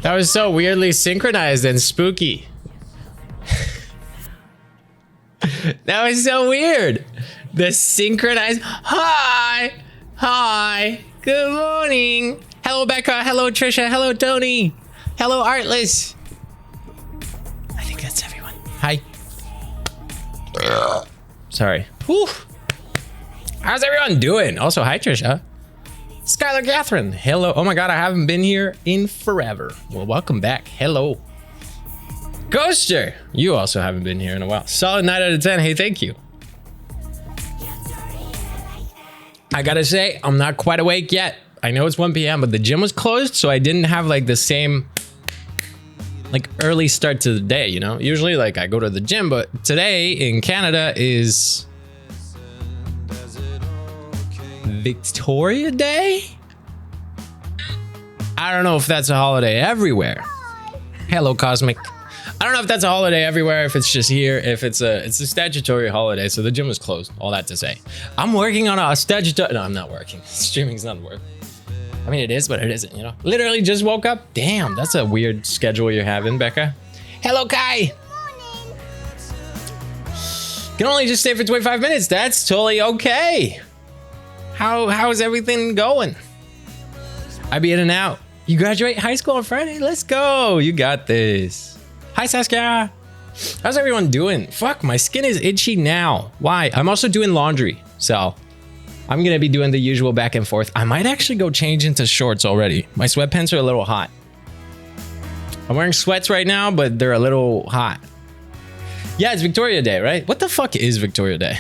That was so weirdly synchronized and spooky. That was so weird. The synchronized. Hi. Hi. Good morning. Hello, Becca. Hello, Trisha. Hello, Tony. Hello, Artless. I think that's everyone. Hi. Sorry. Whew. How's everyone doing? Also, hi, Trisha. Skylar Catherine. Hello. Oh my God, I haven't been here in forever. Well, welcome back. Hello. Ghoster. You also haven't been here in a while. Solid 9 out of 10. Hey, thank you. I gotta say, I'm not quite awake yet. I know it's 1 p.m., but the gym was closed, so I didn't have like the same like early start to the day, you know? Usually like I go to the gym, but today in Canada is Victoria Day? I don't know if that's a holiday everywhere. Hello, Cosmic. I don't know if that's a holiday everywhere, if it's just here, if it's a statutory holiday, so the gym was closed. All that to say. I'm working on a statutory... No, I'm not working. Streaming's not work. I mean, it is, but it isn't, you know? Literally just woke up. Damn, that's a weird schedule you're having, Becca. Hello, Kai. Morning. Can only just stay for 25 minutes. That's totally okay. How's everything going? I be in and out. You graduate high school on Friday? Let's go. You got this. Hi, Saskia. How's everyone doing? Fuck, my skin is itchy now. Why? I'm also doing laundry, so I'm gonna be doing the usual back and forth. I might actually go change into shorts already. My sweatpants are a little hot. I'm wearing sweats right now, but they're a little hot. Yeah, it's Victoria Day, right? What the fuck is Victoria Day?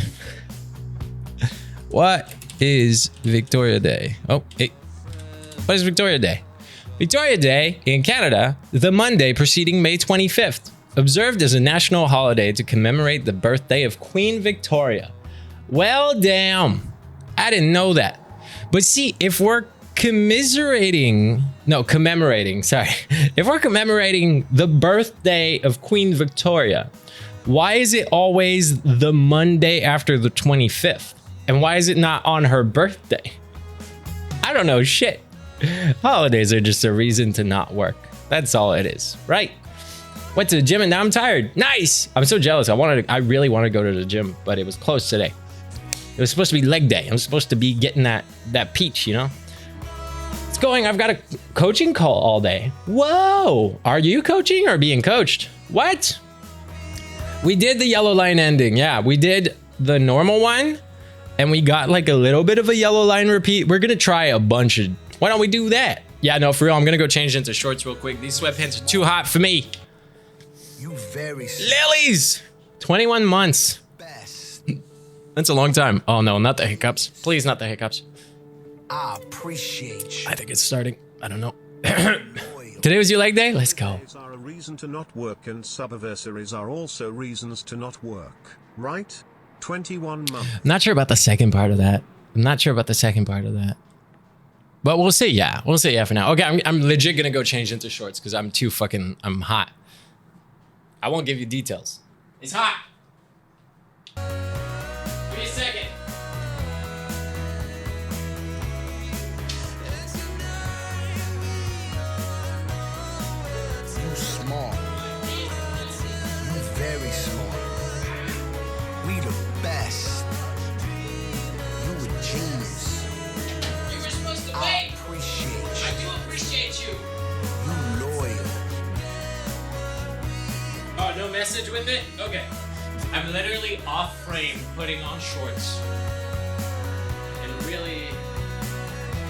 What is Victoria Day? Oh, hey. What is Victoria Day? Victoria Day in Canada, the Monday preceding May 25th, observed as a national holiday to commemorate the birthday of Queen Victoria. Well, damn. I didn't know that. But see, if we're commemorating the birthday of Queen Victoria, why is it always the Monday after the 25th? And why is it not on her birthday? I don't know shit. Holidays are just a reason to not work. That's all it is, right? Went to the gym and now I'm tired. Nice. I'm so jealous. I really want to go to the gym, but it was closed today. It was supposed to be leg day. I'm supposed to be getting that peach, you know? It's going. I've got a coaching call all day. Whoa. Are you coaching or being coached? What? We did the yellow line ending. Yeah, we did the normal one and we got like a little bit of a yellow line repeat. We're going to try a bunch of... Why don't we do that? Yeah, no, for real. I'm going to go change into shorts real quick. These sweatpants are too hot for me. You very Lilies! 21 months. Best. That's a long time. Oh, no, not the hiccups. Please, not the hiccups. I appreciate you. I think it's starting. I don't know. Today was your leg day? Let's go. Are a reason to not work and subversaries are also reasons to not work, right? 21 months. I'm not sure about the second part of that. But we'll see, yeah. We'll see, yeah, for now. Okay, I'm legit gonna go change into shorts because I'm hot. I won't give you details. It's hot. Give me a second. You smart. You very smart. We the best. You a genius. I do appreciate you. You loyal. Oh, no message with it? Okay. I'm literally off frame putting on shorts. And really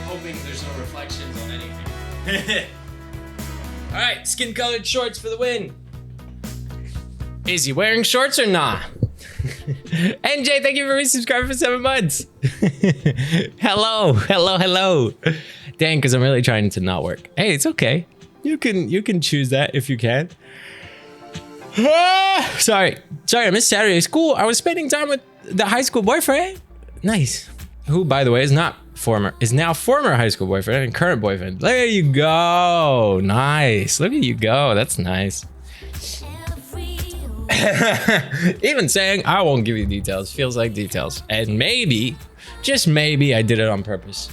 hoping there's no reflections on anything. Alright, skin colored shorts for the win. Is he wearing shorts or not? NJ, thank you for resubscribing for 7 months. Hello. Dang, because I'm really trying to not work. Hey, it's okay. You can choose that if you can. Sorry, I missed Saturday school. I was spending time with the high school boyfriend. Nice. Who, by the way, is now former high school boyfriend and current boyfriend. There you go. Nice. Look at you go. That's nice. Even saying I won't give you details feels like details. And maybe, just maybe, I did it on purpose.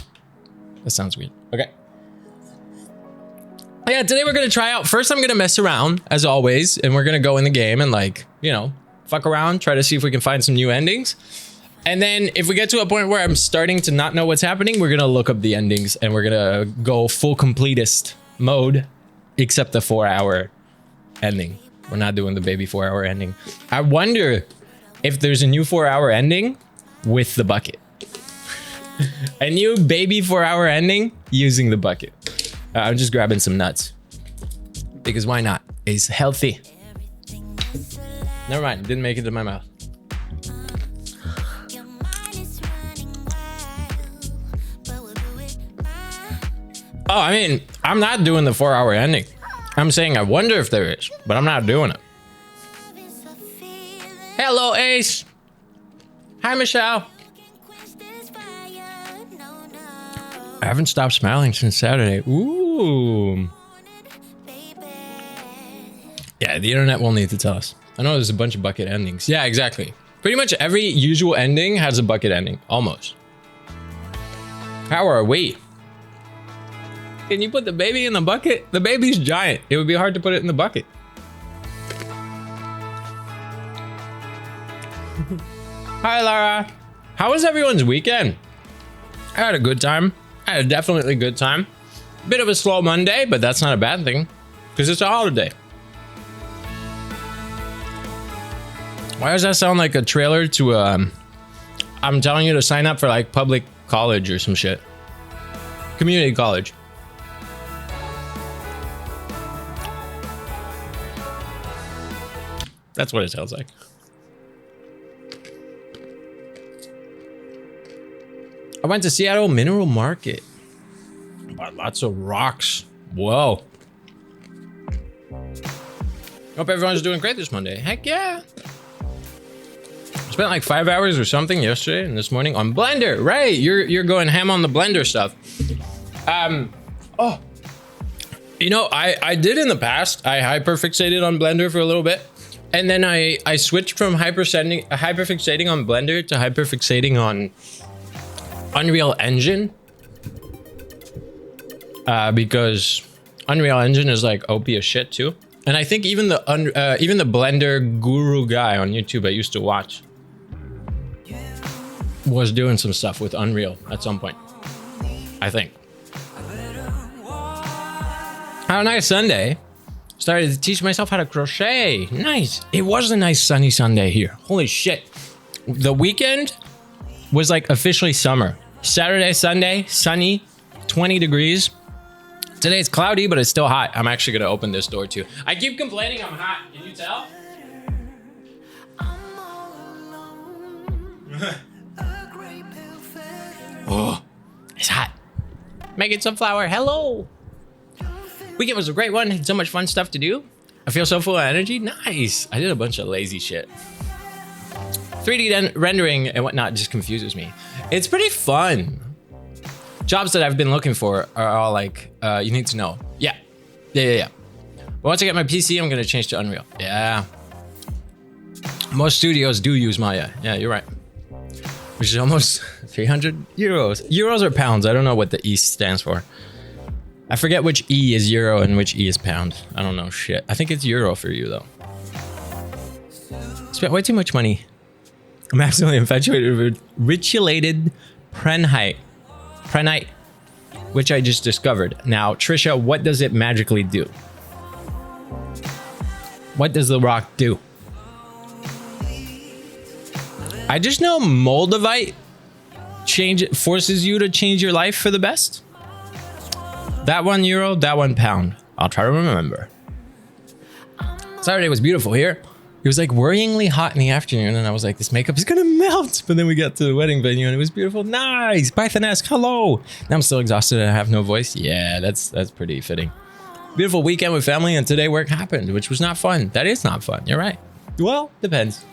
That sounds weird. Okay. Yeah, today we're gonna try out. First, I'm gonna mess around as always, and we're gonna go in the game and like, you know, fuck around, try to see if we can find some new endings. And then if we get to a point where I'm starting to not know what's happening, we're gonna look up the endings and we're gonna go full completist mode, except the 4-hour ending. We're not doing the baby 4-hour ending. I wonder if there's a new 4-hour ending with the bucket. A new baby 4-hour ending using the bucket. I'm just grabbing some nuts because why not? It's healthy. Never mind, didn't make it to my mouth. Oh, I mean, I'm not doing the 4-hour ending. I'm saying I wonder if there is, but I'm not doing it. Hello, Ace. Hi, Michelle. I haven't stopped smiling since Saturday. Ooh. Yeah, the internet will need to tell us. I know there's a bunch of bucket endings. Yeah, exactly. Pretty much every usual ending has a bucket ending. Almost. How are we? Can you put the baby in the bucket? The baby's giant. It would be hard to put it in the bucket. Hi, Lara. How was everyone's weekend? I had a good time. I had a definitely good time. Bit of a slow Monday, but that's not a bad thing because it's a holiday. Why does that sound like a trailer to I'm telling you to sign up for like public college or some shit? Community college. That's what it sounds like. I went to Seattle Mineral Market. Bought lots of rocks. Whoa. Hope everyone's doing great this Monday. Heck yeah. Spent like 5 hours or something yesterday and this morning on Blender. Right, you're going ham on the Blender stuff. Oh, you know, I did in the past. I hyperfixated on Blender for a little bit, and then I switched from hyperfixating on Blender to hyperfixating on Unreal Engine, because Unreal Engine is like OP as shit too. And I think even the Blender guru guy on YouTube I used to watch was doing some stuff with Unreal at some point, I think. Had a nice Sunday. Started to teach myself how to crochet. Nice. It was a nice sunny Sunday here. Holy shit. The weekend was like officially summer. Saturday, Sunday, sunny, 20 degrees. Today it's cloudy, but it's still hot. I'm actually gonna open this door too. I keep complaining I'm hot. Can you tell? Oh, it's hot. Megan Sunflower, hello. Weekend was a great one. Had so much fun stuff to do. I feel so full of energy. Nice. I did a bunch of lazy shit. 3D rendering and whatnot just confuses me. It's pretty fun. Jobs that I've been looking for are all like, you need to know. Yeah. But once I get my PC, I'm gonna change to Unreal. Yeah. Most studios do use Maya. Yeah, you're right. Which is almost 300 euros. Euros or pounds? I don't know what the E stands for. I forget which E is euro and which E is pound. I don't know shit. I think it's euro for you though. Spent way too much money. I'm absolutely infatuated with ritualated prenite, which I just discovered. Now, Trisha, what does it magically do? What does the rock do? I just know Moldavite forces you to change your life for the best. That €1, that £1. I'll try to remember. Saturday was beautiful here. It was like worryingly hot in the afternoon, and I was like, this makeup is gonna melt. But then we got to the wedding venue and it was beautiful. Nice. Python-esque, hello. Now I'm still exhausted and I have no voice. Yeah, that's pretty fitting. Beautiful weekend with family, and today work happened, which was not fun. That is not fun. You're right. Well, depends.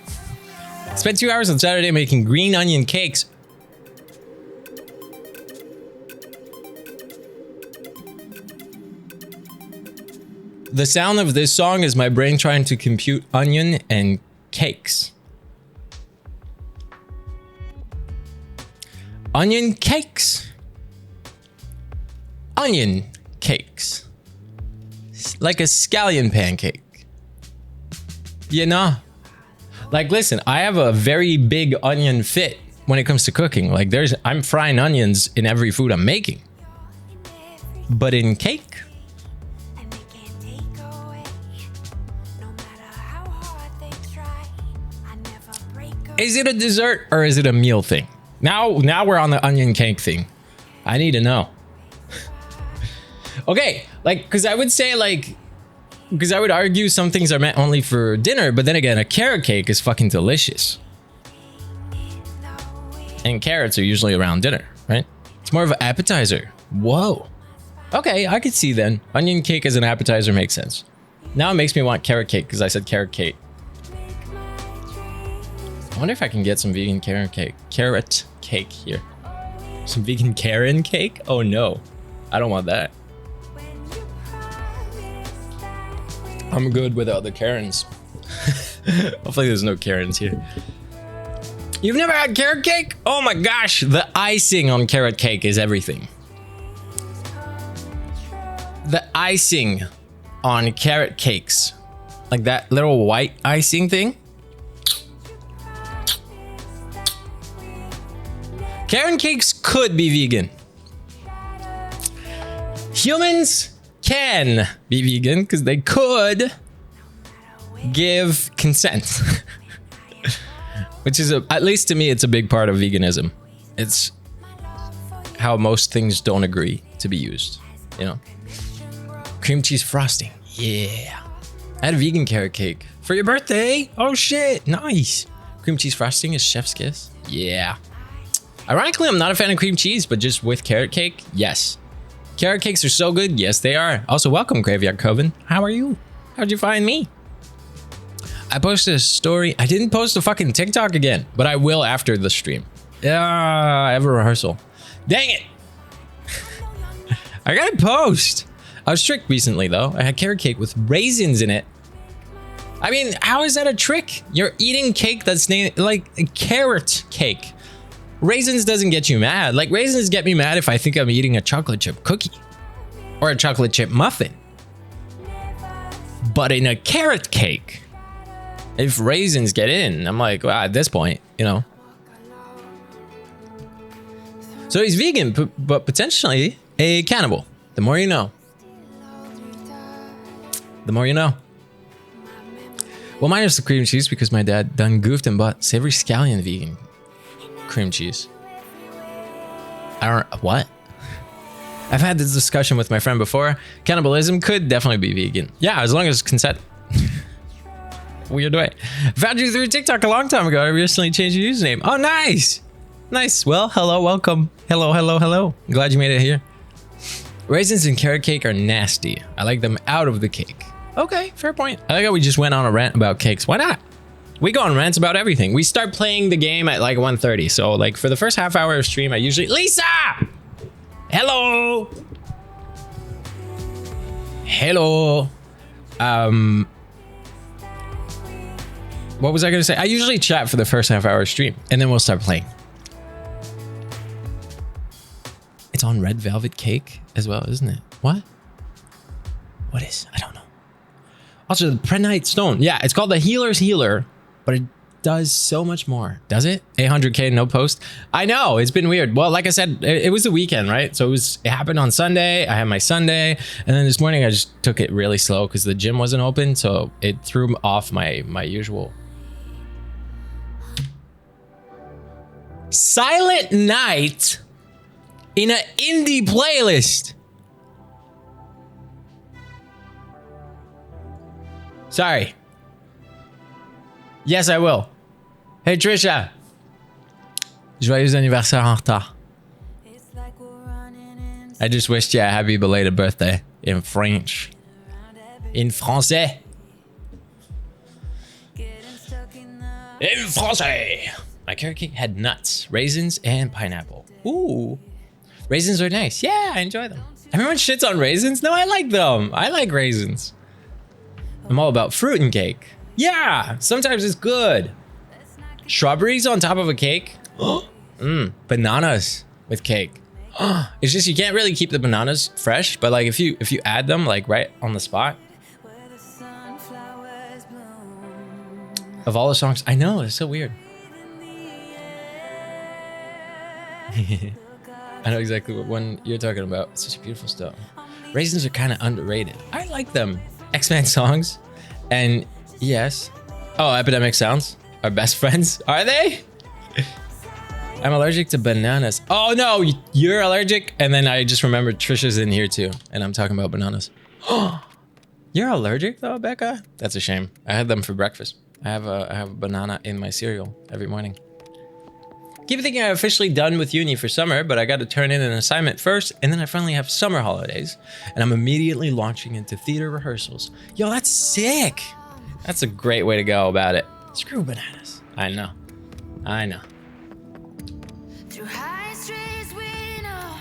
Spent 2 hours on Saturday making green onion cakes. The sound of this song is my brain trying to compute onion and cakes. Onion cakes. Onion cakes. like a scallion pancake. You know? Like, listen, I have a very big onion fit when it comes to cooking. Like, I'm frying onions in every food I'm making. But in cake, is it a dessert or is it a meal thing? Now we're on the onion cake thing. I need to know. Okay, like, because I would say, like, because I would argue some things are meant only for dinner, but then again, a carrot cake is fucking delicious. And carrots are usually around dinner, right? It's more of an appetizer. Whoa. Okay, I could see then. Onion cake as an appetizer makes sense. Now it makes me want carrot cake because I said carrot cake. I wonder if I can get some vegan carrot cake here. Some vegan Karen cake? Oh no, I don't want that. I'm good without the Karens. Hopefully there's no Karens here. You've never had carrot cake? Oh my gosh, the icing on carrot cake is everything. The icing on carrot cakes, like that little white icing thing. Carrot cakes could be vegan. Humans can be vegan because they could give consent. Which is, at least to me, it's a big part of veganism. It's how most things don't agree to be used, you know? Cream cheese frosting, yeah. I had a vegan carrot cake for your birthday. Oh shit, nice. Cream cheese frosting is chef's kiss, yeah. Ironically, I'm not a fan of cream cheese, but just with carrot cake, yes. Carrot cakes are so good, yes they are. Also, welcome Graveyard Coven. How are you? How'd you find me? I posted a story. I didn't post a fucking TikTok again, but I will after the stream. Yeah, I have a rehearsal. Dang it. I gotta post. I was tricked recently though. I had carrot cake with raisins in it. I mean, how is that a trick? You're eating cake that's named like a carrot cake. Raisins doesn't get you mad. Like, raisins get me mad if I think I'm eating a chocolate chip cookie or a chocolate chip muffin. But in a carrot cake, if raisins get in, I'm like, well, at this point, you know. So he's vegan, but potentially a cannibal. The more you know. The more you know. Well, minus the cream cheese because my dad done goofed and bought savory scallion vegan cream cheese. What? I've had this discussion with my friend before. Cannibalism could definitely be vegan. Yeah, as long as consent. Weird way. Found you through TikTok a long time ago. I recently changed your username. Oh, nice. Nice. Well, hello, welcome. Hello, hello, hello. I'm glad you made it here. Raisins in carrot cake are nasty. I like them out of the cake. Okay, fair point. I like how we just went on a rant about cakes. Why not? We go on rants about everything. We start playing the game at like 1:30. So like for the first half hour of stream, I usually... Lisa! Hello! Hello. What was I going to say? I usually chat for the first half hour of stream and then we'll start playing. It's on red velvet cake as well, isn't it? What? What is? I don't know. Also, the Prenite Stone. Yeah, it's called the Healer's Healer, but it does so much more. Does it? 800K, no post. I know, it's been weird. Well, like I said, it was the weekend, right? So it happened on Sunday. I had my Sunday. And then this morning, I just took it really slow because the gym wasn't open. So it threw off my usual. Silent Night in an indie playlist. Sorry. Yes, I will. Hey, Trisha. Joyeux anniversaire en retard. I just wished you a happy belated birthday in French. In français. In français. My carrot cake had nuts, raisins, and pineapple. Ooh. Raisins are nice. Yeah, I enjoy them. Everyone shits on raisins? No, I like them. I like raisins. I'm all about fruit and cake. Yeah, sometimes it's good. Strawberries on top of a cake. Bananas with cake. It's just you can't really keep the bananas fresh, but like if you add them like right on the spot. Of all the songs, I know, it's so weird. I know exactly what one you're talking about. It's such a beautiful stuff. Raisins are kind of underrated. I like them. X-Men songs. And yes. Oh, Epidemic Sounds. Our best friends. Are they? I'm allergic to bananas. Oh no, you're allergic? And then I just remembered Trisha's in here too. And I'm talking about bananas. You're allergic though, Becca? That's a shame. I had them for breakfast. I have a banana in my cereal every morning. Keep thinking I'm officially done with uni for summer, but I got to turn in an assignment first, and then I finally have summer holidays, and I'm immediately launching into theater rehearsals. Yo, that's sick. That's a great way to go about it. Screw bananas. I know. I know.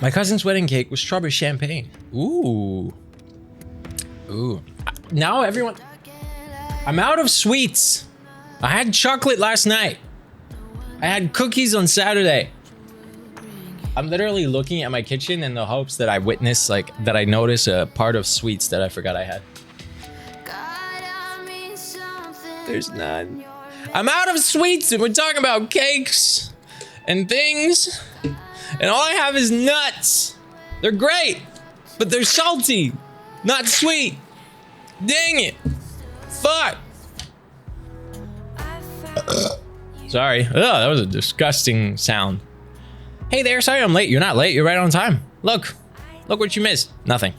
My cousin's wedding cake was strawberry champagne. Ooh. Ooh. Now everyone... I'm out of sweets. I had chocolate last night. I had cookies on Saturday. I'm literally looking at my kitchen in the hopes that I witness, like, that I notice a part of sweets that I forgot I had. There's none. I'm out of sweets and we're talking about cakes and things. And all I have is nuts. They're great, but they're salty, not sweet. Dang it. Fuck. Sorry. Ugh, that was a disgusting sound. Hey there, sorry I'm late. You're not late. You're right on time. Look. Look what you missed. Nothing.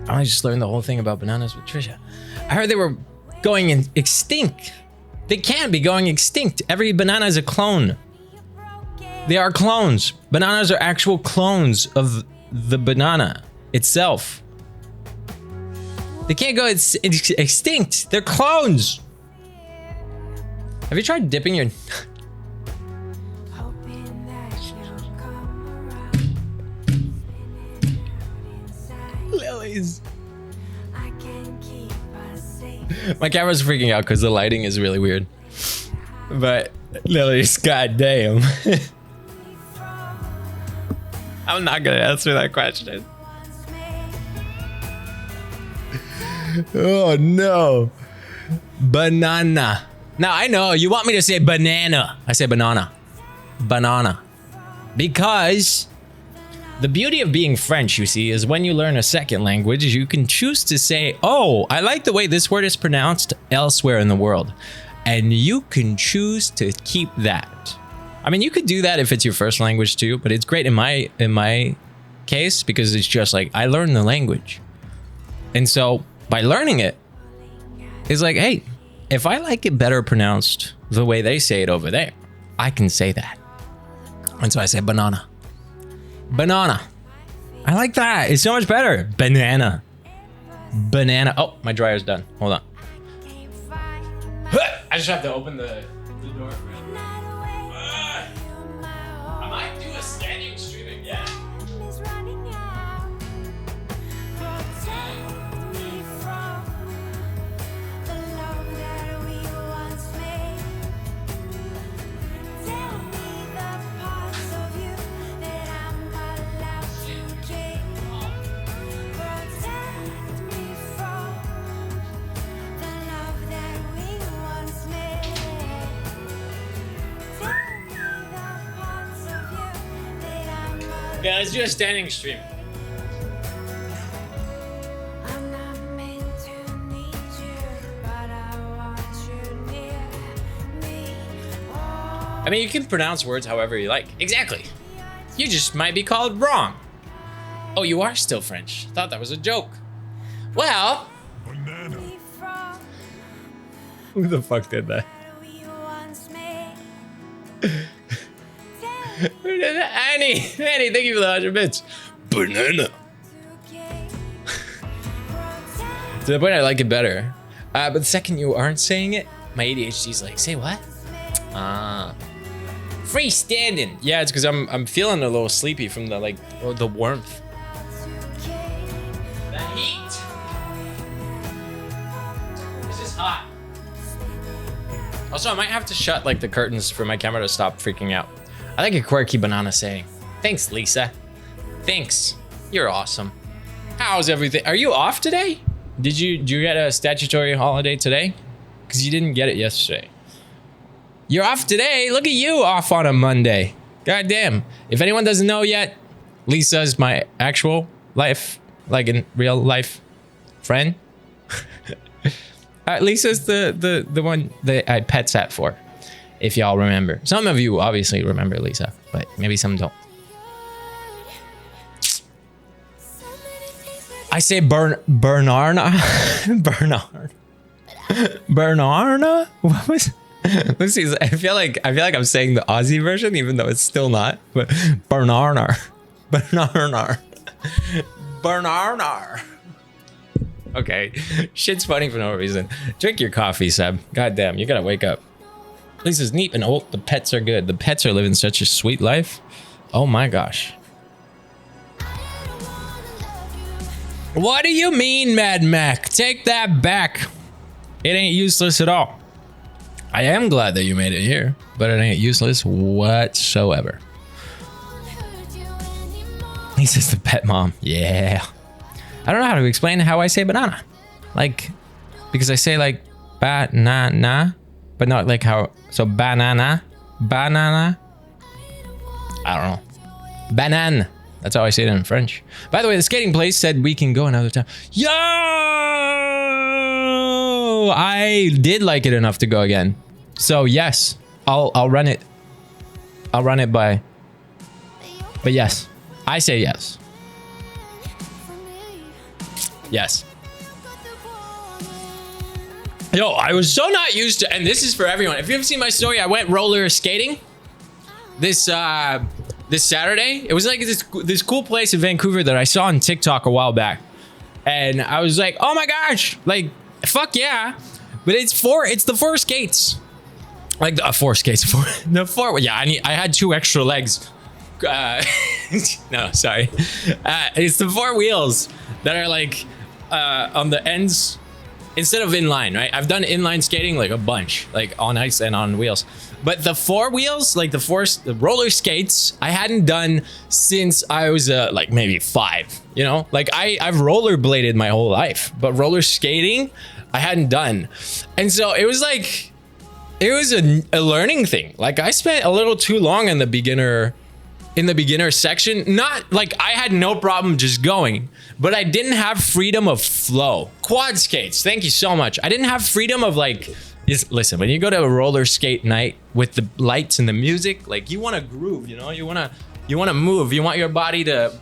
I just learned the whole thing about bananas with Trisha. I heard they were going extinct. They can't be going extinct. Every banana is a clone. They are clones. Bananas are actual clones of the banana itself. They can't go extinct. They're clones. Have you tried dipping your... Lilies. My camera's freaking out because the lighting is really weird. But Lilies, goddamn. I'm not gonna answer that question. Oh no. Banana. Now I know you want me to say banana. I say banana. Banana. Because the beauty of being French, you see, is when you learn a second language, you can choose to say, oh, I like the way this word is pronounced elsewhere in the world. And you can choose to keep that. I mean, you could do that if it's your first language too, but it's great in my case because it's just like, I learned the language. And so by learning it, it's like, hey, if I like it better pronounced the way they say it over there, I can say that. And so I say banana. Banana. I like that. It's so much better. Banana. Banana. Oh, my dryer's done. Hold on. I just have to open the door for it. I might do a standing streaming, yeah. Yeah, let's do a standing stream. I mean, you can pronounce words however you like. Exactly. You just might be called wrong. Oh, you are still French. Thought that was a joke. Well. Banana. Who the fuck did that? Annie, thank you for the 100 bits. Banana. To the point I like it better. But the second you aren't saying it, my ADHD's like, say what? Freestanding. Yeah, it's because I'm feeling a little sleepy from the the warmth. The heat. This is hot. Also, I might have to shut the curtains for my camera to stop freaking out. I like a quirky banana saying. Thanks, Lisa. Thanks. You're awesome. How's everything? Are you off today? Did you get a statutory holiday today? Because you didn't get it yesterday. You're off today. Look at you off on a Monday. God damn. If anyone doesn't know yet, Lisa is my actual life, like in real life, friend. Lisa's the one that I pet sat for, if y'all remember. Some of you obviously remember Lisa, but maybe some don't. I say Bernarna. Bernarna? What was? Let's see. I feel like I'm saying the Aussie version, even though it's still not. But Bernarnar. Okay, shit's funny for no reason. Drink your coffee, Seb. God damn, you gotta wake up. Lisa's neat and old. The pets are good. The pets are living such a sweet life. Oh my gosh. What do you mean, Mad Mac? Take that back. It ain't useless at all. I am glad that you made it here, but it ain't useless whatsoever. Lisa's the pet mom. Yeah. I don't know how to explain how I say banana. Like, because I say like banana, but not like how, so banana. I don't know. Banane. That's how I say it in French. By the way, the skating place said we can go another time. Yo! I did like it enough to go again. So yes, I'll run it. I'll run it by. But yes, I say yes. Yes. Yo, I was so not used to, and this is for everyone. If you haven't seen my story, I went roller skating this Saturday. It was like this cool place in Vancouver that I saw on TikTok a while back, and I was like, oh my gosh, like fuck yeah! But it's the four skates, like the four skates, the four. Yeah, I had 2 extra legs. No, sorry. It's the 4 wheels that are like on the ends instead of inline, right? I've done inline skating like a bunch, like on ice and on wheels. But the 4 wheels, like the roller skates, I hadn't done since I was like maybe 5, you know? Like I've rollerbladed my whole life, but roller skating, I hadn't done. And so it was like, it was a learning thing. Like I spent a little too long in the beginner section. Not like I had no problem just going, but I didn't have freedom of flow. Quad skates, thank you so much. I didn't have freedom of like, listen, when you go to a roller skate night with the lights and the music, like you want to groove, you know, you want to move, you want your body to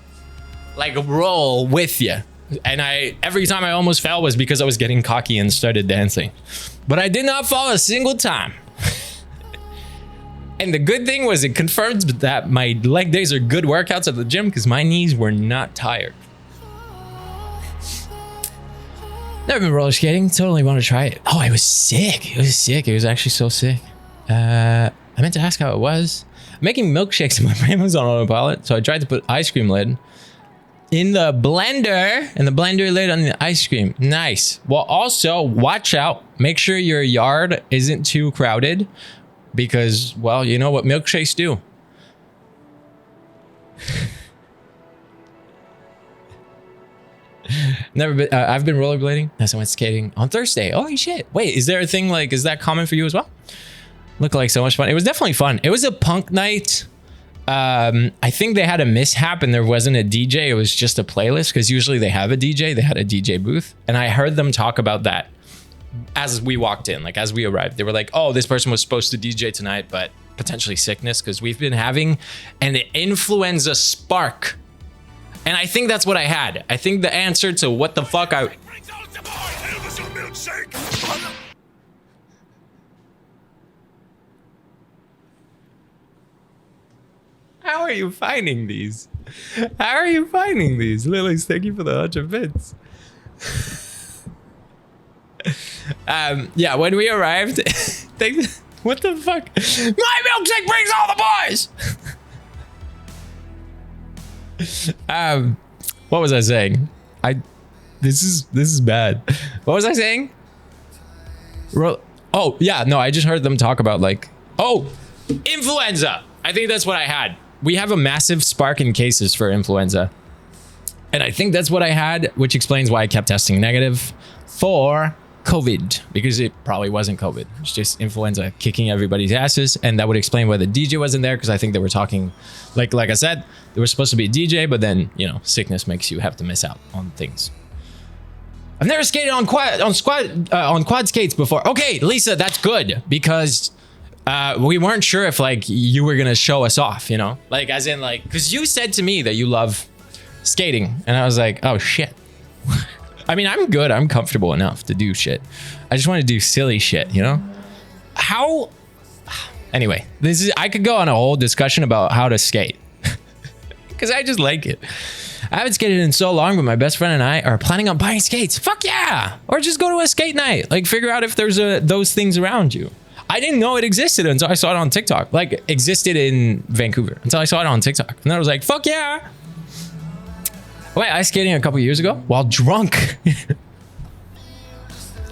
like roll with you. And every time I almost fell was because I was getting cocky and started dancing, but I did not fall a single time. And the good thing was it confirms that my leg days are good workouts at the gym because my knees were not tired. Never been roller skating. Totally want to try it. Oh, it was sick. It was actually so sick. I meant to ask how it was. I'm making milkshakes and my brain was on autopilot, so I tried to put ice cream lid in the blender, and the blender lid on the ice cream. Nice. Well, also watch out. Make sure your yard isn't too crowded because, well, you know what milkshakes do. Never been. I've been rollerblading. I went skating on Thursday. Holy shit! Wait, is there a thing like? Is that common for you as well? Looked like so much fun. It was definitely fun. It was a punk night. I think they had a mishap and there wasn't a DJ. It was just a playlist because usually they have a DJ. They had a DJ booth, and I heard them talk about that as we walked in, like as we arrived. They were like, "Oh, this person was supposed to DJ tonight, but potentially sickness because we've been having an influenza spark." And I think that's what I had. I think the answer to what the fuck I... How are you finding these? How are you finding these? Lily's, thank you for the 100 bits. Yeah, when we arrived, what the fuck? My milkshake brings all the boys! What was I saying? This is bad. What was I saying? Oh yeah, no, I just heard them talk about like, oh, influenza. I think that's what I had. We have a massive spark in cases for influenza. And I think that's what I had, which explains why I kept testing negative for COVID, because it probably wasn't COVID. It's just influenza kicking everybody's asses. And that would explain why the DJ wasn't there, because I think they were talking, like I said, there was supposed to be a DJ, but then, you know, sickness makes you have to miss out on things. I've never skated on quad skates before. Okay, Lisa, that's good, because we weren't sure if like you were gonna show us off, you know, like as in like, because you said to me that you love skating, and I was like, oh shit. I mean, I'm good. I'm comfortable enough to do shit. I just want to do silly shit, you know? How? Anyway, I could go on a whole discussion about how to skate because I just like it. I haven't skated in so long, but my best friend and I are planning on buying skates. Fuck yeah! Or just go to a skate night. Like, figure out if there's those things around you. I didn't know it existed until I saw it on TikTok. Like, existed in Vancouver until I saw it on TikTok. And then I was like, fuck yeah! Wait, ice skating a couple years ago while drunk.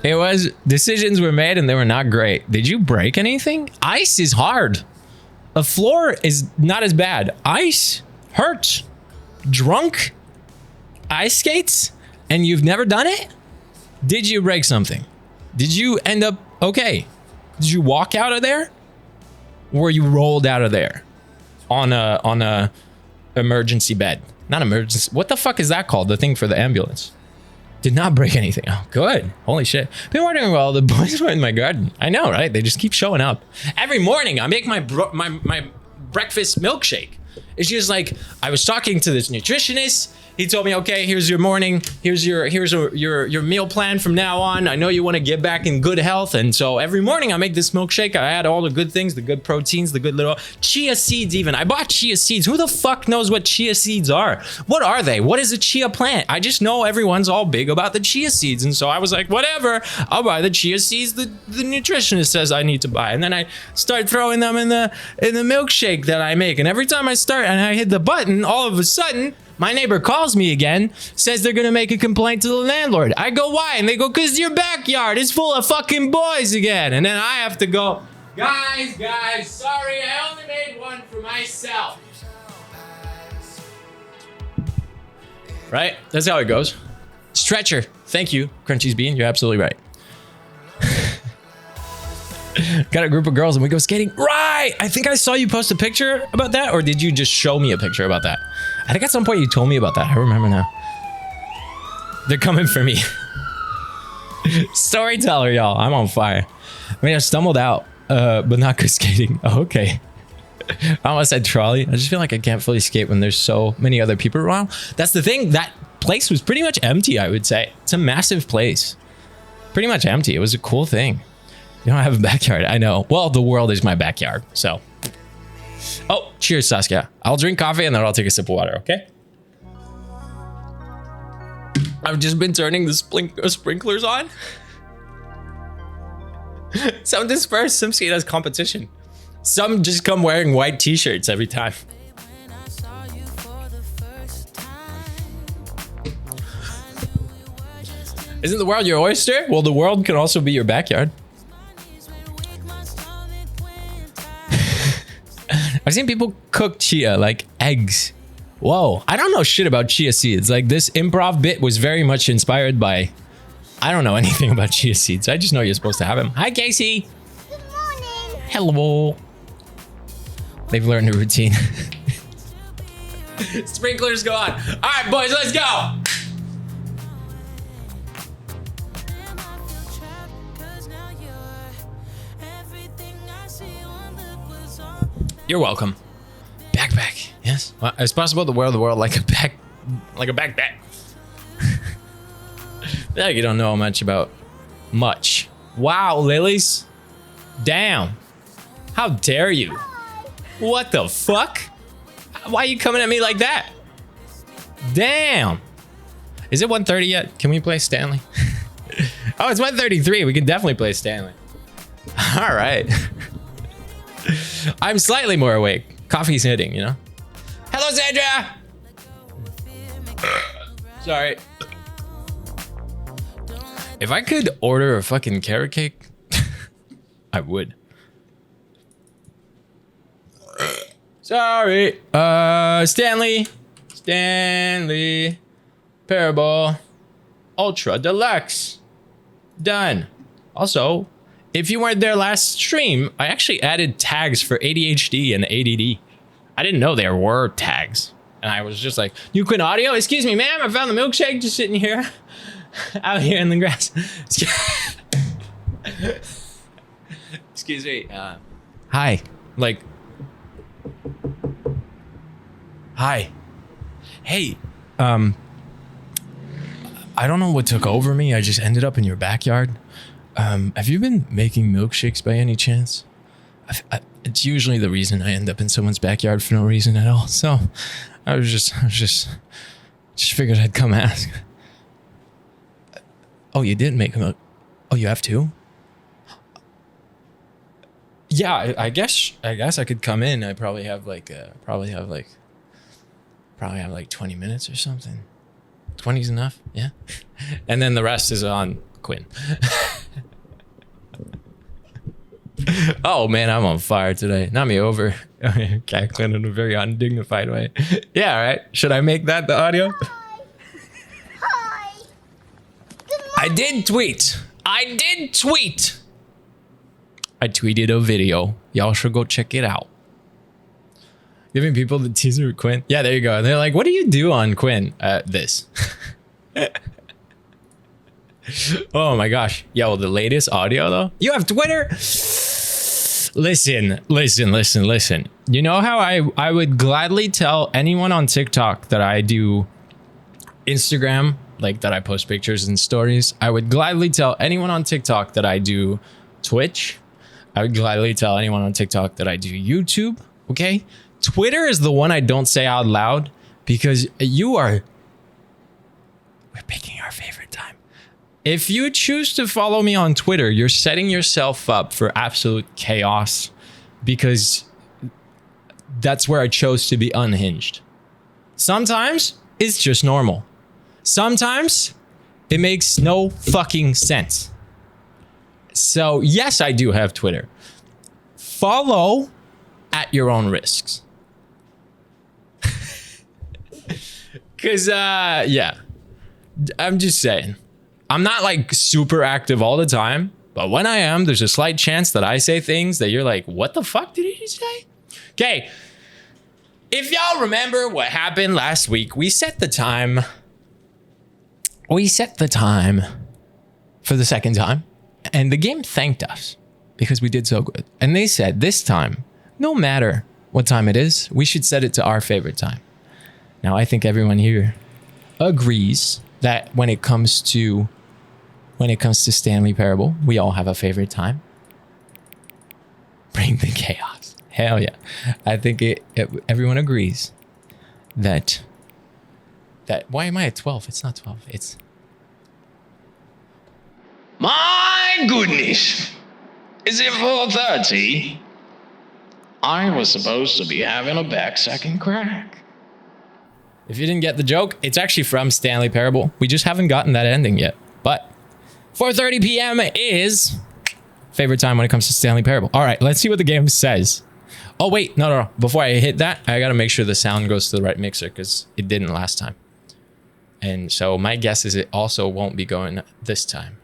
It was, decisions were made and they were not great. Did you break anything? Ice is hard. A floor is not as bad. Ice hurts. Drunk ice skates and you've never done it? Did you break something? Did you end up okay? Did you walk out of there? Or you rolled out of there on a emergency bed? Not emergency. What the fuck is that called? The thing for the ambulance. Did not break anything. Oh, good. Holy shit. Been wondering where all the boys were in my garden. I know, right? They just keep showing up. Every morning I make my breakfast milkshake. It's just like, I was talking to this nutritionist. He told me, okay, here's your morning. Here's your meal plan from now on. I know you want to get back in good health. And so every morning I make this milkshake. I add all the good things, the good proteins, the good little chia seeds even. I bought chia seeds. Who the fuck knows what chia seeds are? What are they? What is a chia plant? I just know everyone's all big about the chia seeds. And so I was like, whatever, I'll buy the chia seeds the nutritionist says I need to buy. And then I start throwing them in the milkshake that I make. And every time I start and I hit the button, all of a sudden, my neighbor calls me again, says they're gonna make a complaint to the landlord. I go, why? And they go, cause your backyard is full of fucking boys again. And then I have to go, guys, sorry, I only made one for myself. Right? That's how it goes. Stretcher. Thank you, Crunchy's Bean. You're absolutely right. Got a group of girls and we go skating. Right! I think I saw you post a picture about that, or did you just show me a picture about that? I think at some point you told me about that. I remember now. They're coming for me. Storyteller, y'all. I'm on fire. I mean, I stumbled out, but not good skating. Oh, okay. I almost said trolley. I just feel like I can't fully skate when there's so many other people around. That's the thing. That place was pretty much empty, I would say. It's a massive place. Pretty much empty. It was a cool thing. You don't have a backyard. I know. Well, the world is my backyard, so. Oh, cheers, Saskia. I'll drink coffee and then I'll take a sip of water, okay? I've just been turning the sprinklers on. Some disperse, some see it as competition. Some just come wearing white t-shirts every time. Isn't the world your oyster? Well, the world can also be your backyard. I've seen people cook chia, like eggs. Whoa, I don't know shit about chia seeds. Like, this improv bit was very much inspired by, I don't know anything about chia seeds. I just know you're supposed to have them. Hi, Casey. Good morning. Hello. They've learned a routine. Sprinklers go on. All right, boys, let's go. You're welcome. Backpack. Yes. Well, it's possible to wear the world like a backpack. Yeah, you don't know much about much. Wow, lilies. Damn. How dare you? What the fuck? Why are you coming at me like that? Damn. Is it 1:30 yet? Can we play Stanley? Oh, it's 1:33. We can definitely play Stanley. All right. I'm slightly more awake. Coffee's hitting, you know? Hello, Sandra! Sorry. If I could order a fucking carrot cake, I would. Sorry. Stanley. Parable. Ultra Deluxe. Done. Also, if you weren't there last stream, I actually added tags for ADHD and ADD. I didn't know there were tags. And I was just like, New Quinn Audio? Excuse me, ma'am. I found the milkshake just sitting here. Out here in the grass. Excuse me. Hi. Like. Hi. Hey. I don't know what took over me. I just ended up in your backyard. Have you been making milkshakes by any chance? It's usually the reason I end up in someone's backyard for no reason at all. So I was just figured I'd come ask. Oh, you did make milk. Oh, you have two? Yeah, I guess I could come in. I probably have like 20 minutes or something. 20's enough, yeah. And then the rest is on Quinn. Oh man, I'm on fire today. Not me over. Cackling in a very undignified way. Yeah, all right. Should I make that the audio? Hi. I did tweet. I tweeted a video. Y'all should go check it out. Giving people the teaser of Quinn. Yeah, there you go. And they're like, what do you do on Quinn? This. Oh my gosh. Yo, the latest audio though. You have Twitter? Listen. You know how I would gladly tell anyone on TikTok that I do Instagram, like that I post pictures and stories. I would gladly tell anyone on TikTok that I do Twitch. I would gladly tell anyone on TikTok that I do YouTube. Okay? Twitter is the one I don't say out loud because we're picking our favorite time. If you choose to follow me on Twitter, you're setting yourself up for absolute chaos because that's where I chose to be unhinged. Sometimes it's just normal. Sometimes it makes no fucking sense. So yes, I do have Twitter. Follow at your own risks. Cause yeah, I'm just saying, I'm not like super active all the time, but when I am, there's a slight chance that I say things that you're like, what the fuck did he say? Okay. If y'all remember what happened last week, we set the time for the second time, and the game thanked us because we did so good. And they said this time, no matter what time it is, we should set it to our favorite time. Now, I think everyone here agrees that when it comes to Stanley Parable, we all have a favorite time. Bring the chaos. Hell yeah. I think everyone agrees that why am I at 12? It's not 12. It's My goodness. Is it 4:30? I was supposed to be having a back-sacking crack. If you didn't get the joke, it's actually from Stanley Parable. We just haven't gotten that ending yet. But 4:30 p.m. is favorite time when it comes to Stanley Parable. All right, let's see what the game says. Oh, wait. No. Before I hit that, I got to make sure the sound goes to the right mixer because it didn't last time. And so my guess is it also won't be going this time.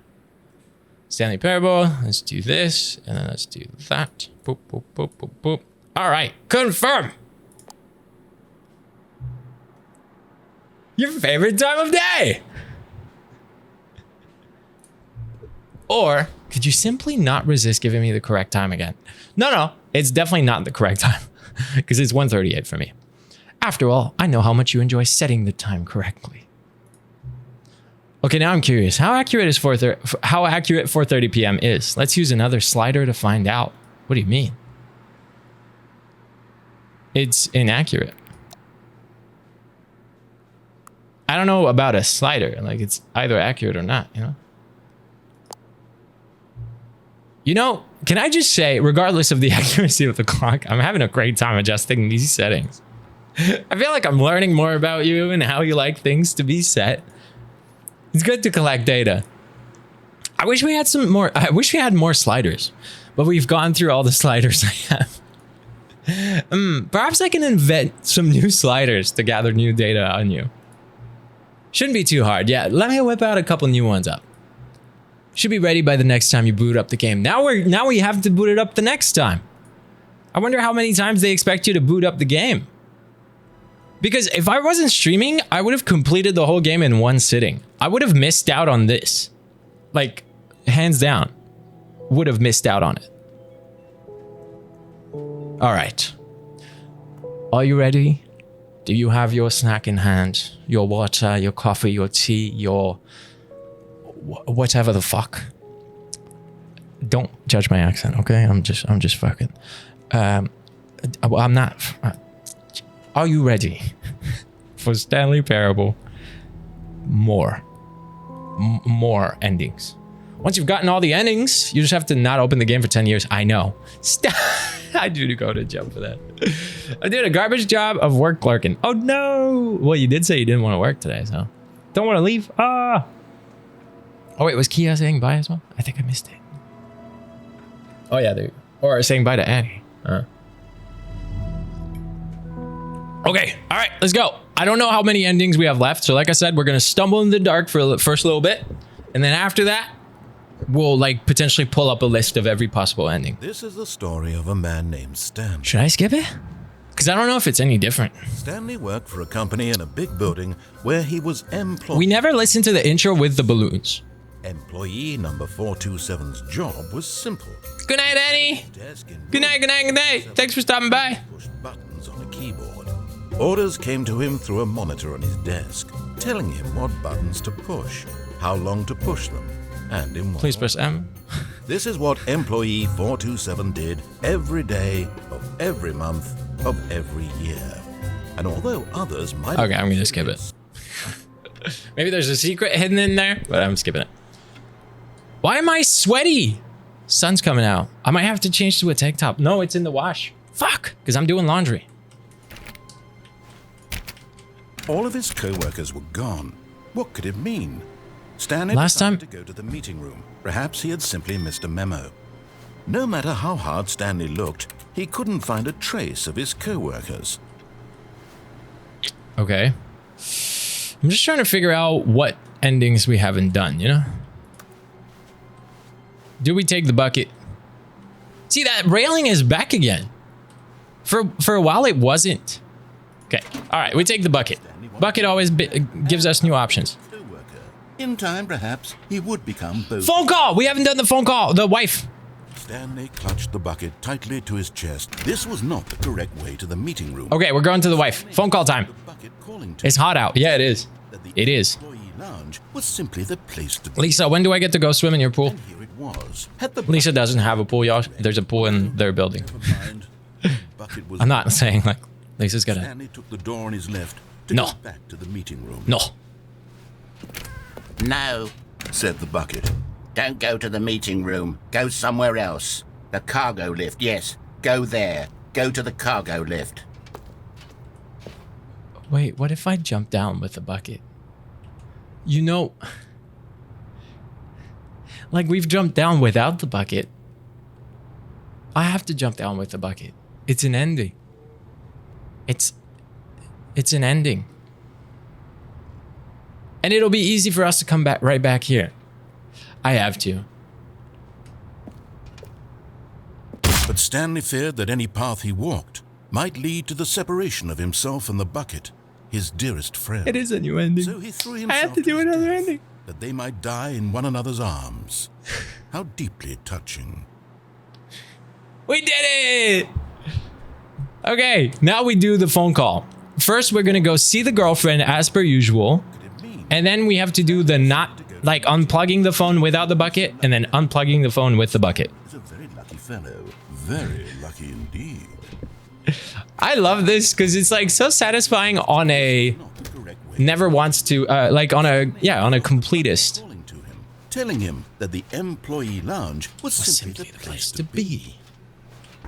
Stanley Parable. Let's do this. And then let's do that. Boop, boop, boop, boop, boop. All right. Confirm. Your favorite time of day. Or could you simply not resist giving me the correct time again? No. It's definitely not the correct time because it's 1:38 for me. After all, I know how much you enjoy setting the time correctly. Okay, now I'm curious. How accurate 4:30 p.m. is? Let's use another slider to find out. What do you mean? It's inaccurate. I don't know about a slider. Like, it's either accurate or not, you know? You know, can I just say, regardless of the accuracy of the clock, I'm having a great time adjusting these settings. I feel like I'm learning more about you and how you like things to be set. It's good to collect data. I wish we had more sliders, but we've gone through all the sliders I have. Perhaps I can invent some new sliders to gather new data on you. Shouldn't be too hard. Yeah, let me whip out a couple new ones up. Should be ready by the next time you boot up the game. Now we have to boot it up the next time. I wonder how many times they expect you to boot up the game. Because if I wasn't streaming, I would have completed the whole game in one sitting. I would have missed out on this. Like, hands down. Would have missed out on it. All right. Are you ready? Do you have your snack in hand? Your water, your coffee, your tea, your... whatever the fuck. Don't judge my accent, okay? I'm just fucking... I'm not... Are you ready for Stanley Parable? More endings. Once you've gotten all the endings, you just have to not open the game for 10 years. I know. I do go to jail for that. I did a garbage job of work clerking. Oh no! Well, you did say you didn't want to work today, so don't want to leave. Ah. Oh wait, was Kia saying bye as well? I think I missed it. Oh yeah, there. Or saying bye to Annie. Okay, all right, let's go. I don't know how many endings we have left, so like I said, we're gonna stumble in the dark for the first little bit, and then after that, we'll like potentially pull up a list of every possible ending. This is the story of a man named Stanley. Should I skip it? Because I don't know if it's any different. Stanley worked for a company in a big building where he was employed. We never listened to the intro with the balloons. Employee number 427's job was simple. Good night, Annie. Good night, good night, good night. Thanks for stopping by. Push buttons on a keyboard. Orders came to him through a monitor on his desk, telling him what buttons to push, how long to push them, and in what Please press M. This is what employee 427 did every day of every month of every year. And although others might... Okay, I'm gonna skip it. Maybe there's a secret hidden in there, but I'm skipping it. Why am I sweaty? Sun's coming out. I might have to change to a tank top. No, it's in the wash. Fuck, because I'm doing laundry. All of his co-workers were gone. What could it mean? Stanley Last time decided to go to the meeting room. Perhaps he had simply missed a memo. No matter how hard Stanley looked, he couldn't find a trace of his co-workers. Okay. I'm just trying to figure out what endings we haven't done, you know? Do we take the bucket? See, that railing is back again. For a while, it wasn't. Okay. All right, we take the bucket. Bucket always gives us new options. In time, perhaps, he would become both. Phone call! We haven't done the phone call. The wife. Stanley clutched the bucket tightly to his chest. This was not the correct way to the meeting room. Okay, we're going to the wife. Phone call time. It's hot out. Yeah, it is. It is. Lounge was simply the place to be. Lisa, when do I get to go swim in your pool? And here it was. Lisa doesn't have a pool, y'all. There's a pool in their building. I'm not saying like Lisa's gonna... Stanley took the door on his left to No. go back to the meeting room. No. No, Said the bucket. don't go to the meeting room. Go somewhere else. The cargo lift, yes. Go there. Go to the cargo lift. Wait, what if I jump down with the bucket? You know... Like, we've jumped down without the bucket. I have to jump down with the bucket. It's an ending. It's an ending. And it'll be easy for us to come back right back here. I have to. But Stanley feared that any path he walked might lead to the separation of himself and the bucket, his dearest friend. It is a new ending. So he threw I himself have to do his another death, ending. that they might die in one another's arms. How deeply touching. We did it! Okay, now we do the phone call. First, we're gonna go see the girlfriend as per usual. And then we have to do the not, like unplugging the phone without the bucket and then unplugging the phone with the bucket. He's a very lucky fellow. Very lucky indeed. I love this because it's like so satisfying on a Not the correct way. never wants to, like on a completist. Calling to him, telling him that the employee lounge was simply the place to be.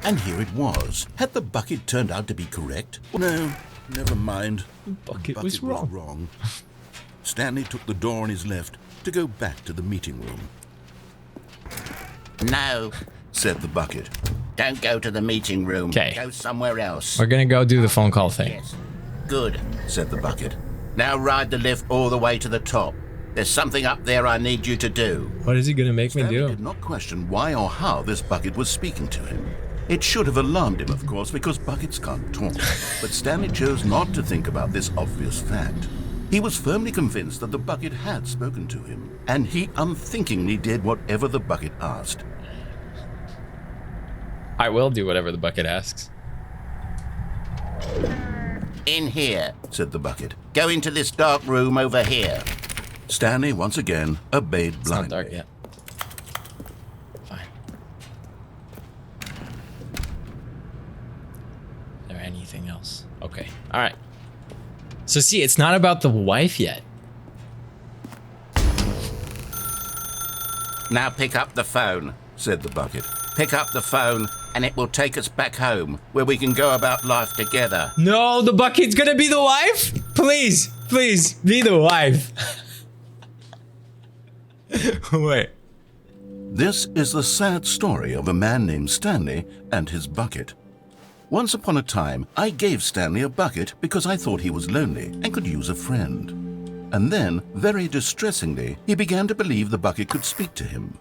And here it was. Had the bucket turned out to be correct? No, never mind. The bucket was wrong. Stanley took the door on his left to go back to the meeting room. No, Said the bucket. Don't go to the meeting room. 'Kay. Go somewhere else. We're gonna go do the phone call thing. Yes. Good, said the bucket. Now ride the lift all the way to the top. There's something up there I need you to do. What is he gonna make me Stanley do? did not question why or how this bucket was speaking to him. It should have alarmed him, of course, because buckets can't talk. But Stanley chose not to think about this obvious fact. He was firmly convinced that the bucket had spoken to him, and he unthinkingly did whatever the bucket asked. I will do whatever the bucket asks. In here, said the bucket. Go into this dark room over here. Stanley once again obeyed It's not blindly. dark yet. Fine. Is there anything else? Okay. All right. So see, it's not about the wife yet. Now pick up the phone, said the bucket. Pick up the phone and it will take us back home where we can go about life together. No, the bucket's gonna be the wife? Please, please, be the wife. Wait. This is the sad story of a man named Stanley and his bucket. Once upon a time, I gave Stanley a bucket because I thought he was lonely and could use a friend. And then, very distressingly, he began to believe the bucket could speak to him.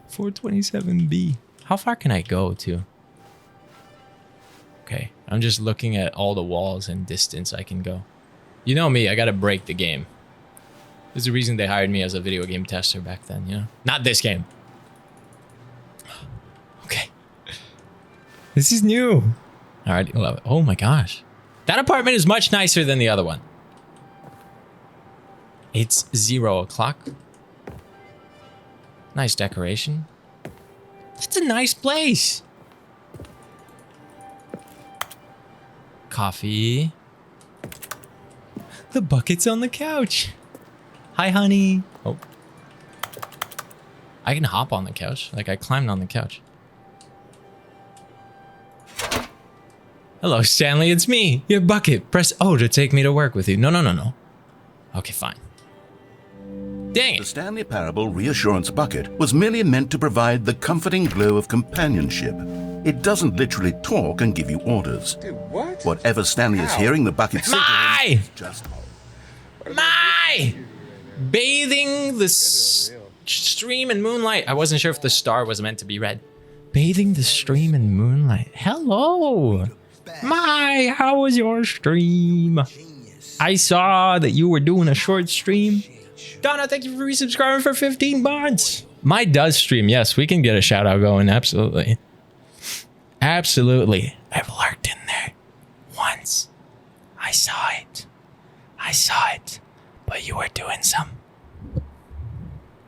$427B. How far can I go to? Okay, I'm just looking at all the walls and distance I can go. You know me, I gotta break the game. There's a reason they hired me as a video game tester back then, you know? Not this game. Okay. This is new. All right, oh my gosh. That apartment is much nicer than the other one. It's 0 o'clock. Nice decoration. That's a nice place. Coffee. The bucket's on the couch. Hi, honey. Oh. I can hop on the couch. Like, I climbed on the couch. Hello, Stanley. It's me, your bucket. Press O to take me to work with you. No, no, no, no. Okay, fine. Dang The it. Stanley Parable Reassurance Bucket was merely meant to provide the comforting glow of companionship. It doesn't literally talk and give you orders. Dude, what? Whatever Stanley is hearing the bucket say to him, My! just My! Bathing the stream in moonlight. I wasn't sure if the star was meant to be red. Bathing the stream in moonlight. Hello. My, how was your stream? I saw that you were doing a short stream. Donna, thank you for resubscribing for 15 months. My does stream. Yes, we can get a shout out going. Absolutely. Absolutely. I've lurked in there once. I saw it. I saw it. But you were doing some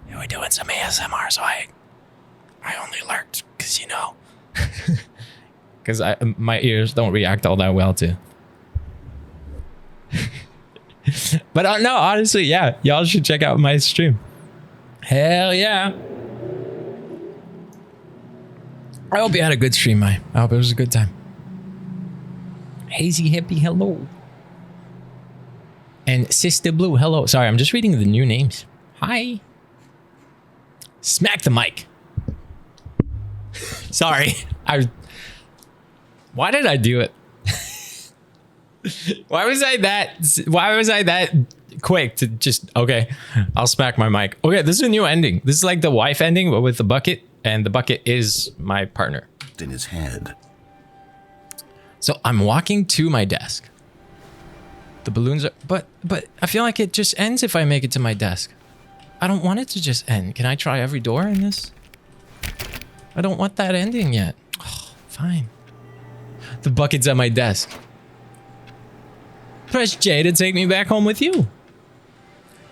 ASMR, so I only lurked because, you know, because my ears don't react all that well to. But no, honestly, yeah, y'all should check out my stream. Hell yeah. I hope you had a good stream, Mai. I hope it was a good time. Hazy Hippie, hello. And Sister Blue, hello. Sorry, I'm just reading the new names. Hi. Smack the mic. Sorry. Why did I do it? Why was I that quick to just, okay, I'll smack my mic. Okay, this is a new ending. This is like the wife ending, but with the bucket, and the bucket is my partner. in his head. So I'm walking to my desk. The balloons are, but I feel like it just ends if I make it to my desk. I don't want it to just end. Can I try every door in this? I don't want that ending yet. Oh, fine. The bucket's at my desk. Press J to take me back home with you.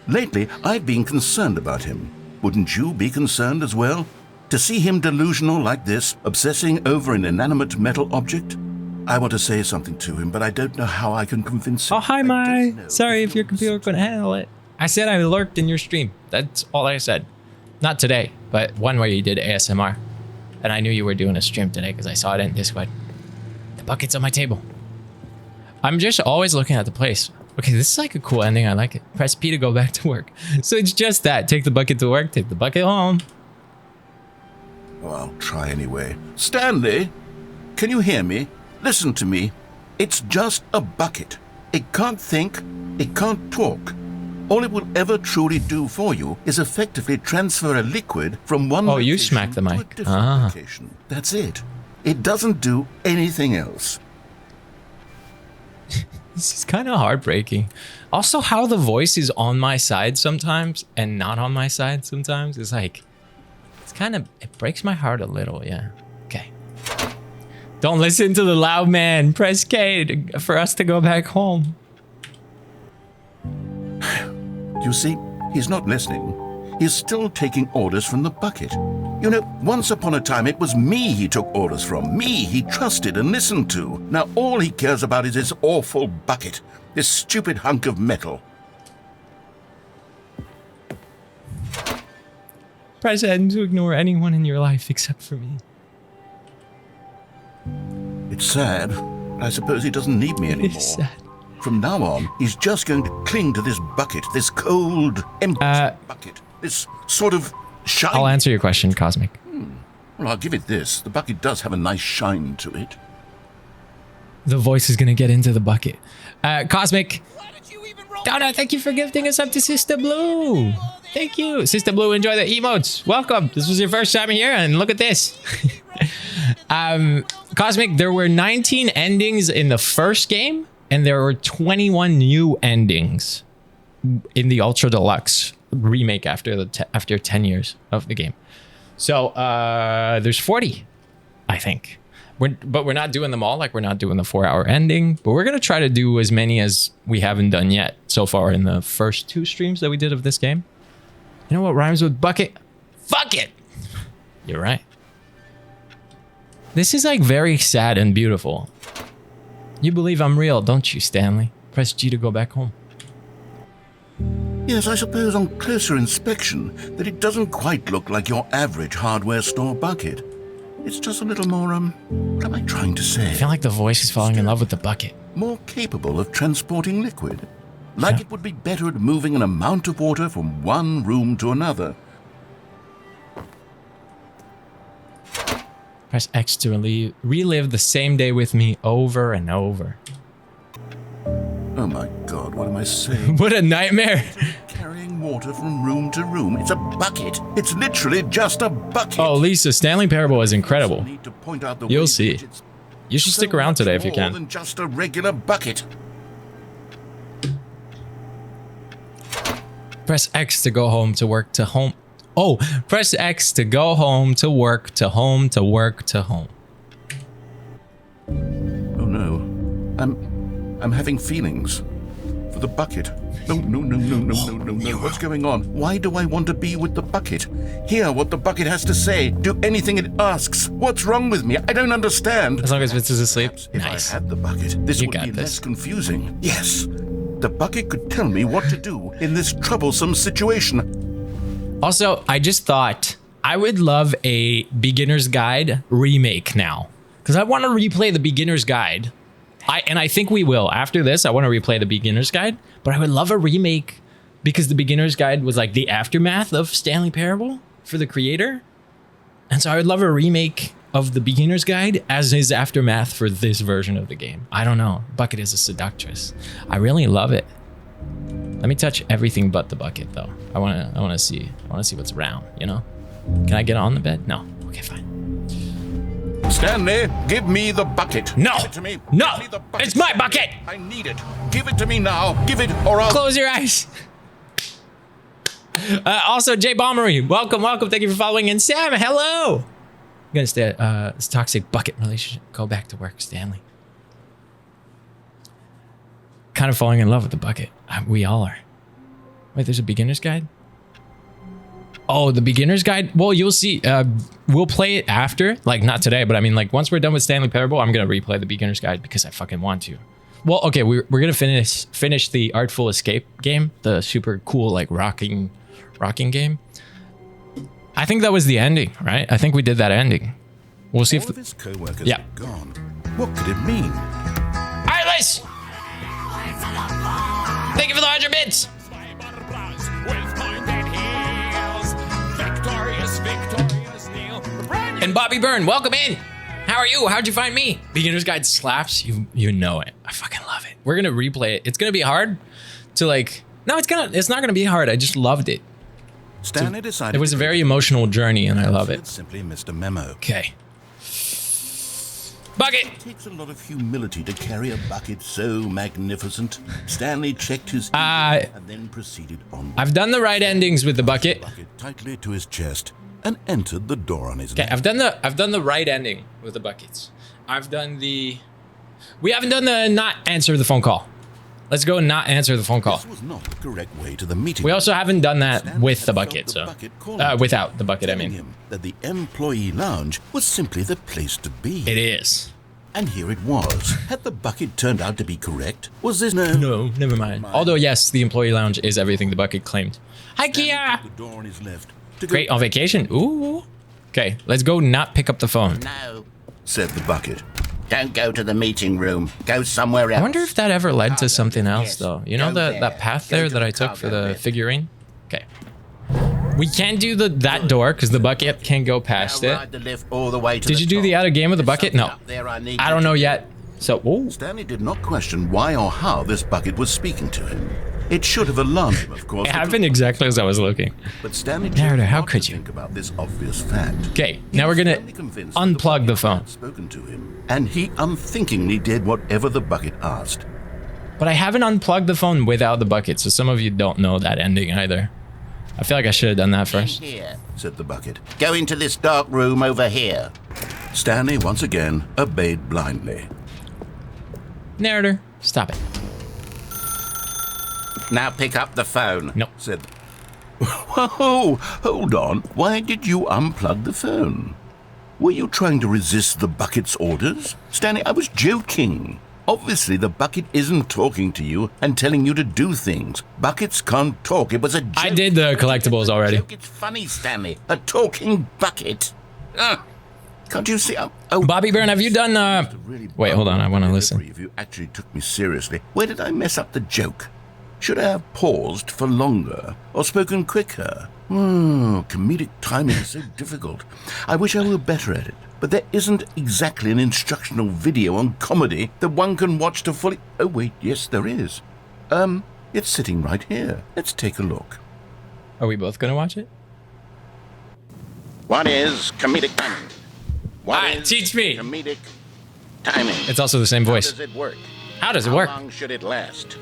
Lately, I've been concerned about him. Wouldn't you be concerned as well? To see him delusional like this, obsessing over an inanimate metal object? I want to say something to him, but I don't know how I can convince him. Oh, hi, I Mai. don't know Sorry if your computer couldn't handle it. I said I lurked in your stream. That's all I said. Not today, but one where you did ASMR. And I knew you were doing a stream today because I saw it in Discord. The bucket's on my table. I'm just always looking at the place. Okay, this is like a cool ending. I like it. Press P to go back to work. So it's just that. Take the bucket to work, take the bucket home. Oh, I'll try anyway. Stanley, can you hear me? Listen to me. It's just a bucket. It can't think, it can't talk. All it will ever truly do for you is effectively transfer a liquid from one location you smacked the to a mic. different location. That's it. It doesn't do anything else. This is kind of heartbreaking. Also, how the voice is on my side sometimes and not on my side sometimes is like, it's kind of, it breaks my heart a little, yeah. Okay. Don't listen to the loud man. Press K for us to go back home. You see, he's not listening. He's still taking orders from the bucket. You know, once upon a time it was me he took orders from. Me he trusted and listened to. Now all he cares about is this awful bucket. This stupid hunk of metal. Press N to ignore anyone in your life except for me. It's sad. I suppose he doesn't need me anymore. It's sad. From now on, he's just going to cling to this bucket, this cold, empty bucket, this sort of shine. I'll answer your question, Cosmic. Well, I'll give it this. The bucket does have a nice shine to it. The voice is gonna get into the bucket. Cosmic. Donna, thank you for gifting us up to Sister Blue. Thank you. Sister Blue, enjoy the emotes. Welcome. This was your first time here, and look at this. Cosmic, there were 19 endings in the first game, and there were 21 new endings in the Ultra Deluxe remake after 10 years of the game. So there's 40, I think. But we're not doing them all. Like, we're not doing the 4-hour ending. But we're going to try to do as many as we haven't done yet so far in the first 2 streams that we did of this game. You know what rhymes with bucket? Fuck it! You're right. This is like very sad and beautiful. You believe I'm real, don't you, Stanley? Press G to go back home. Yes, I suppose on closer inspection that it doesn't quite look like your average hardware store bucket. It's just a little more, what am I trying to say? I feel like the voice is falling in love with the bucket. More capable of transporting liquid. Like it would be better at moving an amount of water from one room to another. Press X to relive the same day with me over and over. Oh my god, what am I saying? What a nightmare. Carrying water from room to room. It's a bucket. It's literally just a bucket. Oh, Lisa, Stanley Parable is incredible. Need to point out the You'll ways see. in which it's You should so stick around much today if you more can. than just a regular bucket. Press X to go home to work to home. Oh, press X to go home to work to home to work to home. Oh no. I'm having feelings for the bucket. No. What's going on? Why do I want to be with the bucket? Hear what the bucket has to say. Do anything it asks. What's wrong with me? I don't understand. As long as Vince is asleep. If Nice. I had the bucket, this You would got be this. less confusing. Yes. The bucket could tell me what to do in this troublesome situation. Also, I just thought I would love a beginner's guide remake now. Because I want to replay the beginner's guide. I think we will. After this, I want to replay the beginner's guide. But I would love a remake because the beginner's guide was like the aftermath of Stanley Parable for the creator. And so I would love a remake of the beginner's guide as his aftermath for this version of the game. I don't know. Bucket is a seductress. I really love it. Let me touch everything but the bucket though. I want to see what's around, you know? Can I get on the bed? No. Okay, fine. Stanley, give me the bucket. No. Give it to me. No. Give me the bucket. It's my bucket. I need it. Give it to me now. Give it or I'll... Close your eyes. Also, Jay Bombery, welcome. Thank you for following. And Sam, hello. I'm gonna stay this toxic bucket relationship. Go back to work, Stanley. Kind of falling in love with the bucket. We all are. Wait, there's a beginner's guide? Oh, the beginner's guide? Well, you'll see. We'll play it after. Like, not today, but I mean, like, once we're done with Stanley Parable, I'm going to replay the beginner's guide because I fucking want to. Well, okay, we're going to finish the Artful Escape game. The super cool, like, rocking game. I think that was the ending, right? I think we did that ending. We'll see if... All of his co-workers Yeah. are gone. What could it mean? All right, let's... Thank you for the 100 bits. And Bobby Byrne, welcome in. How are you? How'd you find me? Beginner's Guide slaps. You know it. I fucking love it. We're gonna replay it. It's gonna be hard to like. No, it's not gonna be hard. I just loved it. Stanley decided It was a very emotional journey, and I love it. Simply missed a memo. Okay. Bucket. It takes a lot of humility to carry a bucket so magnificent. Stanley checked his ego and then proceeded on. I've done the right endings with the bucket. Tightly to his chest and entered the door on his Okay, left. I've done the right ending with the buckets. We haven't done the not answer the phone call. Let's go and not answer the phone call. This was not the correct way to the meeting. We also haven't done that Stanley with had the felt bucket, the so bucket calling without the bucket, I telling mean. him that the employee lounge was simply the place to be. It is. And here it was. Had the bucket turned out to be correct? Was this No, never mind. Although yes, the employee lounge is everything the bucket claimed. Hi, Kia. The door on his left. To go Great on vacation. Ooh. Okay, let's go not pick up the phone. No, said the bucket. don't go to the meeting room. Go somewhere else. I wonder if that ever led to something else, Yes. though. You know Go that there. path Go there to that the I took for cargo the lift. figurine? Okay. We can't do that door because the bucket can't go past Now it. ride the lift all the way to Did the you do top. the out of game with the There's bucket? something No. up there I need I you don't to know do. yet. So, ooh. Stanley did not question why or how this bucket was speaking to him. It should have alarmed him, of course. It happened exactly as I was looking. But Stanley Narrator, chose how not could to you? think about this obvious fact. Okay, He now we're was gonna firmly convinced that unplug the bucket phone. had spoken to him, and he unthinkingly did whatever the bucket asked. But I haven't unplugged the phone without the bucket, so some of you don't know that ending either. I feel like I should have done that first. Here. Said the bucket. Go into this dark room over here. Stanley once again obeyed blindly. Narrator, stop it. Now pick up the phone. Nope. Said. Whoa, hold on. Why did you unplug the phone? Were you trying to resist the bucket's orders? Stanley, I was joking. Obviously, the bucket isn't talking to you and telling you to do things. Buckets can't talk. It was a joke. I did the collectibles already. Joke, it's funny, Stanley. A talking bucket. Can't you see? Bobby Byrne, have you done, Really Wait, hold on, I want to delivery listen. If you actually took me seriously, where did I mess up the joke? Should I have paused for longer or spoken quicker? Comedic timing is so difficult. I wish I were better at it, but there isn't exactly an instructional video on comedy that one can watch to fully... Oh, wait, yes, there is. It's sitting right here. Let's take a look. Are we both gonna watch it? What is comedic timing? What Alright, is teach me. comedic timing? It's also the same How voice. does it work? How does it work? How long should it last?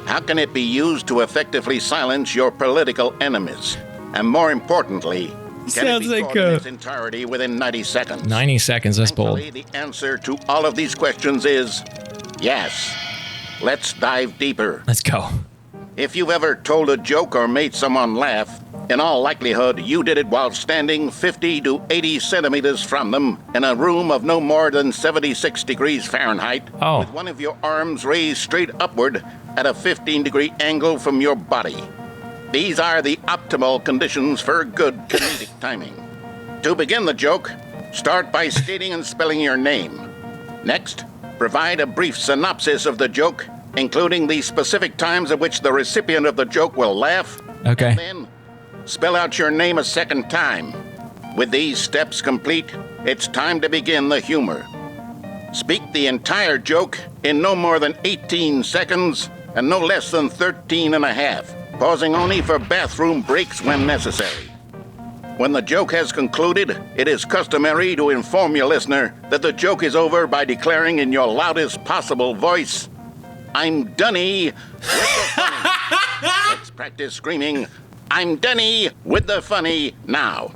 How can it be used to effectively silence your political enemies? And more importantly, can Sounds it be like, taught in its entirety within 90 seconds? 90 seconds, that's bold. Thankfully, the answer to all of these questions is yes. Let's dive deeper. Let's go. If you've ever told a joke or made someone laugh, in all likelihood, you did it while standing 50 to 80 centimeters from them in a room of no more than 76 degrees Fahrenheit, Oh. with one of your arms raised straight upward at a 15-degree angle from your body. These are the optimal conditions for good comedic timing. To begin the joke, start by stating and spelling your name. Next, provide a brief synopsis of the joke, including the specific times at which the recipient of the joke will laugh. Okay. And then, spell out your name a second time. With these steps complete, it's time to begin the humor. Speak the entire joke in no more than 18 seconds and no less than 13 and a half, pausing only for bathroom breaks when necessary. When the joke has concluded, it is customary to inform your listener that the joke is over by declaring in your loudest possible voice, "I'm Dunny with the funny." Let's practice screaming, "I'm Dunny with the funny" now.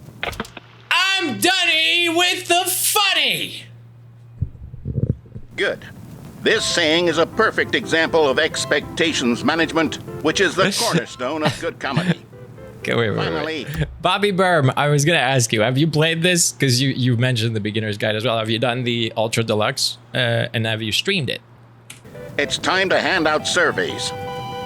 I'm Dunny with the funny. Good. This saying is a perfect example of expectations management, which is the cornerstone of good comedy. Okay, wait. Finally, Bobby Byrne, I was gonna ask you, have you played this? Because you mentioned the beginner's guide as well. Have you done the Ultra Deluxe? And have you streamed it? it's time to hand out surveys.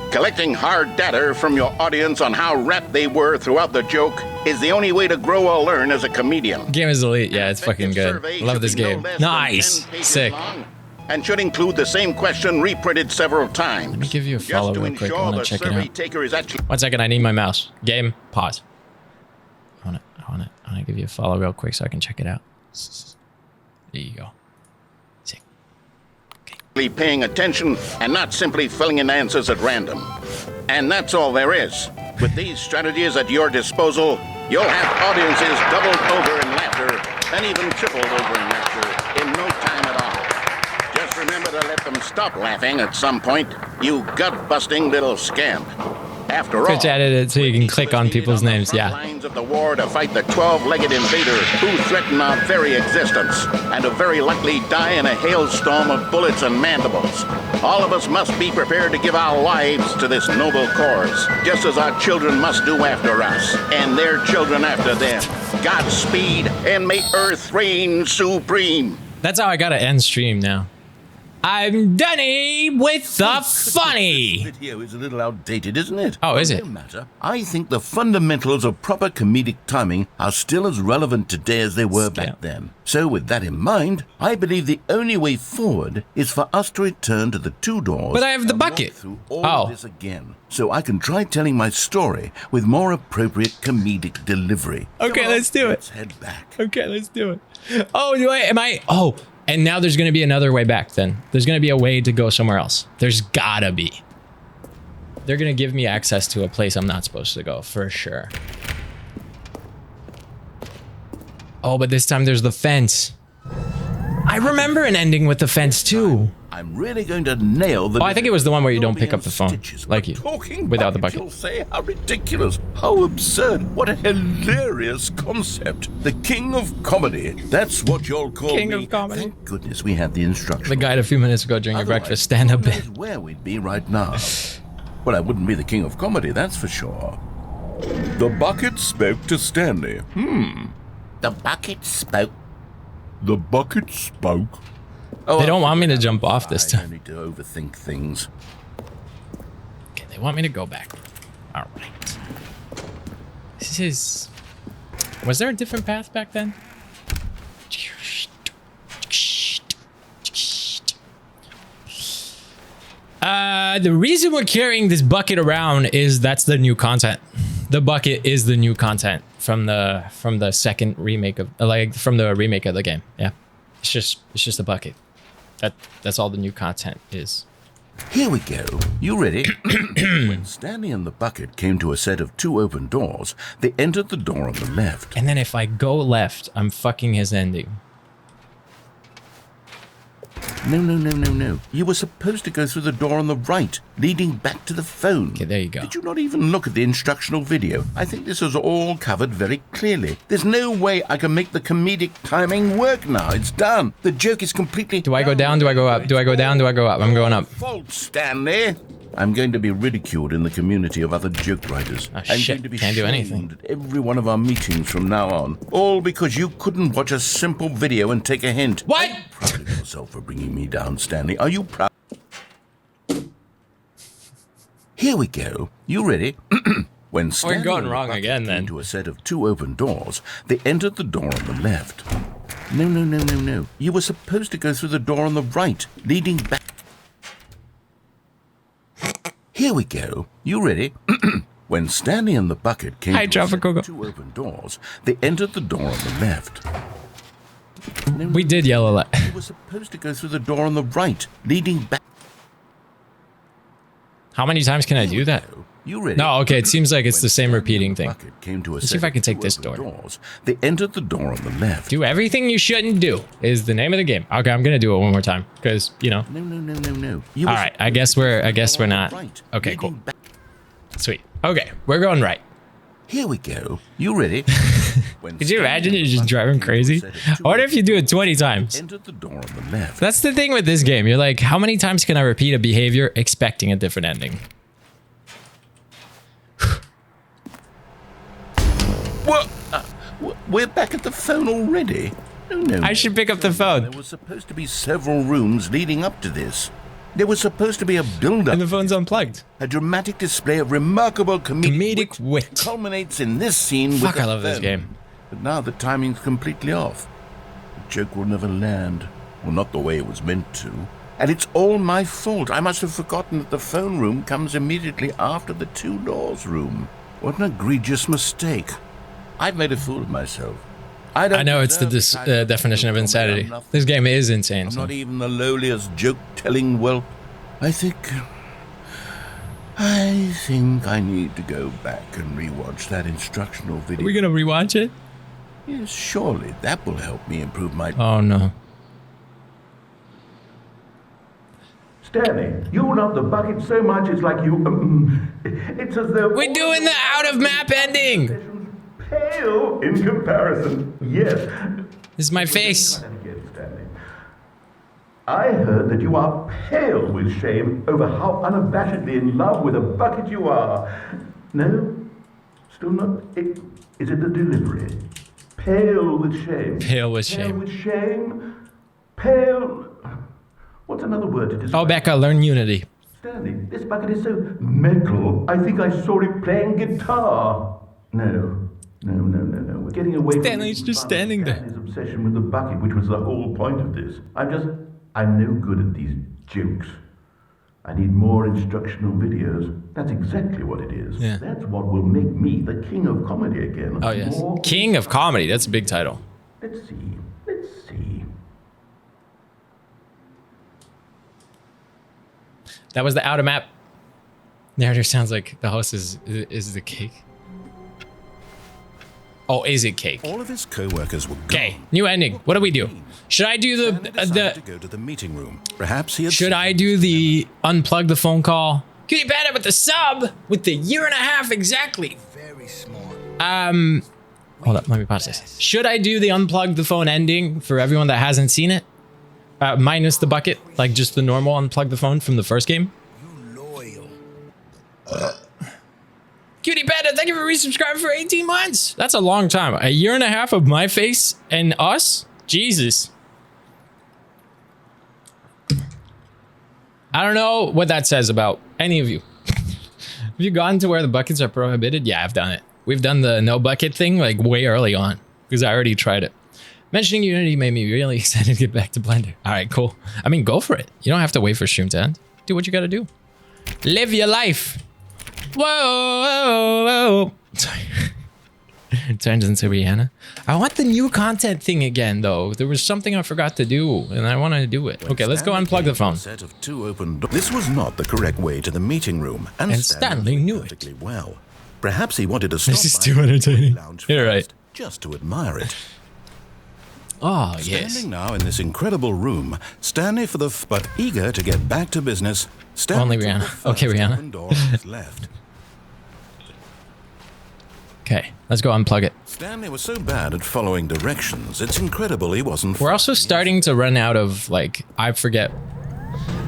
Collecting hard data from your audience on how rapt they were throughout the joke is the only way to grow or learn as a comedian. Game is elite. Yeah, it's fucking Effective good. survey Love should this be no game. less than Nice. 10 pages Sick. long and should include the same question reprinted several times. Let me give you a follow Just to real quick. I ensure want the to check it survey out. taker is actually 1 second, I need my mouse. Game, pause. I want to give you a follow real quick so I can check it out. There you go. Sick. paying attention and not simply filling in answers at random. And that's all there is. With these strategies at your disposal, you'll have audiences doubled over in laughter and even tripled over in laughter in no time at all. Just remember to let them stop laughing at some point, you gut-busting little scamp. After all, Twitch added it so you can click on people's names, yeah. lines of the war to fight the 12-legged invader who threaten our very existence and who very likely die in a hailstorm of bullets and mandibles. All of us must be prepared to give our lives to this noble cause, just as our children must do after us, and their children after them. Godspeed, and may Earth reign supreme. That's how I gotta end stream now. I'm done with the funny. This video is a little outdated, isn't it? Oh, is it? No matter. I think the fundamentals of proper comedic timing are still as relevant today as they were back then. So with that in mind, I believe the only way forward is for us to return to the two doors. But I have the and walk bucket. through all of this again, so I can try telling my story with more appropriate comedic delivery. Okay, Come on, let's do it. Let's head back. Okay, let's do it. Oh, oh, and now there's going to be another way back then. There's going to be a way to go somewhere else. There's gotta be. They're going to give me access to a place I'm not supposed to go, for sure. Oh, but this time there's the fence. I remember an ending with the fence too. I'm really going to nail the... Oh, I think it was the one where you don't pick up the phone, stitches, like you, talking without the bucket. bucket. You'll say, how ridiculous, how absurd, what a hilarious concept. The king of comedy, that's what you'll call King me. of comedy. Thank goodness we had the instructions. The guide a few minutes ago during your breakfast stand-up who bit. knows where we'd be right now. Well, I wouldn't be the king of comedy, that's for sure. The bucket spoke to Stanley. The bucket spoke. The bucket spoke. Oh, They don't want me to jump off this I time. don't need to overthink things. Okay, they want me to go back. All right. This is... Was there a different path back then? The reason we're carrying this bucket around is that's the new content. The bucket is the new content from the second remake of from the remake of the game. Yeah, it's just a bucket. That's all the new content is. Here we go. You ready? When Stanley and the bucket came to a set of two open doors, they entered the door on the left. And then if I go left, I'm fucking his ending. No. You were supposed to go through the door on the right, leading back to the phone. Okay, there you go. Did you not even look at the instructional video? I think this is all covered very clearly. There's no way I can make the comedic timing work now. It's done. The joke is completely... Do I go down? Do I go up? Do I go down? Do I go up? I'm going up. Fault, Stanley. I'm going to be ridiculed in the community of other joke writers. Oh, I'm shit. going to be Can't do shamed anything. at every one of our meetings from now on. All because you couldn't watch a simple video and take a hint. What? Are you proud of yourself for bringing me down, Stanley? Are you proud? Here we go. You ready? When Stanley going and the wrong bucket again, came then. to a set of two open doors, they entered the door on the left. No. You were supposed to go through the door on the right, leading back. Here we go. You ready? When Stanley and the bucket came Hi, to a set Tropical. of two open doors, they entered the door on the left. We did yell a lot. You were supposed to go through the door on the right, leading back. How many times can I do that? You ready? No, okay, it seems like it's When the same Stanley repeating and the thing. bucket came to a Let's see set if I of can take two this open door. doors, they entered the door on the left. Do everything you shouldn't do is the name of the game. Okay, I'm gonna do it one more time because you know. No. All right, I guess we're not. Okay, cool. Sweet. Okay, we're going right. Here we go. You ready? Could you imagine you're just driving crazy? I wonder if you do it 20 times. Entered the door on the left. That's the thing with this game. You're like, how many times can I repeat a behavior expecting a different ending? What? We're back at the phone already? No. I should pick up the phone. There were supposed to be several rooms leading up to this. There was supposed to be a build-up. And the phone's unplugged. A dramatic display of remarkable Comedic wit. culminates in this scene with Fuck, the I love this phone. game. But now the timing's completely off. The joke will never land. Well, not the way it was meant to. And it's all my fault. I must have forgotten that the phone room comes immediately after the two doors room. What an egregious mistake. I've made a fool of myself. I know it's the definition of insanity. This game is insane. I'm not even the lowliest joke-telling whelp. I think I need to go back and rewatch that instructional video. Are we gonna rewatch it? Yes, surely that will help me improve my... Oh no. Stanley, you love the bucket so much it's like you... it's as though... We're doing the out-of-map ending! Pale in comparison. Yes. This is my face. I heard that you are pale with shame over how unabashedly in love with a bucket you are. No? Still not? Is it the delivery? Pale with shame. Pale with Pale shame. with shame. Pale... What's another word to describe? Oh, Becca, learn Unity. Stanley, this bucket is so metal. I think I saw it playing guitar. No. We're getting away from... Stanley's just standing there. Stanley's obsession with the bucket, which was the whole point of this. I'm no good at these jokes. I need more instructional videos. That's exactly what it is. Yeah. That's what will make me the king of comedy again. Oh, yes. More... King of Comedy. That's a big title. Let's see. That was the out-of-map. Narrator sounds like the host is the cake. Oh, is it cake? All of his co-workers were gone. Okay, new ending. What do we do? Should I do Stanley decided to go to the meeting room. Perhaps he had... Should I do the unplug the phone call? Cutie Panda with the sub with the 1.5 years exactly. Very smart. Hold up, let me pause this. Should I do the unplug the phone ending for everyone that hasn't seen it? Minus the bucket, like just the normal unplug the phone from the first game. You loyal. Cutie Panda, thank you for resubscribing for 18 months. That's a long time. 1.5 years of my face and us? Jesus. I don't know what that says about any of you. Have you gone to where the buckets are prohibited? Yeah, I've done it. We've done the no bucket thing like way early on because I already tried it. Mentioning Unity made me really excited to get back to Blender. All right, cool. I mean, go for it. You don't have to wait for stream to end. Do what you gotta do. Live your life. Whoa. Sorry. It turns into Rihanna. I want the new content thing again, though. There was something I forgot to do, and I want to do it. Okay, let's go unplug the phone. Set of two open This was not the correct way to the meeting room, and Stanley knew it. perfectly well. Perhaps he wanted to stop. This is by too the entertaining. lounge You're first, right. just to admire it. Oh, yes. Standing now in this incredible room, Stanley but eager to get back to business. Stanley Only took Rihanna. the first Okay, Rihanna. open door on his left. Okay, let's go unplug it. Stanley was so bad at following directions, it's incredible he wasn't. We're also starting to run out of, like, I forget.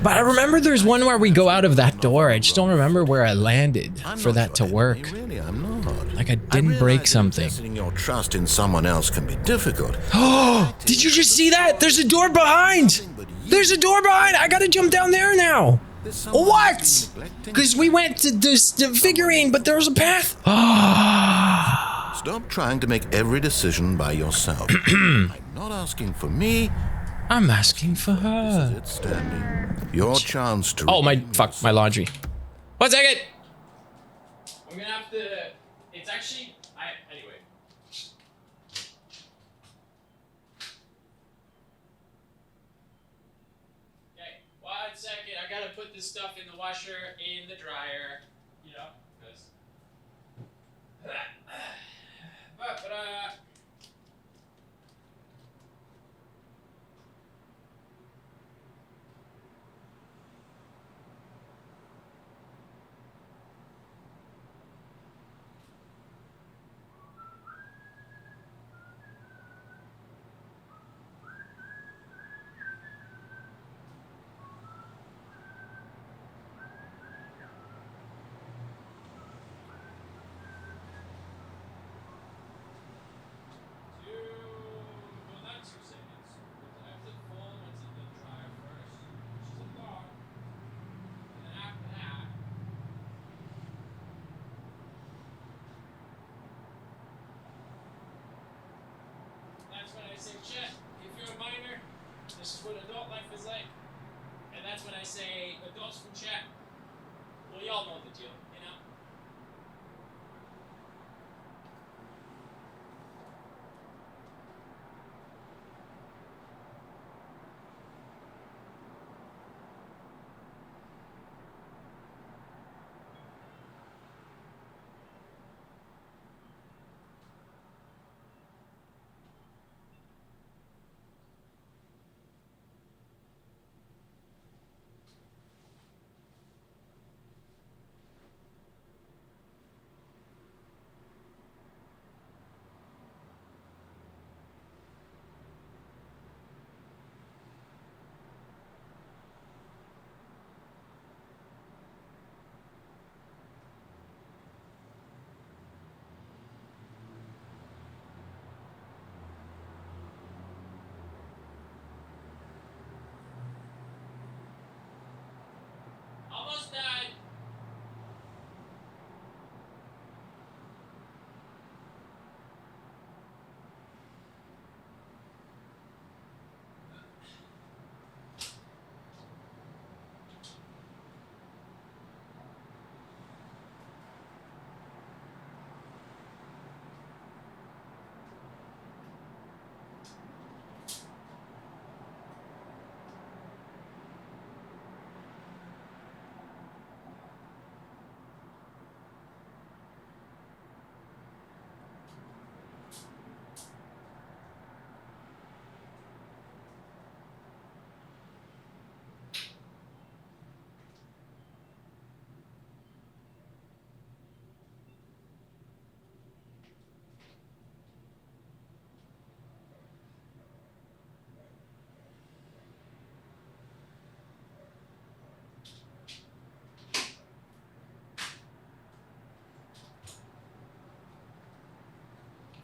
But I remember there's one where we go out of that door. I just don't remember where I landed for that to work. Really, I'm not. Like I didn't break something. Investing your trust in someone else can be difficult. Oh, did you just see that? There's a door behind. There's a door behind. I gotta jump down there now. What? Because we went to this figurine, but there was a path. Stop trying to make every decision by yourself. I'm not asking for me. I'm asking for her. It's Stanley. Your chance to. Oh, my laundry. 1 second. I'm gonna have to. It's actually. Anyway. Okay, 1 second. I gotta put this stuff in the washer, in the dryer. You know, because. folks, what adult life is like. And that's when I say, adults from chat. Well, y'all know the deal, you know? Almost died.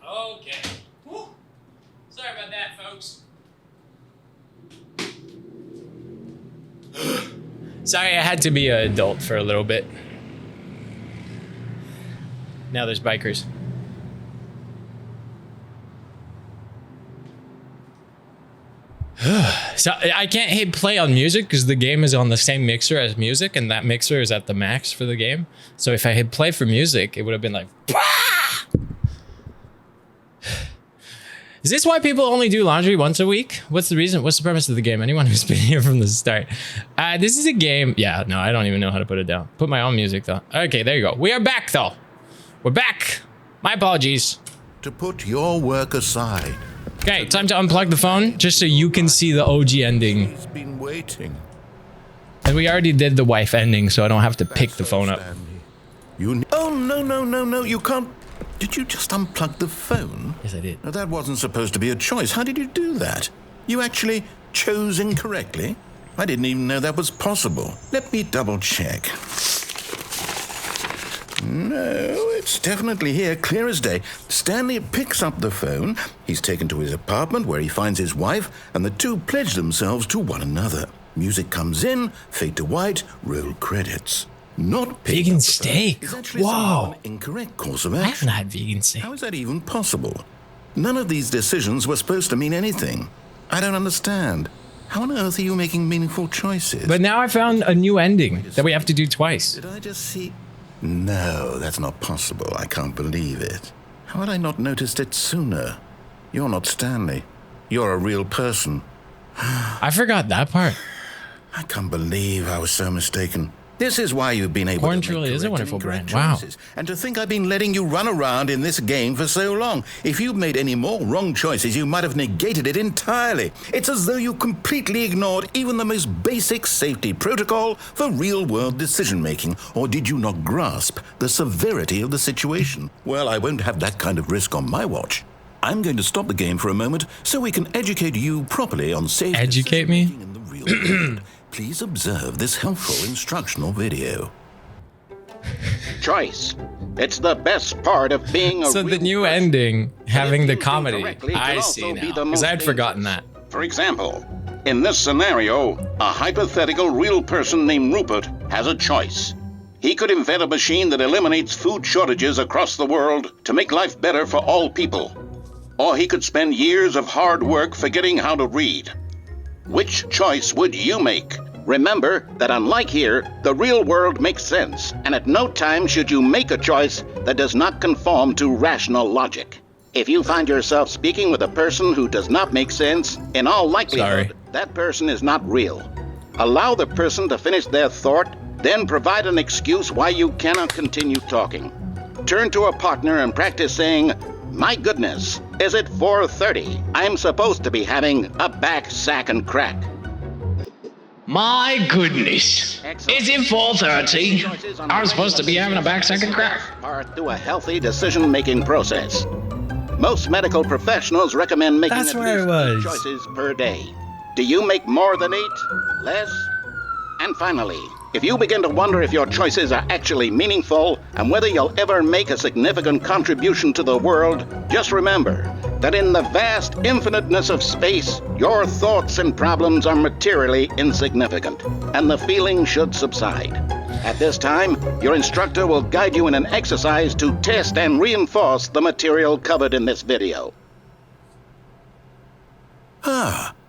Okay. Whew. Sorry about that, folks. Sorry, I had to be an adult for a little bit. Now there's bikers. So I can't hit play on music because the game is on the same mixer as music, and that mixer is at the max for the game. So if I hit play for music, it would have been like... Is this why people only do laundry once a week? What's the reason? What's the premise of the game? Anyone who's been here from the start. This is a game. Yeah, no, I don't even know how to put it down. Put my own music though. Okay, there you go. We are back though. We're back. My apologies. To put your work aside. Okay, time to unplug the phone just so you can see the OG ending. He's been waiting. And we already did the wife ending, so I don't have to pick the phone up. Oh, no, you can't. Did you just unplug the phone? Yes, I did. Now, that wasn't supposed to be a choice. How did you do that? You actually chose incorrectly? I didn't even know that was possible. Let me double check. No, it's definitely here, clear as day. Stanley picks up the phone. He's taken to his apartment where he finds his wife, and the two pledge themselves to one another. Music comes in, fade to white, roll credits. Not vegan steak. Whoa. An incorrect course of I action. haven't had vegan steak. How is that even possible? None of these decisions were supposed to mean anything. I don't understand. How on earth are you making meaningful choices? But now I found a new ending that we have to do twice. Did I just see? No, that's not possible. I can't believe it. How had I not noticed it sooner? You're not Stanley. You're a real person. I forgot that part. I can't believe I was so mistaken. This is why you've been able Porn to truly make is a correct wonderful and incorrect brand. Wow. choices. And to think I've been letting you run around in this game for so long. If you'd made any more wrong choices, you might have negated it entirely. It's as though you completely ignored even the most basic safety protocol for real-world decision-making. Or did you not grasp the severity of the situation? Well, I won't have that kind of risk on my watch. I'm going to stop the game for a moment so we can educate you properly on safe Educate me? decision-making in the real world. Please observe this helpful instructional video. Choice. It's the best part of being a So the real new person. ending, having If the you do comedy. correctly, it I could see also be now. the Because I had most forgotten dangerous. that. For example, in this scenario, a hypothetical real person named Rupert has a choice. He could invent a machine that eliminates food shortages across the world to make life better for all people. Or he could spend years of hard work forgetting how to read. Which choice would you make? Remember that unlike here, the real world makes sense, and at no time should you make a choice that does not conform to rational logic. If you find yourself speaking with a person who does not make sense, in all likelihood, that person is not real. Allow the person to finish their thought, then provide an excuse why you cannot continue talking. Turn to a partner and practice saying, "My goodness, is it 4:30? I'm supposed to be having a back sack and crack." My goodness. Is it 4:30? I'm supposed to be having a back second crack. Part through a healthy decision-making process. Most medical professionals recommend making That's at where it least 8 was. choices per day. Do you make more than 8? Less? And finally, if you begin to wonder if your choices are actually meaningful and whether you'll ever make a significant contribution to the world, just remember that in the vast infiniteness of space, your thoughts and problems are materially insignificant, and the feeling should subside. At this time, your instructor will guide you in an exercise to test and reinforce the material covered in this video.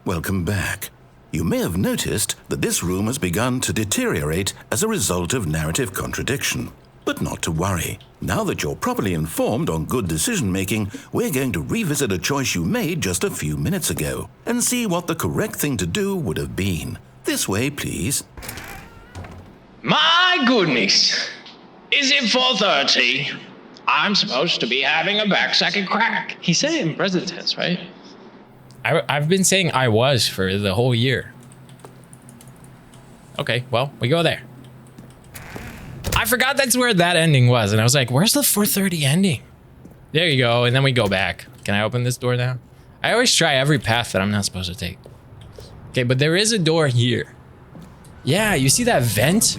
Welcome back. You may have noticed that this room has begun to deteriorate as a result of narrative contradiction. But not to worry. Now that you're properly informed on good decision-making, we're going to revisit a choice you made just a few minutes ago and see what the correct thing to do would have been. This way, please. My goodness. Is it 4:30? I'm supposed to be having a back second crack. He said it in present tense, right? I've been saying I was for the whole year. Okay, well, we go there. I forgot that's where that ending was, and I was like, where's the 4:30 ending? There you go, and then we go back. Can I open this door now? I always try every path that I'm not supposed to take. Okay, but there is a door here. Yeah, you see that vent?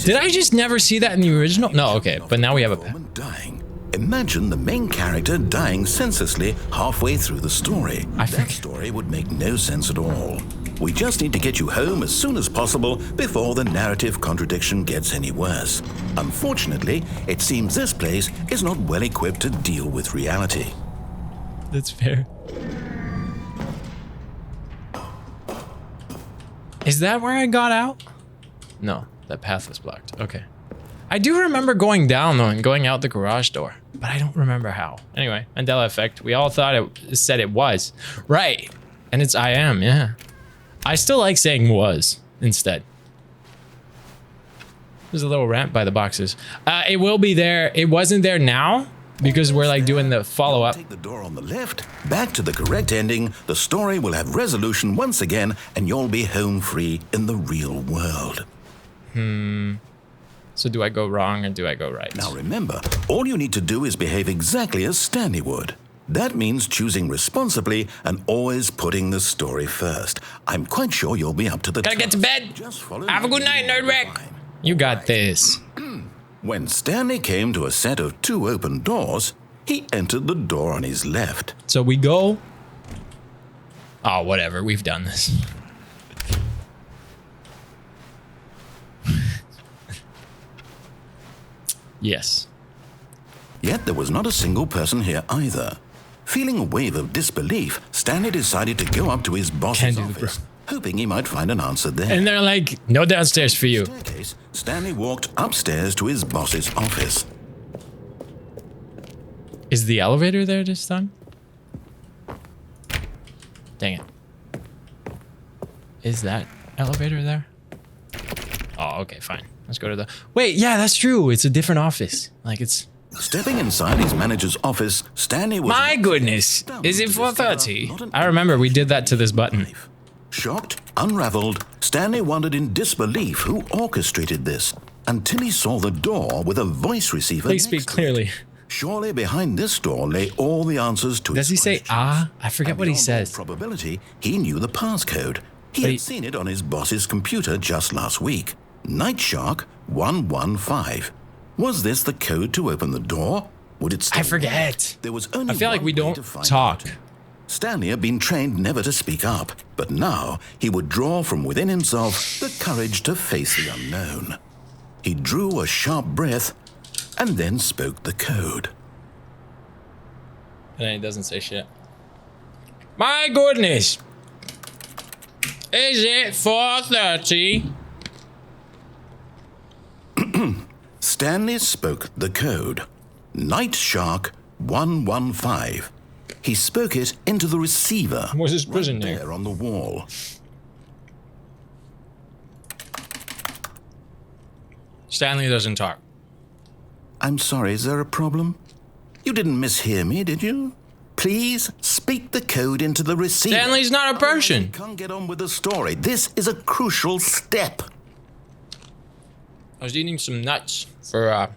Did I just never see that in the original? No, okay, but now we have a path. Dying. Imagine the main character dying senselessly halfway through the story. That story would make no sense at all. We just need to get you home as soon as possible before the narrative contradiction gets any worse. Unfortunately, it seems this place is not well equipped to deal with reality. That's fair. Is that where I got out? No, that path was blocked. Okay. I do remember going down though and going out the garage door, but I don't remember how. Anyway, Mandela effect. We all thought it said it was. Right. And it's I am, yeah. I still like saying was instead. There's a little ramp by the boxes. It will be there. It wasn't there now because we're like doing the follow-up. Take the door on the left, back to the correct ending. The story will have resolution once again, and you'll be home free in the real world. So do I go wrong or do I go right? Now remember, all you need to do is behave exactly as Stanley would. That means choosing responsibly and always putting the story first. I'm quite sure you'll be up to the Gotta get to bed. Just follow Have a good night, Nerd Wreck. You got this. When Stanley came to a set of 2 open doors, he entered the door on his left. So we go. Oh, whatever. We've done this. Yes. Yet there was not a single person here either. Feeling a wave of disbelief, Stanley decided to go up to his boss's office, hoping he might find an answer there. And they're like, no downstairs for you. Staircase, Stanley walked upstairs to his boss's office. Is the elevator there this time? Dang it. Is that elevator there? Oh, okay, fine. Let's go to the... Wait, yeah, that's true. It's a different office. Like, it's... Stepping inside his manager's office, Stanley was... My goodness. Is it 4:30? I remember we did that to this button. Shocked, unraveled, Stanley wondered in disbelief who orchestrated this, until he saw the door with a voice receiver. Please speak clearly. Surely behind this door lay all the answers to his Does he say questions. I forget what he Beyond all says. probability, he knew the passcode. He had seen it on his boss's computer just last week. Nightshark 115. Was this the code to open the door? Would it still I forget. There was only I feel like one we way don't to find talk. out. Stanley had been trained never to speak up, but now he would draw from within himself the courage to face the unknown. He drew a sharp breath and then spoke the code. And then he doesn't say shit. My goodness. Is it 4:30? Stanley spoke the code. Night Shark 115. He spoke it into the receiver. What's his prison right name? there on the wall. Stanley doesn't talk. I'm sorry, is there a problem? You didn't mishear me, did you? Please speak the code into the receiver. Stanley's not a person. You can't get on with the story. This is a crucial step. I was eating some nuts for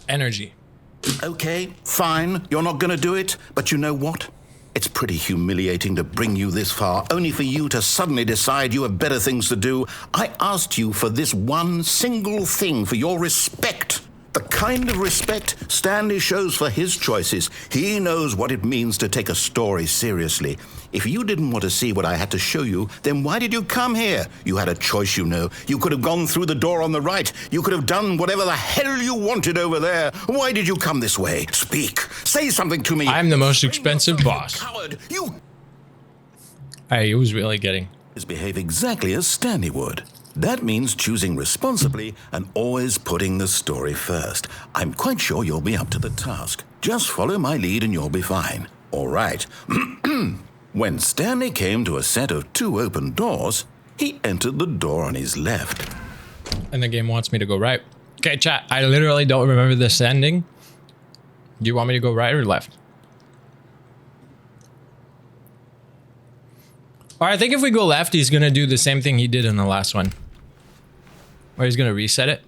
energy. Okay, fine. You're not going to do it. But you know what? It's pretty humiliating to bring you this far, only for you to suddenly decide you have better things to do. I asked you for this one single thing, for your respect. The kind of respect Stanley shows for his choices. He knows what it means to take a story seriously. If you didn't want to see what I had to show you, then why did you come here? You had a choice, you know. You could have gone through the door on the right. You could have done whatever the hell you wanted over there. Why did you come this way? Speak. Say something to me. I'm the most expensive boss. Coward. You He was really getting. behave exactly as Stanley would. That means choosing responsibly and always putting the story first. I'm quite sure you'll be up to the task. Just follow my lead and you'll be fine. All right. When Stanley came to a set of 2 open doors, he entered the door on his left. And the game wants me to go right. Okay, chat. I literally don't remember this ending. Do you want me to go right or left? Or I think if we go left, he's going to do the same thing he did in the last one. Or he's going to reset it.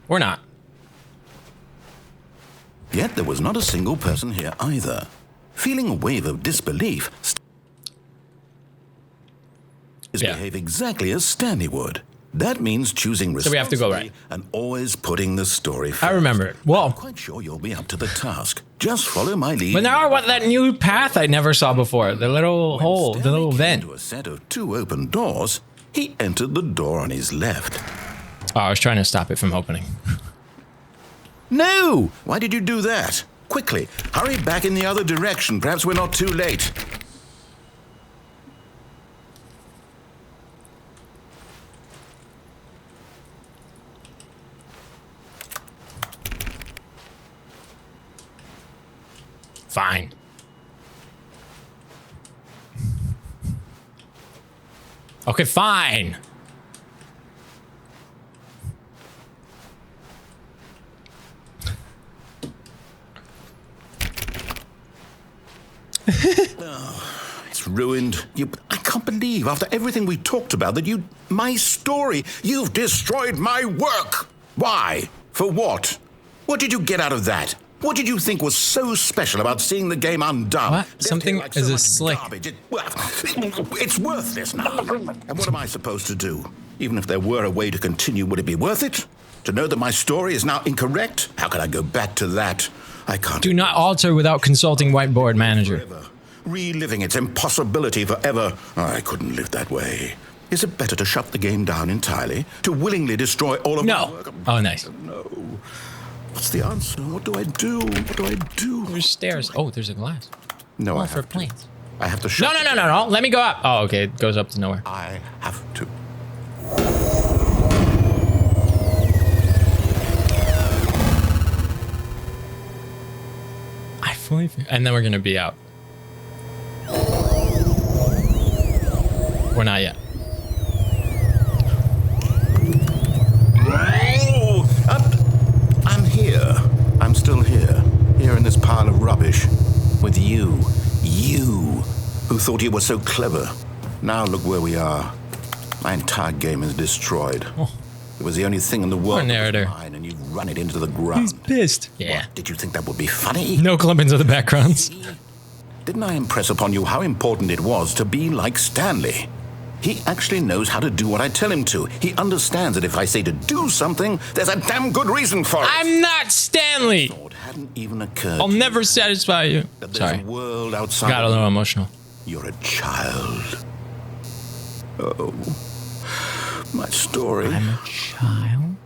Or not. Yet there was not a single person here either. Feeling a wave of disbelief, behave exactly as Stanley would. That means choosing responsibly we have to go right. and always putting the story first. I remember it. Well, I'm quite sure you'll be up to the task. Just follow my lead. but now I want that new path I never saw before. The little hole, the little vent. To a set of 2 open doors, he entered the door on his left. Oh, I was trying to stop it from opening. No! Why did you do that? Quickly, hurry back in the other direction. Perhaps we're not too late. Fine. Okay, fine. It's ruined. I can't believe, after everything we talked about, that my story, you've destroyed my work. Why? For what? What did you get out of that? What did you think was so special about seeing the game undone? What? Something Like is so a much slick. garbage. It's worthless now. And what am I supposed to do? Even if there were a way to continue, would it be worth it? To know that my story is now incorrect? How can I go back to that? I can't. Do not alter without consulting whiteboard manager. Forever. Reliving its impossibility forever. I couldn't live that way. Is it better to shut the game down entirely? To willingly destroy all of my work? Oh, nice. No. What's the answer? What do I do? What do I do? There's stairs. Oh, there's a glass. No, I for have to. planes. I have to shut. No. Let me go up. Oh, okay. It goes up to nowhere. I have to. I fully. And then we're gonna be out. We're not yet. I'm here. I'm still here. Here in this pile of rubbish. With you. You. Who thought you were so clever. Now look where we are. My entire game is destroyed. Oh. It was the only thing in the world Poor narrator. that was mine, and you've run it into the ground. He's pissed. Yeah. What, did you think that would be funny? No clumpings of the backgrounds. Didn't I impress upon you how important it was to be like Stanley? He actually knows how to do what I tell him to. He understands that if I say to do something, there's a damn good reason for it. I'm not Stanley. It hadn't even occurred I'll to never you satisfy you. that there's Sorry. a world outside. Got a little emotional. You're a child. Oh, my story. I'm a child?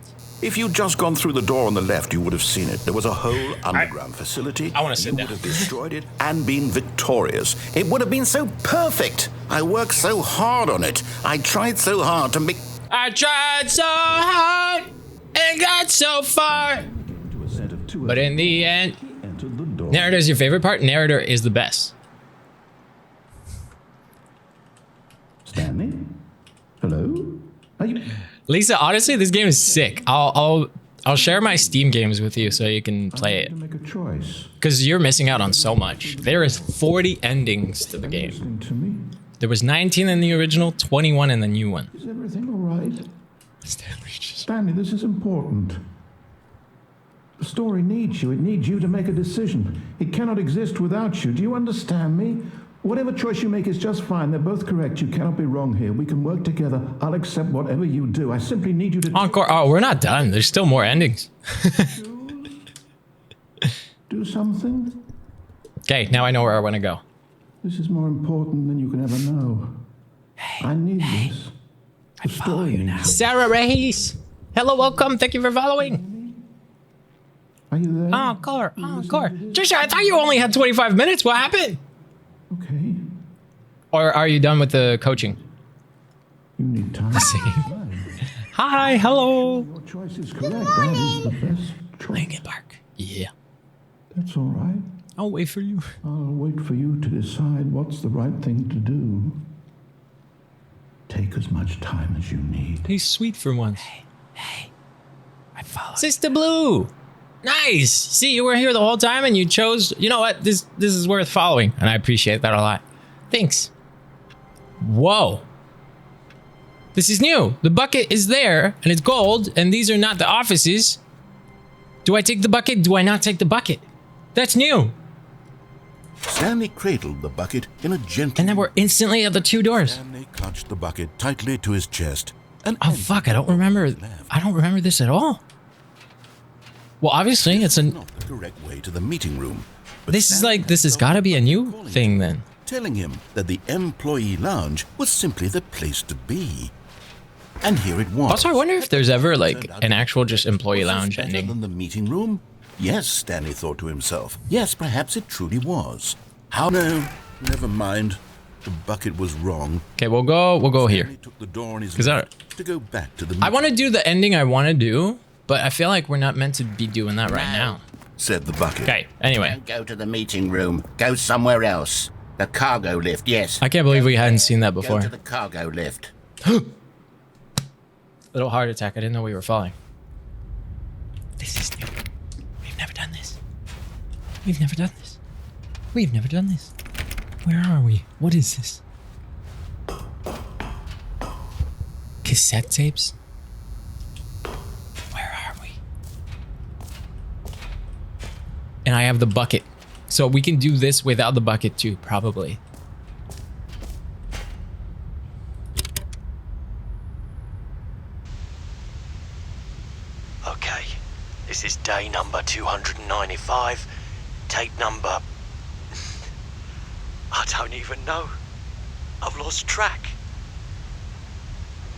If you'd just gone through the door on the left, you would have seen it. There was a whole underground facility. I wanna sit You down. would have destroyed it and been victorious. It would have been so perfect. I worked so hard on it. I tried so hard to make... I tried so hard and got so far. But in the end, narrator is your favorite part. Narrator is the best. Stanley? Hello? Are you... Lisa, honestly, this game is sick. I'll share my Steam games with you so you can play it. To make a choice. Because you're missing out on so much. There is 40 endings to the game. Listening to me. There was 19 in the original, 21 in the new one. Is everything all right? Stanley just... Stanley, this is important. The story needs you. It needs you to make a decision. It cannot exist without you. Do you understand me? Whatever choice you make is just fine. They're both correct. You cannot be wrong here. We can work together. I'll accept whatever you do. I simply need you to... Encore. Oh, we're not done. There's still more endings. do something. Okay, now I know where I want to go. This is more important than you can ever know. I need this. The story needs it. Sarah Reyes. Hello, welcome. Thank you for following. Are you there? Encore. Trisha, I thought you only had 25 minutes. What happened? Okay. Or are you done with the coaching? You need time. Hi, hello. Your choice is correct. That is the best choice. Linkin Park. Yeah. That's all right. I'll wait for you. I'll wait for you to decide what's the right thing to do. Take as much time as you need. He's sweet for once. Hey. I follow. Sister Blue. Nice. See, you were here the whole time and you chose, you know what? This is worth following. And I appreciate that a lot. Thanks. Whoa. This is new. The bucket is there and it's gold and these are not the offices. Do I take the bucket? Do I not take the bucket? That's new. Stanley cradled the bucket in a gentle... And then we're instantly at the two doors. Stanley clutched the bucket tightly to his chest. And Oh fuck, I don't remember this at all. Well, obviously it's a... not the correct way to the meeting room. But This is Stanley like, this has felt got to be a new calling thing him, then. telling him that the employee lounge was simply the place to be. And here it was. Also, I wonder if there's ever like Turned out an that actual just employee was this lounge better ending. than the meeting room? Yes, Stanley thought to himself. Yes, perhaps it truly was. How? No, never mind. The bucket was wrong. Okay, we'll go here. Stanley took the door on his 'Cause left to go back to the I want to do the ending I want to do, but I feel like we're not meant to be doing that right now. said the bucket. Okay, anyway. Don't go to the meeting room. Go somewhere else. The cargo lift, yes. I can't believe we hadn't seen that Go before. to the cargo lift. Little heart attack. I didn't know we were falling. This is new. We've never done this. We've never done this. We've never done this. Where are we? What is this? Cassette tapes? Where are we? And I have the bucket. So we can do this without the bucket too, probably. Okay, this is day number 295. Tape number... I don't even know. I've lost track.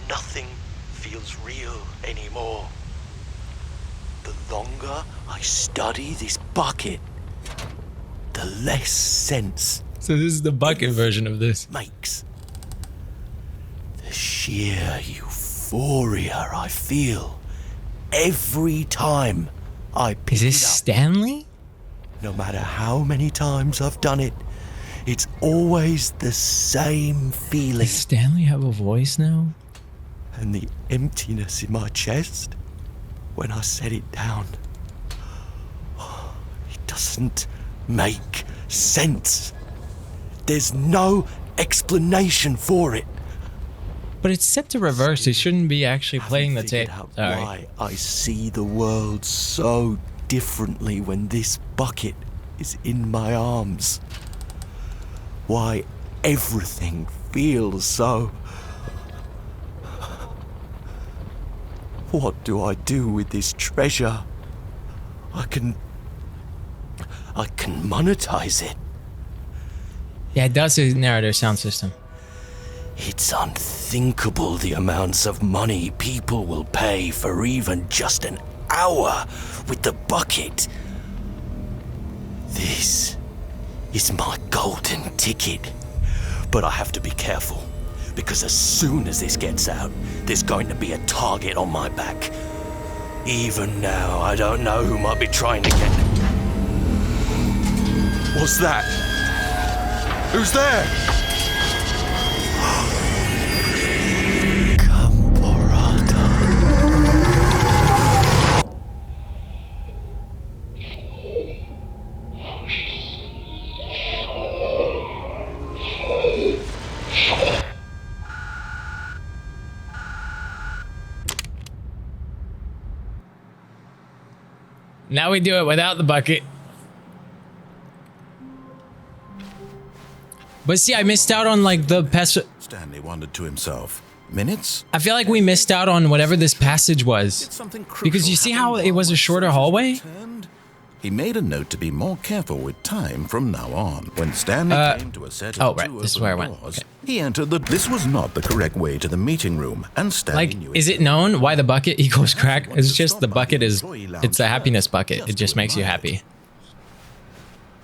Nothing feels real anymore. The longer I study this bucket, the less sense So this is the bucket version of this. makes. The sheer euphoria I feel every time I pick Is this it up. Stanley? No matter how many times I've done it, it's always the same feeling. Does Stanley have a voice now? And the emptiness in my chest when I set it down. It doesn't make sense. There's no explanation for it. But it's set to reverse. It shouldn't be actually playing the Figured tape. out Sorry. why I see the world so differently when this bucket is in my arms. Why everything feels so... What do I do with this treasure? I can monetize it. Yeah, it does a narrator sound system. It's unthinkable the amounts of money people will pay for even just an hour with the bucket. This is my golden ticket. But I have to be careful, because as soon as this gets out, there's going to be a target on my back. Even now, I don't know who might be trying to get... What's that? Who's there? Now we do it without the bucket. But see, I missed out on like the passage. Stanley wondered to himself. Minutes? I feel like we missed out on whatever this passage was. Something crucial Because you see how it was a shorter hallway? He made a note to be more careful with time from now on. When Stanley came to a set of right, this is where I went. Okay. He entered this was not the correct way to the meeting room, and Stanley Like, knew is it known why the bucket equals crack? It's just the bucket is, it's a happiness bucket. It just makes you happy.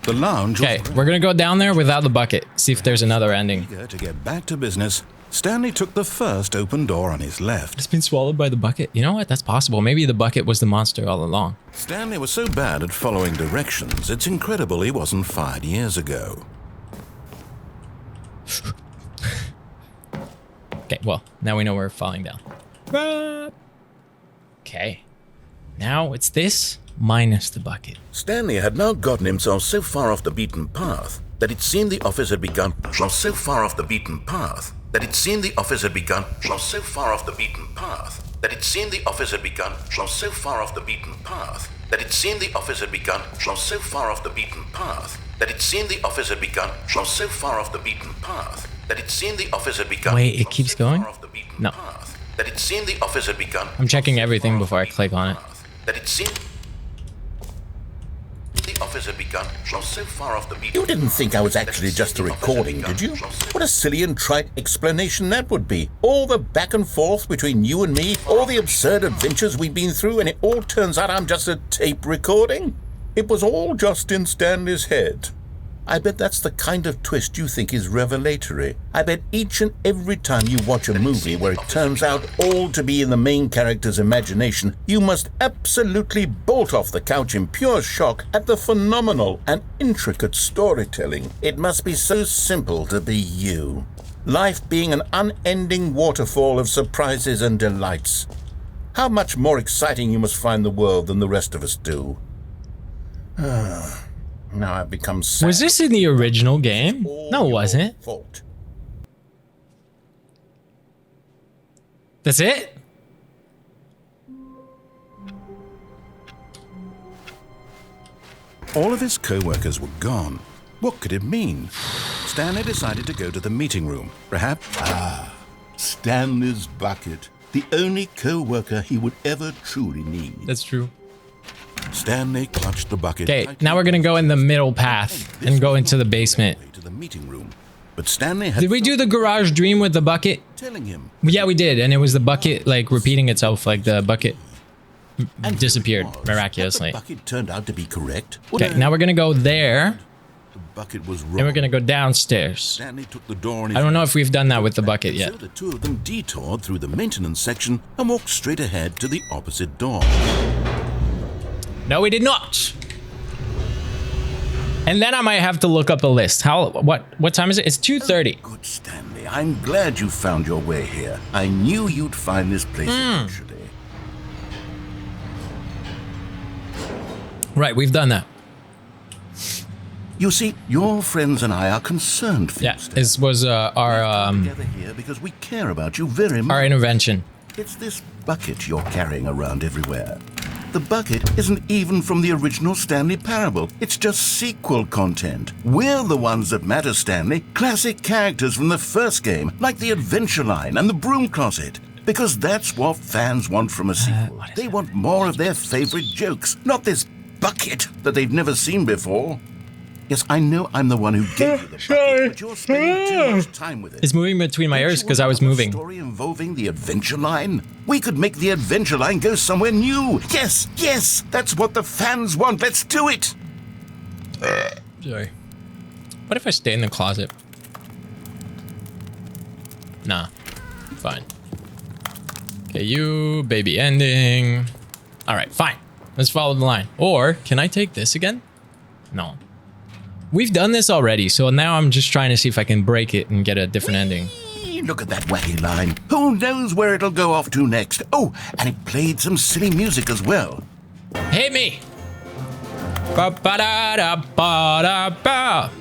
The lounge. Okay, we're gonna go down there without the bucket. See if there's another ending. Eager to get back to business, Stanley took the first open door on his left. It's been swallowed by the bucket. You know what? That's possible. Maybe the bucket was the monster all along. Stanley was so bad at following directions, it's incredible he wasn't fired years ago. Okay, well, now we know we're falling down. Okay. Now it's this minus the bucket. Stanley had now gotten himself so far off the beaten path that it seemed the office had begun. So far off the beaten path that it seemed the office had begun. So far off the beaten path that it seemed the office had begun. So far off the beaten path that it seemed the office had begun. So far off the beaten path that it seemed the office had begun. So far off the beaten path that it seemed the office had begun. Wait, it keeps going? No. That it seemed the office had begun. I'm checking everything before I click on it. That it seemed the office had begun. So far off the beaten. You didn't think I was actually just a recording, did you? What a silly and trite explanation that would be. All the back and forth between you and me, all the absurd adventures we've been through, and it all turns out I'm just a tape recording? It was all just in Stanley's head. I bet that's the kind of twist you think is revelatory. I bet each and every time you watch a movie where it turns out all to be in the main character's imagination, you must absolutely bolt off the couch in pure shock at the phenomenal and intricate storytelling. It must be so simple to be you. Life being an unending waterfall of surprises and delights. How much more exciting you must find the world than the rest of us do. Now I've become sad. Was this in the original game? No, it wasn't. Fault. That's it? All of his co-workers were gone. What could it mean? Stanley decided to go to the meeting room. Perhaps... Stanley's bucket. The only co-worker he would ever truly need. That's true. Stanley clutched the bucket. Okay, now we're gonna go in the middle path and go into the basement. To the meeting room. But Stanley had Did we do the garage dream with the bucket? telling him. Yeah, we did, and it was the bucket like repeating itself, like the bucket disappeared miraculously. The bucket turned out to be correct. Okay, now we're gonna go there, The bucket was wrong. and we're gonna go downstairs. Stanley took the door on his I don't know if we've done that with the bucket So yet. the two of them detoured through the maintenance section and walked straight ahead to the opposite door. No, we did not. And then I might have to look up a list. What time is it? It's 2:30. Good, Stanley. I'm glad you found your way here. I knew you'd find this place eventually. Right, we've done that. You see, your friends and I are concerned for Yeah, you, Stanley. this was our Together here because we care about you very much. our intervention. It's this bucket you're carrying around everywhere. The bucket isn't even from the original Stanley Parable. It's just sequel content. We're the ones that matter, Stanley. Classic characters from the first game, like the Adventure Line and the Broom Closet. Because that's what fans want from a sequel. They want more of their favorite jokes, not this bucket that they've never seen before. Yes, I know I'm the one who gave you the bucket, but you're spending too much time with it. It's moving between my ears because I was moving. Story involving the adventure line? We could make the adventure line go somewhere new. Yes, yes, that's what the fans want. Let's do it. Sorry. What if I stay in the closet? Nah. Fine. Okay, you, baby ending. All right, fine. Let's follow the line. Or, can I take this again? No. We've done this already, so now I'm just trying to see if I can break it and get a different ending. Look at that wacky line. Who knows where it'll go off to next? Oh, and it played some silly music as well. Hit me! Ba-ba-da-da-ba-da-ba.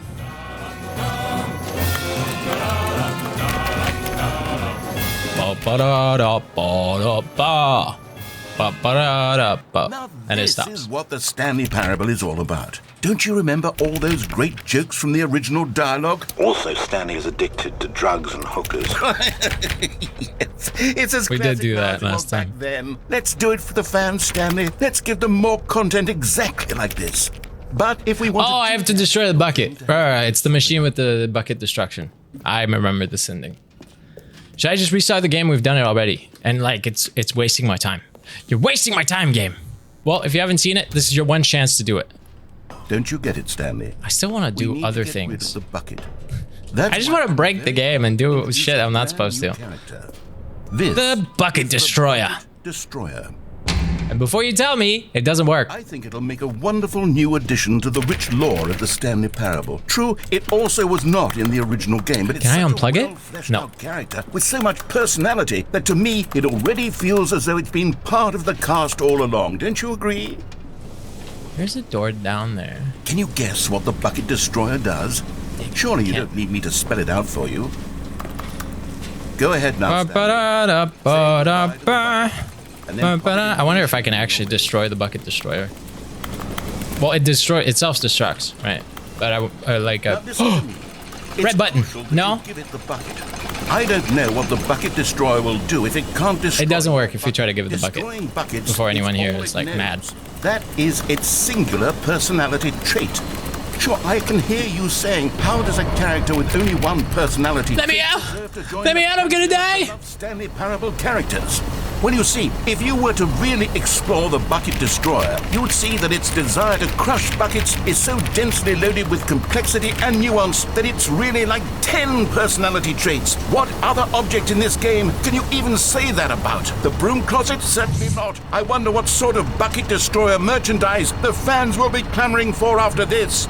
Ba-ba-da-da-ba-da-ba. Ba-ba-da-da-ba. Now And it this stops. is what the Stanley Parable is all about. Don't you remember all those great jokes from the original dialogue? Also, Stanley is addicted to drugs and hookers. Yes, it's as We did classic do as that it was last back time. then. Let's do it for the fans, Stanley. Let's give them more content exactly like this. But if we want Oh, I have to destroy the bucket. Right, it's the machine with the bucket destruction. I remember this ending. Should I just restart the game? We've done it already. And like, it's wasting my time. You're wasting my time, game. Well, if you haven't seen it, this is your one chance to do it. Don't you get it, Stanley? I still want to We do need other to get rid of things. the bucket. That's I just why want to break the I'm game and do introduce shit a I'm not brand supposed new to. character. This The Bucket is the Destroyer. Bucket Destroyer. And before you tell me, it doesn't work. I think it'll make a wonderful new addition to the rich lore of the Stanley Parable. True, it also was not in the original game, but it's Can I such unplug a it? well-fleshed No. out character with so much personality that to me it already feels as though it's been part of the cast all along. Don't you agree? There's a door down there. Can you guess what the Bucket Destroyer does? Surely you Can't. don't need me to spell it out for you. Go ahead now, Stanley. Ba-ba-da-da-ba-da-ba. And then Ba-ba-da. I wonder if I can actually destroy the Bucket Destroyer. Well, it self-destructs, right? But I like Now, a... listen to me. It's Red button. crucial that No? you give it the bucket. I don't know what the Bucket Destroyer will do if it can't destroy. It doesn't work if you try to give it the bucket. Destroying buckets Before anyone is here all is, it like, knows. mad. That is its singular personality trait. Sure, I can hear you saying, how does a character with only one personality Let me trait out! deserve to join Let me the out, I'm gonna die! of Stanley Parable characters? Well, you see, if you were to really explore the Bucket Destroyer, you would see that its desire to crush buckets is so densely loaded with complexity and nuance that it's really like 10 personality traits. What other object in this game can you even say that about? The broom closet? Certainly not. I wonder what sort of Bucket Destroyer merchandise the fans will be clamoring for after this.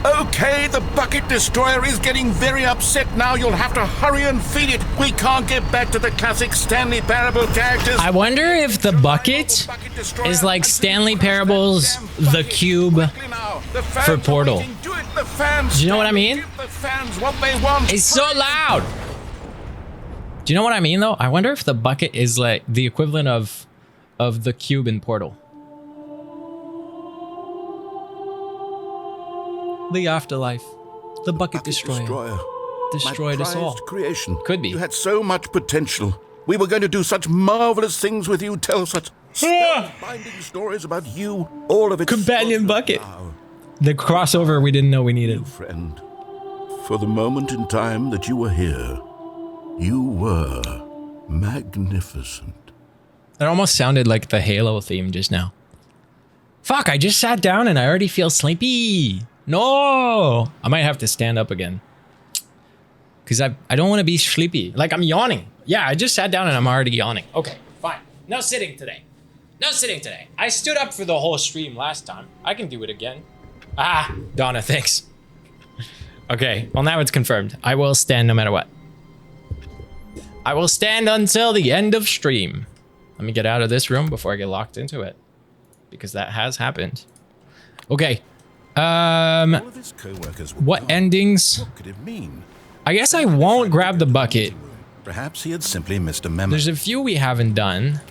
Okay, the Bucket Destroyer is getting very upset now. You'll have to hurry and feed it. We can't get back to the classic Stanley Parable characters. I wonder if the bucket is like Stanley Parable's The Cube for Portal. Do you know what I mean? The fans what they want. It's so loud! Do you know what I mean, though? I wonder if the bucket is like the equivalent of the cube in Portal. The afterlife. The bucket destroyer. Destroyed My us all. prized creation. Could be. You had so much potential. We were going to do such marvelous things with you, tell such spellbinding stories about you. All of it. Companion spoken bucket. now. The crossover we didn't know we needed. Friend, for the moment in time that you were here, you were magnificent. It almost sounded like the Halo theme just now. Fuck, I just sat down and I already feel sleepy. No! I might have to stand up again. Because I don't want to be sleepy. Like, I'm yawning. Yeah, I just sat down and I'm already yawning. Okay, fine. No sitting today. No sitting today. I stood up for the whole stream last time. I can do it again. Ah, Donna, thanks. Okay, well now it's confirmed. I will stand no matter what. I will stand until the end of stream. Let me get out of this room before I get locked into it. Because that has happened. Okay. All of his co-workers were What gone. endings? What could it mean? I guess I won't grab the bucket. Perhaps he had simply missed a memo. There's a few we haven't done.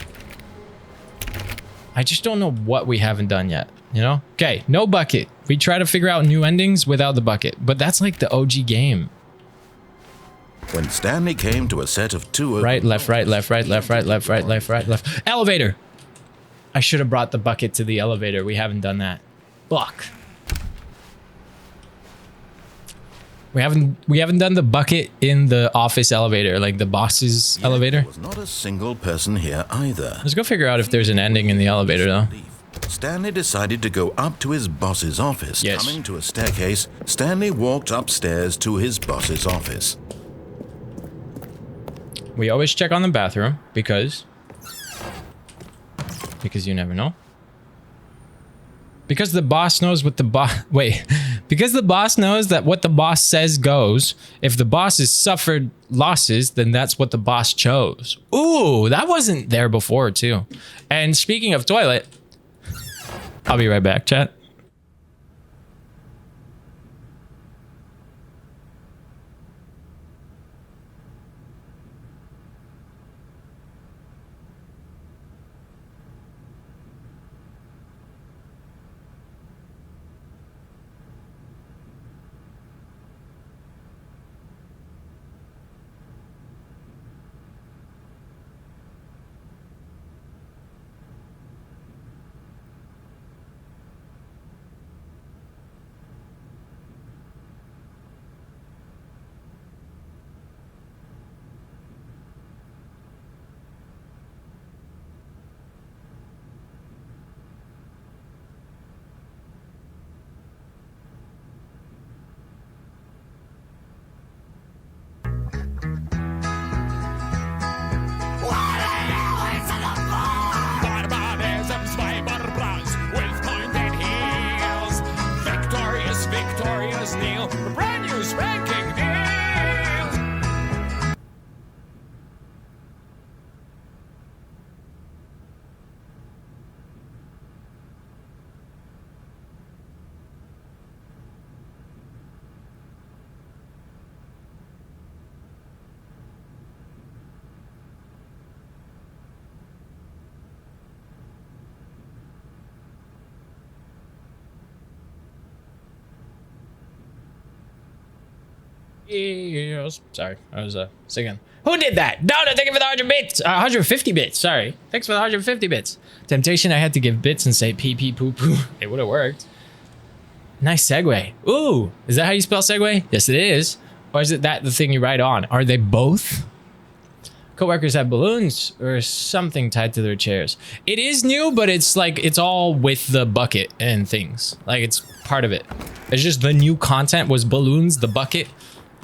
I just don't know what we haven't done yet, you know? Okay, no bucket. We try to figure out new endings without the bucket, but that's like the OG game. When Stanley came to a set of two Right, left, right, left, right, left, right, left, right, left, right, left. Elevator! I should have brought the bucket to the elevator. We haven't done that. Fuck. We haven't done the bucket in the office elevator, like the boss's elevator. There was not a single person here either. Let's go figure out if there's an ending in the elevator, though. Stanley decided to go up to his boss's office. Yes. Coming to a staircase, Stanley walked upstairs to his boss's office. We always check on the bathroom because you never know. Because the boss knows what the boss... Wait. Because the boss knows that what the boss says goes. If the boss has suffered losses, then that's what the boss chose. Ooh, that wasn't there before, too. And speaking of toilet... I'll be right back, chat. Yes. Sorry, I was singing. Who did that? Donna, thank you for the 100 bits. 150 bits, sorry. Thanks for the 150 bits. Temptation, I had to give bits and say pee pee poo poo. It would have worked. Nice segue. Ooh, is that how you spell segue? Yes, it is. Or is it that the thing you write on? Are they both? Coworkers have balloons or something tied to their chairs. It is new, but it's like, it's all with the bucket and things. Like, it's part of it. It's just the new content was balloons, the bucket,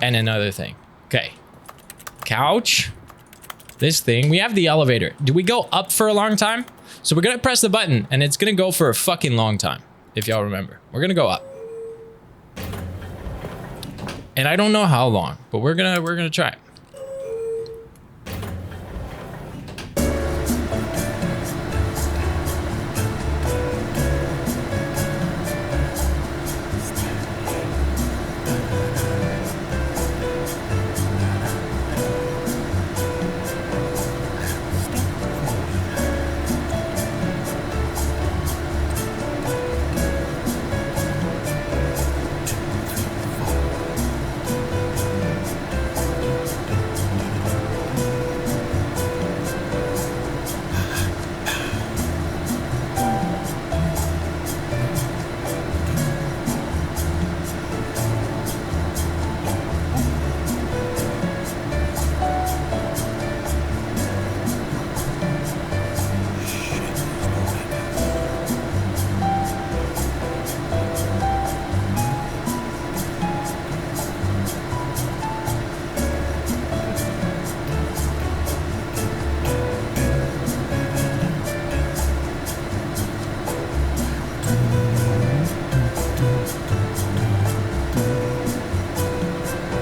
and another thing. Okay. Couch. This thing. We have the elevator. Do we go up for a long time? So we're gonna press the button, and it's gonna go for a fucking long time. If y'all remember. We're gonna go up. And I don't know how long, but we're gonna try it.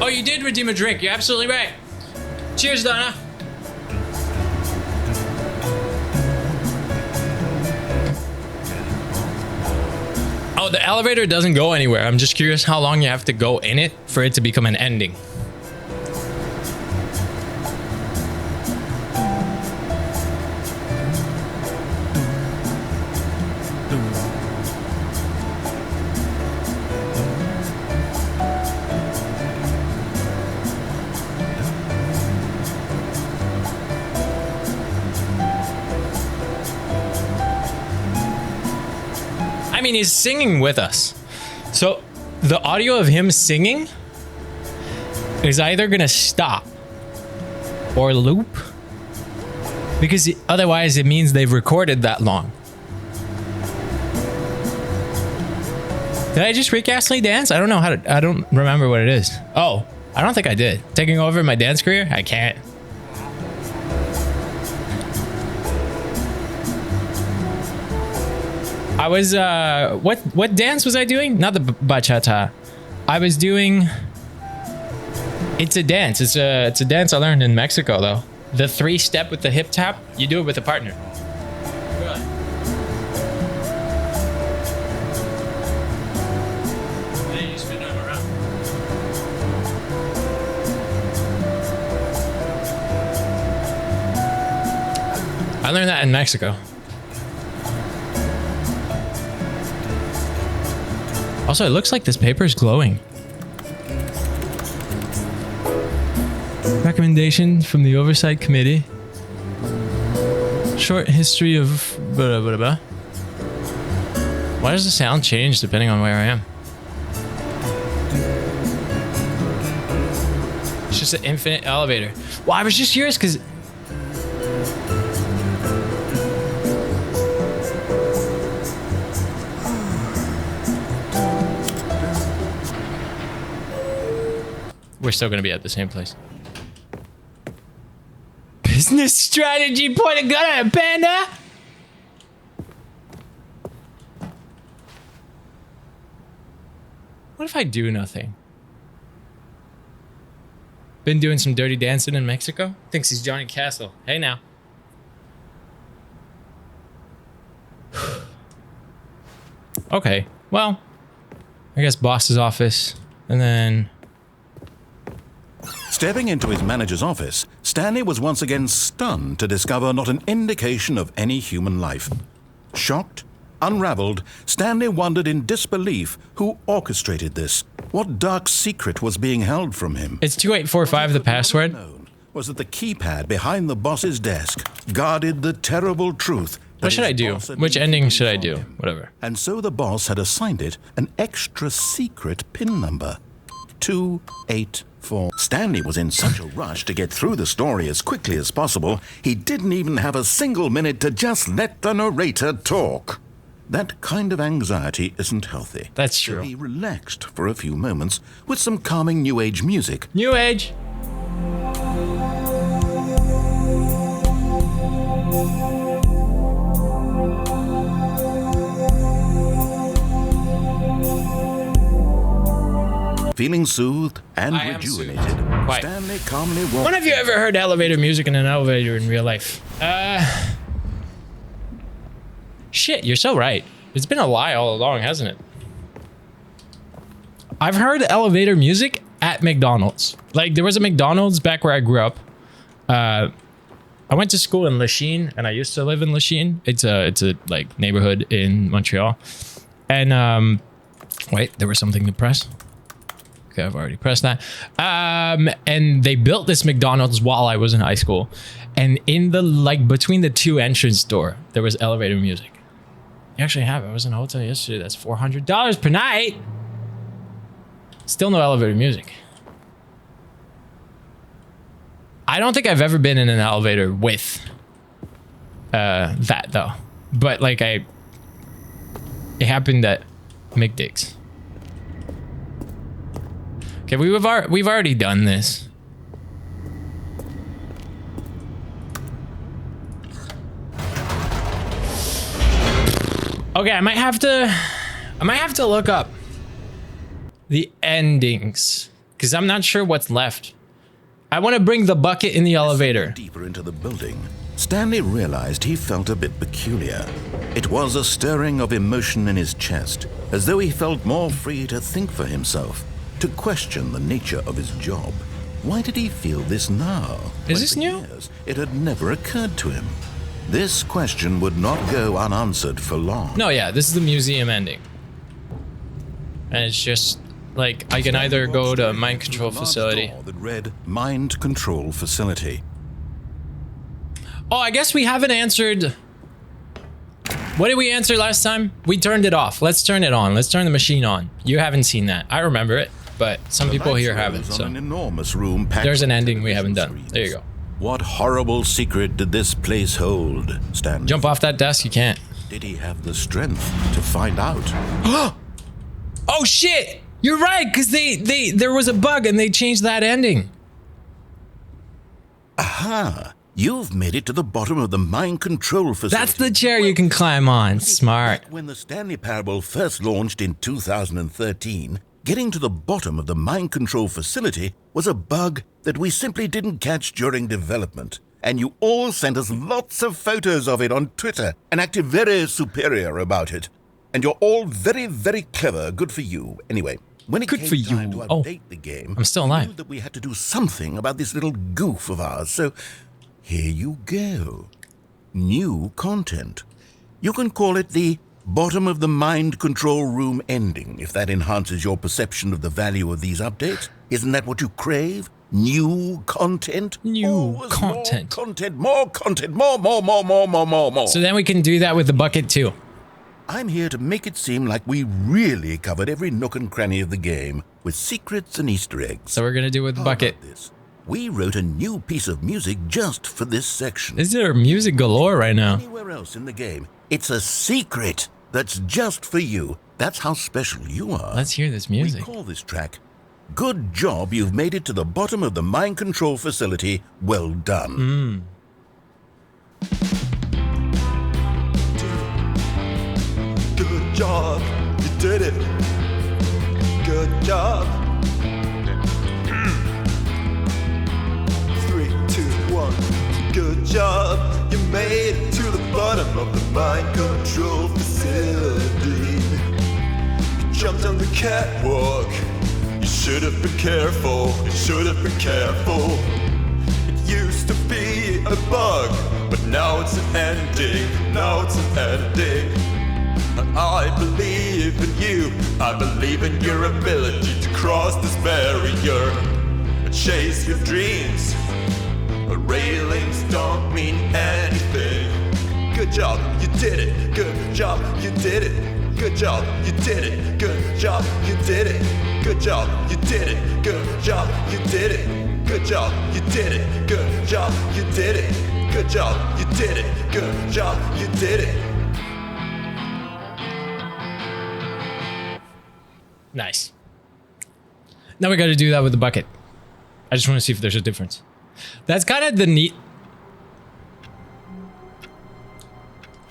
Oh, you did redeem a drink. You're absolutely right. Cheers, Donna. Oh, the elevator doesn't go anywhere. I'm just curious how long you have to go in it for it to become an ending. I mean, he's singing with us. So the audio of him singing is either gonna stop or loop, because otherwise it means they've recorded that long. Did I just recastly dance? I don't know how to. I don't remember what it is. Oh, I don't think I did. Taking over my dance career? I can't. I was what dance was I doing? Not the bachata. I was doing. It's a dance. It's a dance I learned in Mexico though. The 3-step with the hip tap. You do it with a partner. I learned that in Mexico. Also, it looks like this paper is glowing. Recommendation from the Oversight Committee. Short history of blah, blah, blah. Why does the sound change depending on where I am? It's just an infinite elevator. Well, I was just curious because we're still going to be at the same place. Business strategy, point a gun at a panda? What if I do nothing? Been doing some dirty dancing in Mexico? Thinks he's Johnny Castle. Hey now. Okay, well, I guess boss's office, and then... Stepping into his manager's office, Stanley was once again stunned to discover not an indication of any human life. Shocked, unraveled, Stanley wondered in disbelief who orchestrated this. What dark secret was being held from him? It's 2845, the password. Known was that the keypad behind the boss's desk guarded the terrible truth. What should I do? Which ending should I do? Whatever. And so the boss had assigned it an extra secret PIN number. 284. Stanley was in such a rush to get through the story as quickly as possible, he didn't even have a single minute to just let the narrator talk. That kind of anxiety isn't healthy. That's true. So he relaxed for a few moments with some calming New Age music. New Age! Feeling soothed and I am rejuvenated, soothed. Quite. Stanley calmly walked... When have you ever heard elevator music in an elevator in real life? Shit, you're so right. It's been a lie all along, hasn't it? I've heard elevator music at McDonald's. Like, there was a McDonald's back where I grew up. I went to school in Lachine, and I used to live in Lachine. It's a like neighborhood in Montreal. And wait, there was something to press. Okay, I've already pressed that. And they built this McDonald's while I was in high school. And in the, like, between the two entrance door, there was elevator music. You actually have it. I was in a hotel yesterday. That's $400 per night. Still no elevator music. I don't think I've ever been in an elevator with that, though. But, like, it happened at McDick's. Okay, we've already done this. Okay, I might have to look up the endings because I'm not sure what's left. I want to bring the bucket in the elevator. Deeper into the building, Stanley realized he felt a bit peculiar. It was a stirring of emotion in his chest, as though he felt more free to think for himself, to question the nature of his job. Why did he feel this now? Is this new? Years, it had never occurred to him. This question would not go unanswered for long. No, yeah, this is the museum ending. And it's just, like, I can either go to mind control facility. That read mind control facility. Oh, I guess we haven't answered... What did we answer last time? We turned it off. Let's turn it on. Let's turn the machine on. You haven't seen that. I remember it. but some people here haven't. So an enormous room packed there's an with ending we haven't done. television There you go. screens. What horrible secret did this place hold, Stanley? Jump off that desk, you can't. Did he have the strength to find out? Oh shit! You're right, because there was a bug and they changed that ending. Aha! You've made it to the bottom of the mind control facility. That's the chair you can climb on. Smart. When the Stanley Parable first launched in 2013, getting to the bottom of the mind control facility was a bug that we simply didn't catch during development. And you all sent us lots of photos of it on Twitter and acted very superior about it. And you're all very, very clever. Good for you. Anyway, when it Good came for time you. to Oh, update the game, I'm still we alive. knew that we had to do something about this little goof of ours. So here you go. New content. You can call it the bottom of the mind control room ending, if that enhances your perception of the value of these updates. Isn't that what you crave? New content? New Always content. More content, more. So then we can do that with the bucket too. I'm here to make it seem like we really covered every nook and cranny of the game, with secrets and Easter eggs. So we're gonna do it with the How bucket. about this? We wrote a new piece of music just for this section. Is there music galore right now? Anywhere else in the game, it's a secret that's just for you. That's how special you are. Let's hear this We music. call this track, Good Job You've Made It to the Bottom of the Mind Control Facility. Well done. Good job, you did it. Good job. 3, 2, 1. Good job, you made it to the bottom of the mind control facility. You jumped on the catwalk. You should have been careful. You should have been careful. It used to be a bug, but now it's an ending. Now it's an ending. I believe in you. I believe in your ability to cross this barrier and chase your dreams. But railings don't mean anything. Good job, you did it. Good job, you did it. Good job, you did it. Good job, you did it. Good job, you did it. Good job, you did it. Good job, you did it. Good job, you did it. Good job, you did it. Good job, you did it. Nice. Now we got to do that with the bucket. I just want to see if there's a difference. That's kind of the neat.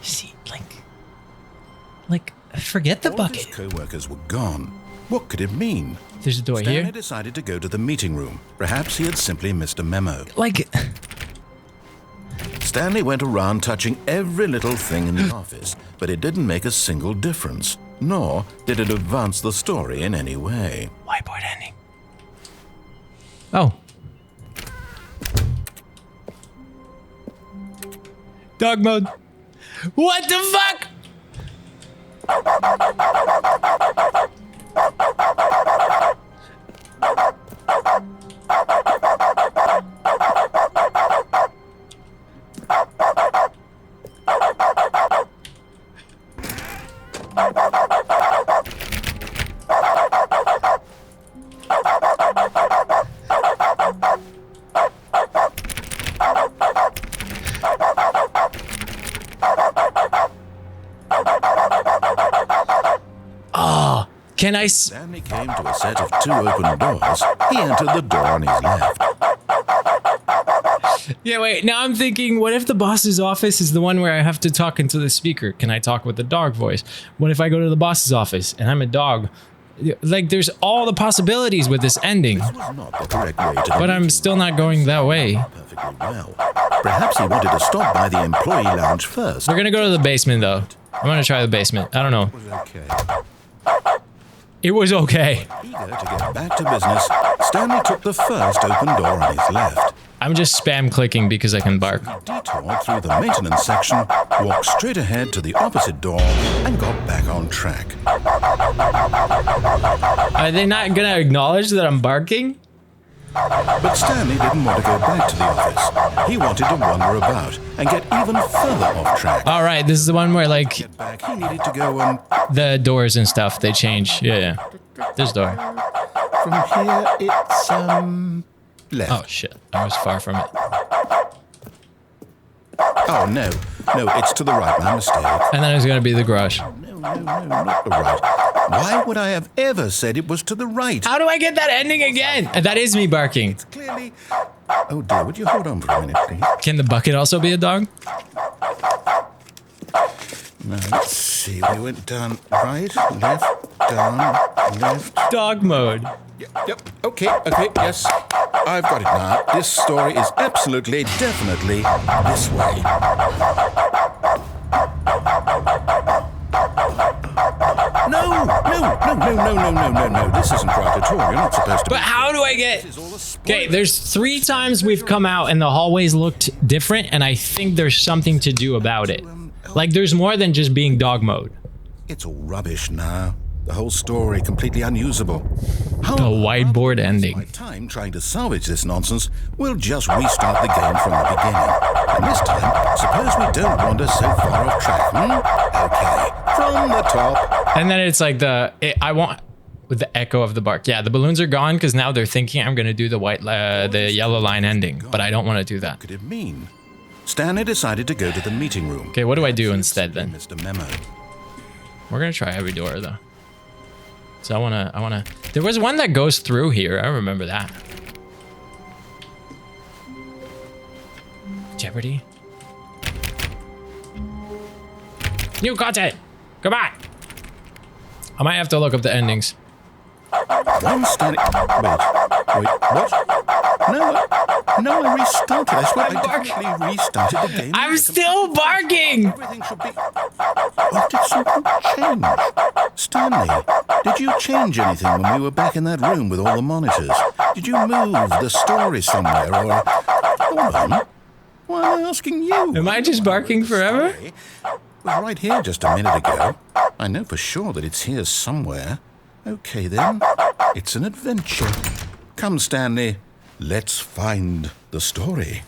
See, like, forget the All bucket. His co-workers were gone. What could it mean? There's a door Stanley here. decided to go to the meeting room. Perhaps he had simply missed a memo. Like, Stanley went around touching every little thing in the office, but it didn't make a single difference, nor did it advance the story in any way. whiteboard ending. Oh. Dog mode. What the fuck? Can I Stanley came to a set of 2 open doors. He entered the door on his left. Yeah, wait. Now I'm thinking, what if the boss's office is the one where I have to talk into the speaker? Can I talk with the dog voice? What if I go to the boss's office and I'm a dog? Like, there's all the possibilities with this ending. This was not the correct way to the But I'm meeting still not going that way. perfectly well. Perhaps he wanted to stop by the employee lounge first. We're gonna go to the basement, though. I'm gonna try the basement. I don't know. Okay. It was okay. Eager to get back to business, Stanley took the first open door on his left. I'm just spam clicking because I can bark. Detoured through the maintenance section, walked straight ahead to the opposite door, and got back on track. Are they not gonna acknowledge that I'm barking? But Stanley didn't want to go back to the office. He wanted to wander about and get even further off track. All right, this is the one where, like, Get back, he needed to go the doors and stuff, they change. Yeah, yeah. This door. From here, it's, left. Oh shit, I was far from it. Oh, no. No, it's to the right, my mistake. And then it's gonna be the garage. No, not the right. Why would I have ever said it was to the right? How do I get that ending again? That is me barking. It's clearly... Oh, dear, would you hold on for a minute, please? Can the bucket also be a dog? Now, let's see. We went down right, left, down, left. Dog mode. Yep. Okay, yes. I've got it now. This story is absolutely, definitely this way. No. This isn't right at all. You're not supposed to. But how do I get... Okay, there's 3 times we've come out and the hallways looked different, and I think there's something to do about it. Like, there's more than just being dog mode. It's all rubbish now. The whole story completely unusable. The whiteboard ending. My time trying to salvage this nonsense, we'll just restart the game from the beginning. And this time, suppose we don't wander so far off track, Okay, from the top. And then it's like I want with the echo of the bark. Yeah, the balloons are gone because now they're thinking I'm gonna do the yellow line ending, but I don't want to do that. What could it mean? Stanley decided to go to the meeting room. Okay, what do I do instead then? Mr. Memo. We're gonna try every door though. So I wanna. There was one that goes through here. I remember that. Jeopardy. You got it. Come on. I might have to look up the endings. One Stanley. Wait. What? No, I restarted. I swear I definitely restarted the game. I'm still barking. Everything should be. What did something change? Stanley, did you change anything when we were back in that room with all the monitors? Did you move the story somewhere or... Hold on. Why am I asking you? Am I just barking forever? It was right here just a minute ago. I know for sure that it's here somewhere. Okay then, it's an adventure. Come, Stanley, let's find the story.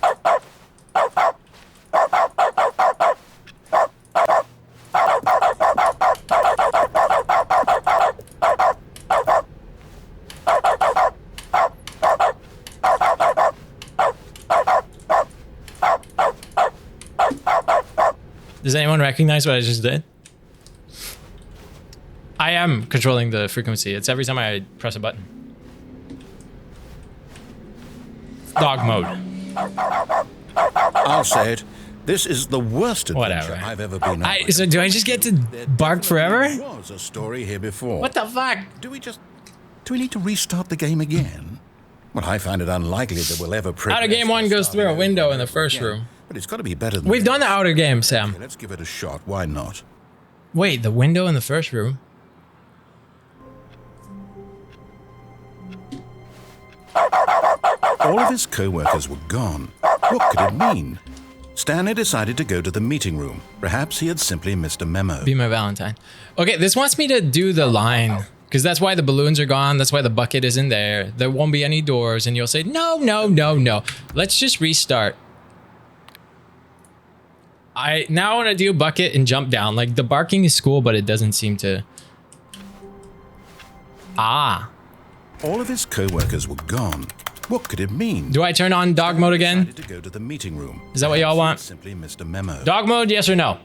Does anyone recognize what I just did? I am controlling the frequency. It's every time I press a button. Dog mode. I'll say it. This is the worst adventure I've ever been on. So do I just get to bark forever? There was a story here before. What the fuck? Do we need to restart the game again? Well, I find it unlikely that we'll ever progress. Outer game 1 goes through a window in the first room. But it's got to be better than We've done the outer game, Sam. Okay, let's give it a shot. Why not? Wait, the window in the first room? All of his co-workers were gone. What could it mean? Stanley decided to go to the meeting room. Perhaps he had simply missed a memo. Be my Valentine. Okay, this wants me to do the line. Because that's why the balloons are gone. That's why the bucket isn't there. There won't be any doors. And you'll say, no. Let's just restart. Now I want to do bucket and jump down. Like, the barking is cool, but it doesn't seem to... Ah. All of his co-workers were gone. What could it mean? Do I turn on dog mode again? To go to the meeting room. Is that what y'all want? Simply missed a memo. Dog mode, yes or no?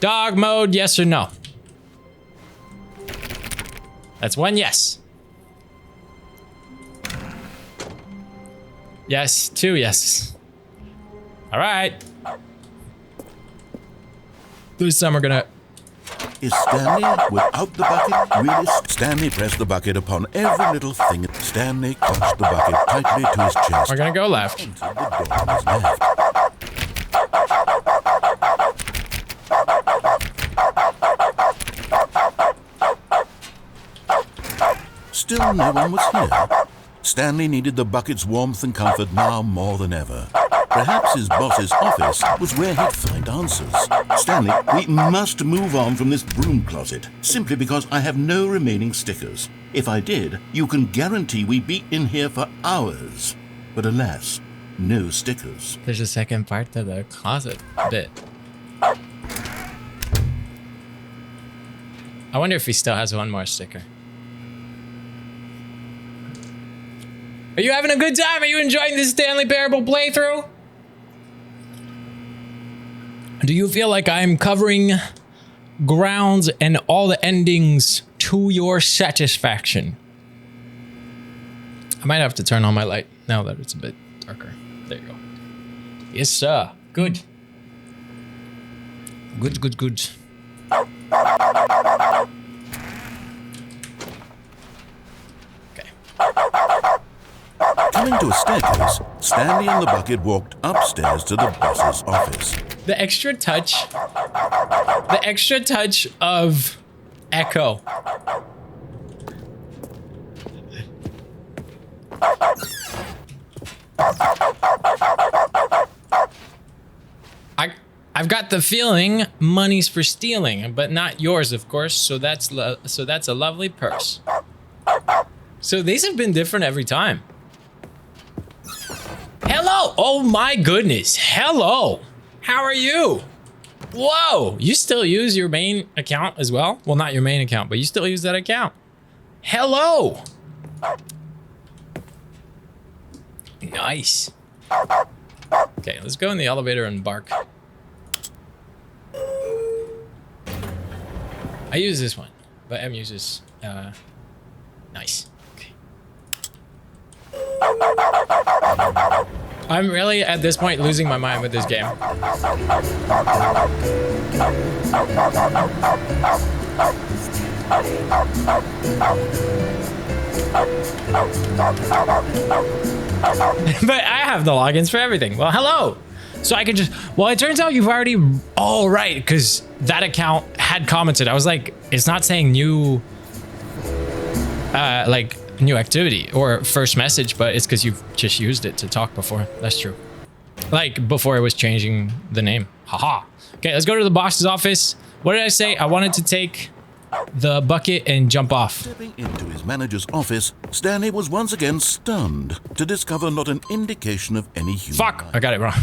Dog mode, yes or no? That's 1 yes. Yes, 2 yes. All right. This time we're gonna... Is Stanley without the bucket? Really? Stanley pressed the bucket upon every little thing. Stanley clutched the bucket tightly to his chest. We're gonna go left. Until the door was left. Still no one was here. Stanley needed the bucket's warmth and comfort now more than ever. Perhaps his boss's office was where he'd find answers. Stanley, we must move on from this broom closet, simply because I have no remaining stickers. If I did, you can guarantee we'd be in here for hours. But alas, no stickers. There's a second part to the closet bit. I wonder if he still has one more sticker. Are you having a good time? Are you enjoying this Stanley Parable playthrough? Do you feel like I'm covering grounds and all the endings to your satisfaction? I might have to turn on my light now that it's a bit darker. There you go. Yes, sir. Good. Good, good, good. Okay. Coming to a staircase, Stanley and the bucket walked upstairs to the boss's office. The extra touch of echo. I've got the feeling money's for stealing, but not yours, of course. So that's a lovely purse. So these have been different every time. Hello! Oh my goodness! Hello! How are you? Whoa! You still use your main account as well? Well, not your main account, but you still use that account. Hello! Nice. Okay, let's go in the elevator and bark. I use this one, but M uses, nice. Okay. I'm really, at this point, losing my mind with this game. But I have the logins for everything. Well, hello. So I could just, well, it turns out you've already, oh, right, because that account had commented. I was like, it's not saying new, like, new activity or first message, but it's because you've just used it to talk before. That's true. Like, before it was changing the name. Haha. Okay, let's go to the boss's office. What did I say? I wanted to take the bucket and jump off. Stepping into his manager's office, Stanley was once again stunned to discover not an indication of any human Fuck, life. I got it wrong.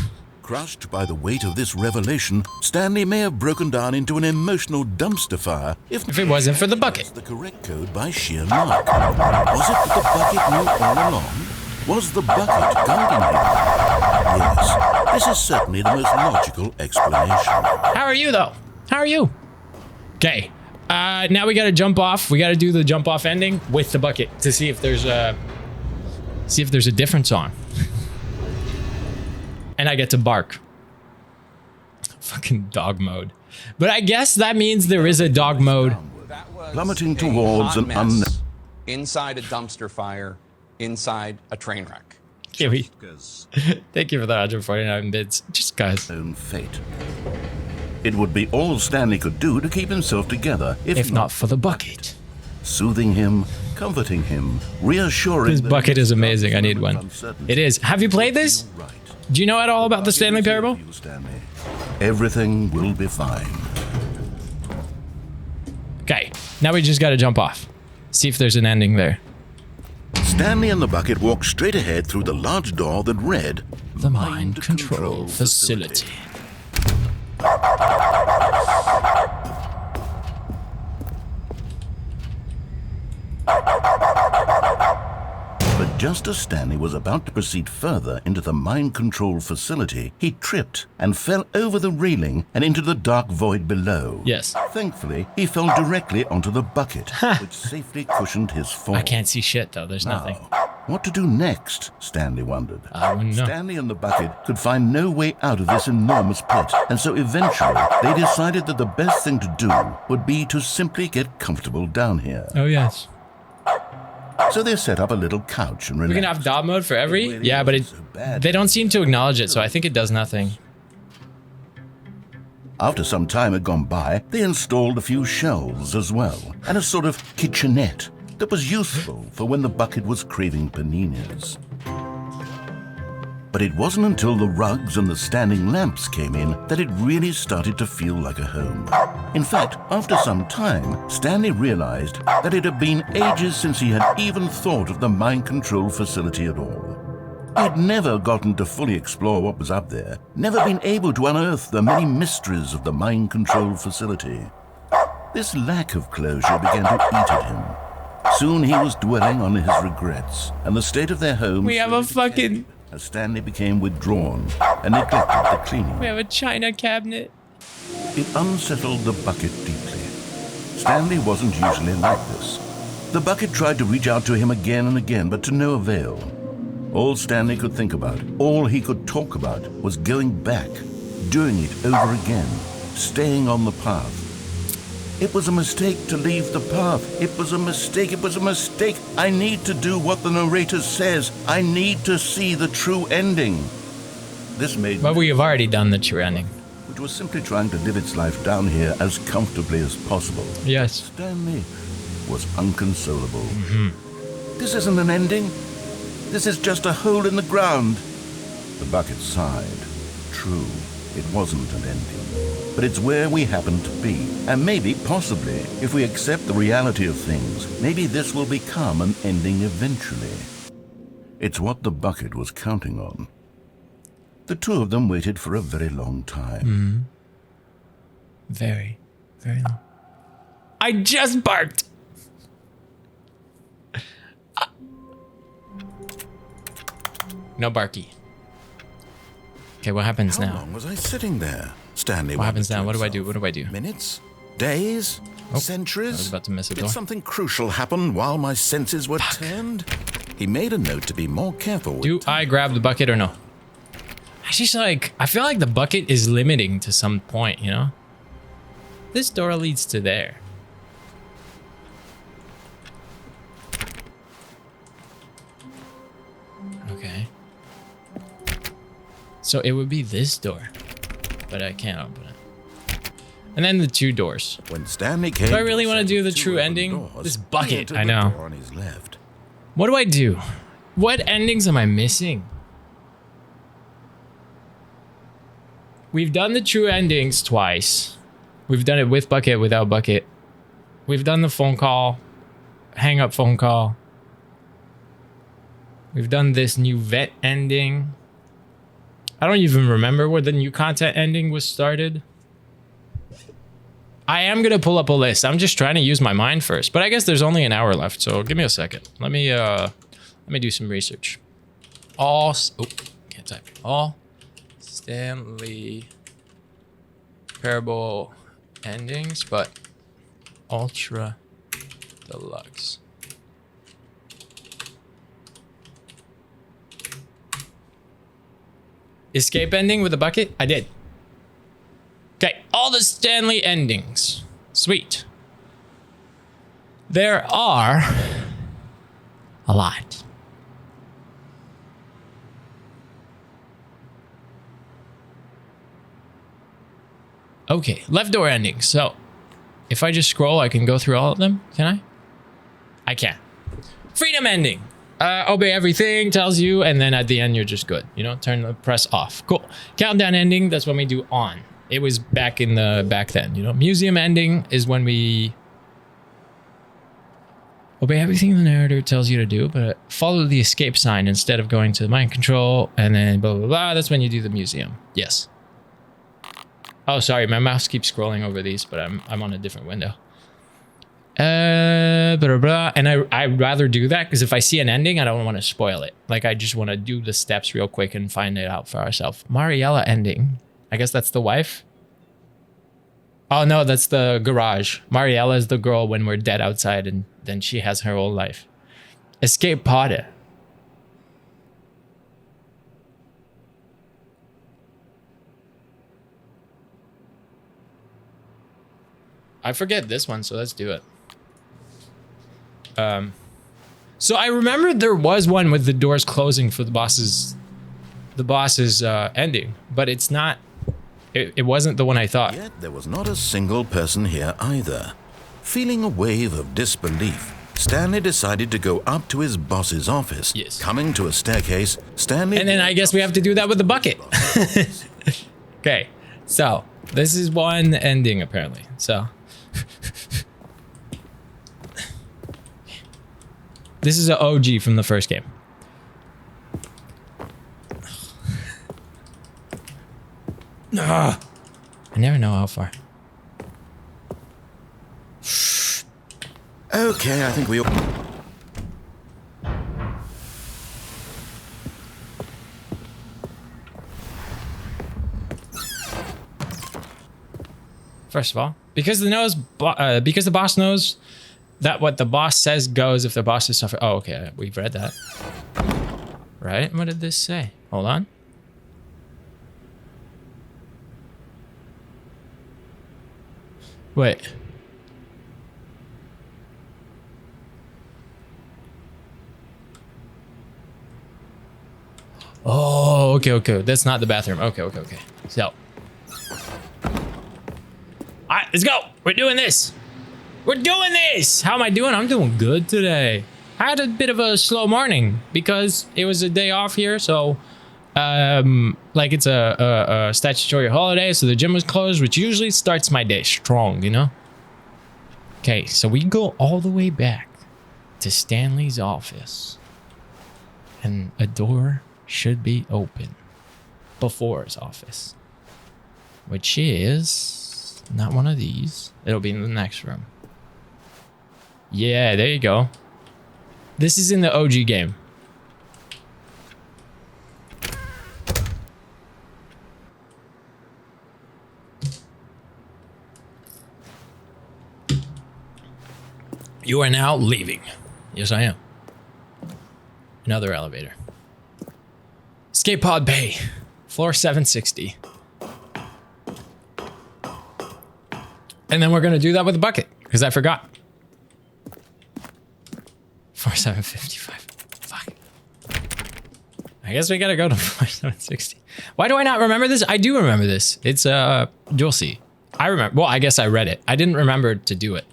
Crushed by the weight of this revelation, Stanley may have broken down into an emotional dumpster fire if it wasn't for the bucket. The correct code by sheer luck. Was it that the bucket knew all along? Was the bucket guiding him? Yes, this is certainly the most logical explanation. How are you, though? How are you? Okay. Now we gotta jump off. We gotta do the jump off ending with the bucket to see if there's a different song. And I get to bark. Fucking dog mode. But I guess that means there is a dog mode. Plummeting towards an unknown. Inside a dumpster fire, inside a train wreck. Kiwi. Thank you for the 149 bits. Just guys. Own fate. It would be all Stanley could do to keep himself together, if not for the bucket. Soothing him, comforting him, reassuring. This bucket is amazing. I need one. It is. Have you played this? Do you know at all about the Stanley Parable? Everything will be fine. Okay, now we just gotta jump off. See if there's an ending there. Stanley and the bucket walked straight ahead through the large door that read, The Mind Control Facility. But just as Stanley was about to proceed further into the mind control facility, he tripped and fell over the railing and into the dark void below. Yes. Thankfully, he fell directly onto the bucket, which safely cushioned his fall. I can't see shit, though. There's nothing. What to do next, Stanley wondered. I wouldn't know. Stanley and the bucket could find no way out of this enormous pit, and so eventually they decided that the best thing to do would be to simply get comfortable down here. Oh, yes. So they set up a little couch and relaxed. We can have dog mode for every? Yeah, but they don't seem to acknowledge it, so I think it does nothing. After some time had gone by, they installed a few shelves as well, and a sort of kitchenette that was useful for when the bucket was craving paninis. But it wasn't until the rugs and the standing lamps came in that it really started to feel like a home. In fact, after some time, Stanley realized that it had been ages since he had even thought of the mind control facility at all. He had never gotten to fully explore what was up there, never been able to unearth the many mysteries of the mind control facility. This lack of closure began to eat at him. Soon he was dwelling on his regrets, and the state of their home. We have a fucking... As Stanley became withdrawn and neglected the cleaning. We have a china cabinet. It unsettled the bucket deeply. Stanley wasn't usually like this. The bucket tried to reach out to him again and again, but to no avail. All Stanley could think about, all he could talk about, was going back, doing it over again, staying on the path. It was a mistake to leave the path. It was a mistake. It was a mistake. I need to do what the narrator says. I need to see the true ending. This made... But we have already done the true ending. Which was simply trying to live its life down here as comfortably as possible. Yes. Stanley was unconsolable. This isn't an ending. This is just a hole in the ground. The bucket sighed. True, it wasn't an ending. But it's where we happen to be. And maybe, possibly, if we accept the reality of things, maybe this will become an ending eventually. It's what the bucket was counting on. The two of them waited for a very long time. Very, very long. I just barked! No barky. Okay, what happens now? How long was I sitting there? Stanley. What happens now? What do I do? What do I do? Minutes? Days? Centuries? I was about to miss a door. Did something crucial happen while my senses were turned? He made a note to be more careful with Do I grab the bucket or no? I just like, I feel like the bucket is limiting to some point, you know? This door leads to there. Okay. So it would be this door, but I can't open it. And then the two doors. When Stanley came, do I really want to do the true ending? doors, This bucket, I the know. door on his left. What do I do? What endings am I missing? We've done the true endings twice. We've done it with bucket, without bucket. We've done the phone call, hang up phone call. We've done this new vet ending. I don't even remember where the new content ending was started. I am gonna pull up a list. I'm just trying to use my mind first, but I guess there's only an hour left, so give me a second. Let me do some research. Can't type. All Stanley Parable endings, but Ultra Deluxe. Escape ending with a bucket? I did. Okay, all the Stanley endings. Sweet. There are a lot. Okay, left door ending. So, if I just scroll, I can go through all of them. Can I? I can. Freedom ending. Obey everything, tells you, and then at the end, you're just good. You know, press off. Cool. Countdown ending, that's when we do on. It was back then, you know. Museum ending is when we obey everything the narrator tells you to do, but follow the escape sign instead of going to mind control, and then blah, blah, blah. That's when you do the museum. Yes. Oh, sorry, my mouse keeps scrolling over these, but I'm on a different window. Blah, blah, blah. And I'd rather do that because if I see an ending, I don't want to spoil it. Like, I just want to do the steps real quick and find it out for ourselves. Mariella ending. I guess that's the wife. Oh, no, that's the garage. Mariella is the girl when we're dead outside, and then she has her whole life. Escape pod. I forget this one, so let's do it. So I remember there was one with the doors closing for the boss's ending, but it's not. It wasn't the one I thought. Yet there was not a single person here either. Feeling a wave of disbelief, Stanley decided to go up to his boss's office. Yes. Coming to a staircase, Stanley... And then I guess we have to do that with the bucket. Okay, so this is one ending apparently. So this is an OG from the first game. I never know how far. Okay, I think we all... First of all, because the boss knows that what the boss says goes if the boss is suffering. Oh, okay, we've read that. Right? What did this say? Hold on. Wait. Oh, okay. That's not the bathroom. Okay. So. Alright, let's go. We're doing this. How am I doing? I'm doing good today. I had a bit of a slow morning because it was a day off here, so like it's a statutory holiday, so the gym was closed, which usually starts my day strong, you know? Okay, so we go all the way back to Stanley's office. And a door should be open before his office, which is not one of these. It'll be in the next room. Yeah, there you go. This is in the OG game. You are now leaving. Yes, I am. Another elevator. Escape pod bay. Floor 760. And then we're going to do that with a bucket, because I forgot. Floor 755. Fuck. I guess we got to go to floor 760. Why do I not remember this? I do remember this. It's, you'll see. I remember. Well, I guess I read it. I didn't remember to do it.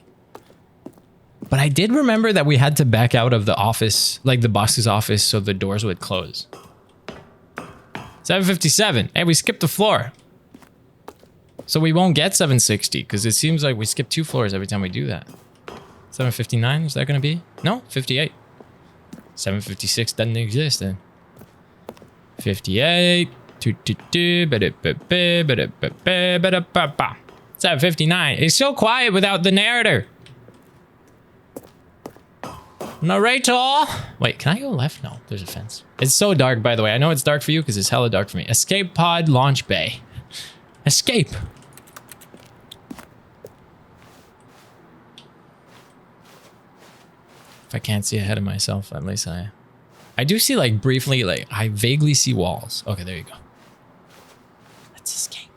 But I did remember that we had to back out of the office, like the boss's office, so the doors would close. 757. Hey, we skipped the floor. So we won't get 760, because it seems like we skip 2 floors every time we do that. 759, is that going to be? No, 58. 756 doesn't exist then. 58. 759. It's so quiet without the narrator. Narrator! Wait, can I go left? No, there's a fence. It's so dark, by the way. I know it's dark for you because it's hella dark for me. Escape pod launch bay. Escape. If I can't see ahead of myself, at least I do see, like, briefly, like, I vaguely see walls. Okay, there you go. Let's escape.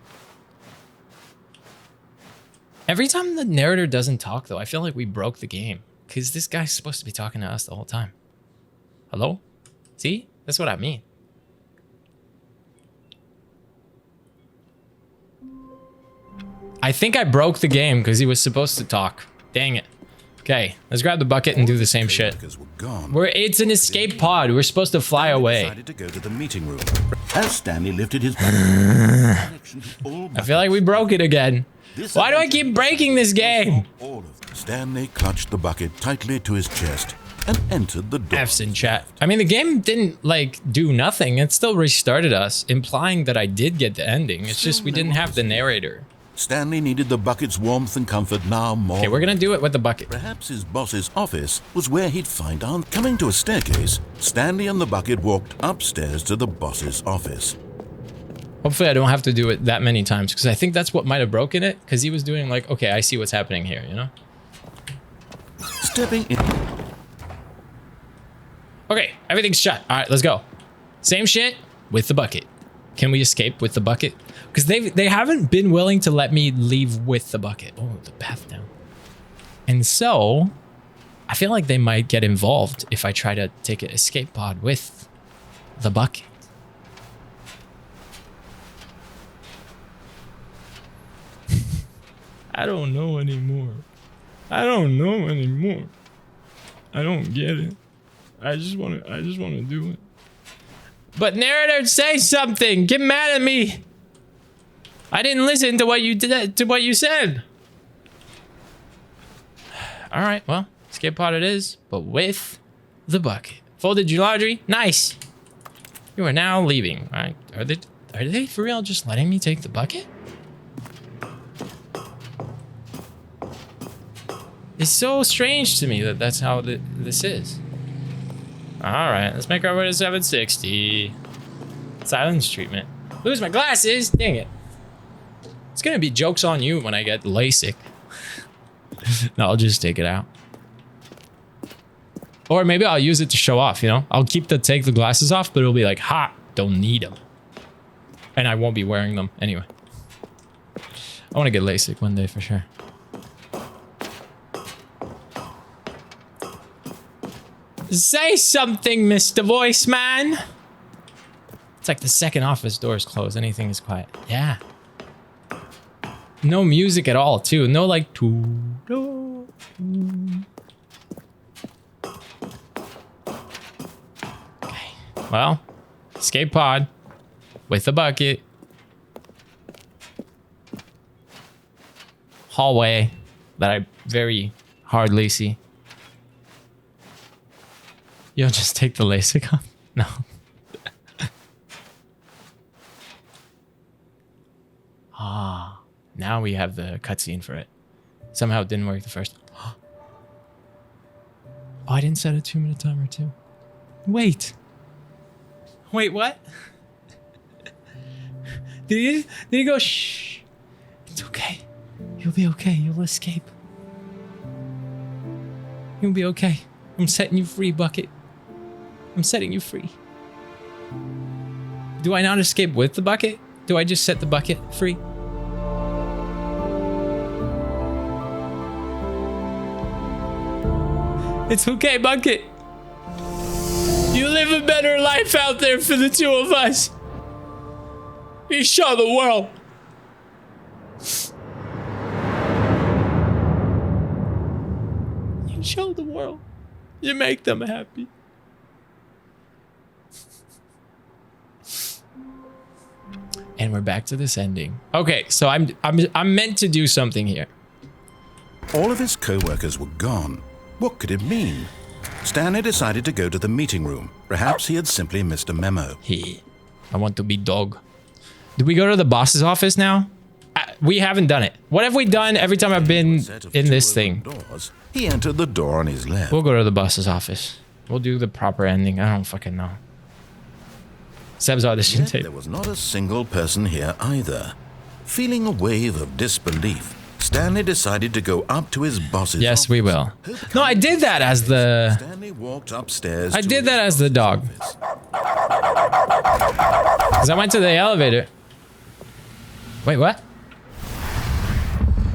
Every time the narrator doesn't talk, though, I feel like we broke the game. Because this guy's supposed to be talking to us the whole time. Hello? See? That's what I mean. I think I broke the game because he was supposed to talk. Dang it. Okay, let's grab the bucket and do the same shit. It's an escape pod. We're supposed to fly away. Decided to go to the meeting room. As Stanley lifted his I feel like we broke it again. Why do I keep breaking this game? Stanley clutched the bucket tightly to his chest and entered the door. F's in chat. I mean, the game didn't, like, do nothing. It still restarted us, implying that I did get the ending. It's just we didn't have the narrator. Stanley needed the bucket's warmth and comfort now more. Okay, we're gonna do it with the bucket. Perhaps his boss's office was where he'd find Aunt. Coming to a staircase, Stanley and the bucket walked upstairs to the boss's office. Hopefully I don't have to do it that many times, because I think that's what might have broken it, because he was doing like, okay, I see what's happening here, you know? Stepping in. Okay, everything's shut. All right, let's go. Same shit with the bucket. Can we escape with the bucket? Because they haven't been willing to let me leave with the bucket. Oh, the bath now. And so, I feel like they might get involved if I try to take an escape pod with the bucket. I don't know anymore. I don't know anymore. I don't get it. I just want to do it. But narrator, say something. Get mad at me. I didn't listen to what you did, to what you said. All right, well, escape pod it is, but with the bucket. Folded your laundry. Nice. You are now leaving. All right. Are they for real just letting me take the bucket? It's so strange to me that that's how this is. All right, let's make our way to 760. Silence treatment. Lose my glasses. Dang it. Let's gonna be jokes on you when I get LASIK. No, I'll just take it out. Or maybe I'll use it to show off, you know? I'll take the glasses off, but it'll be like, ha, don't need them. And I won't be wearing them anyway. I want to get LASIK one day for sure. Say something, Mr. Voice Man. It's like the second office door is closed. Anything is quiet. Yeah. No music at all, too. No, like... Okay. Well, escape pod with a bucket. Hallway that I very hardly see. You'll just take the LASIK off? No. Ah, now we have the cutscene for it. Somehow it didn't work the first time. Oh, I didn't set a 2-minute timer too. Wait. Wait, what? Did he go, shh? It's okay. You'll be okay. You'll escape. You'll be okay. I'm setting you free, Bucket. I'm setting you free. Do I not escape with the bucket? Do I just set the bucket free? It's okay, Bucket. You live a better life out there for the two of us. You show the world. You show the world. You make them happy. And we're back to this ending. Okay, so I'm meant to do something here. All of his co-workers were gone. What could it mean? Stanley decided to go to the meeting room. Perhaps he had simply missed a memo. I want to be dog. Do we go to the boss's office now? We haven't done it. What have we done every time I've been in this thing? Doors, he entered the door on his left. We'll go to the boss's office. We'll do the proper ending. I don't fucking know. Seb's audition tape. There was not a single person here either. Feeling a wave of disbelief, Stanley decided to go up to his boss's Yes, office. we will. No, I did that as the... Stanley walked upstairs. I did that as the dog. Because I went to the elevator. Wait, what?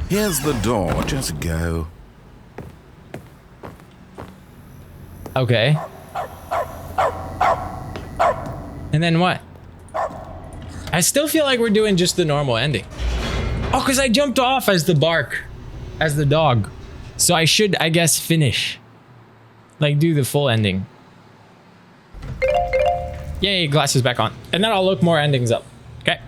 Here's the door. Just go. Okay. And then what? I still feel like we're doing just the normal ending. Oh, because I jumped off as the bark. As the dog. So I should, I guess, finish. Like, do the full ending. Yay, glasses back on. And then I'll look more endings up. Okay.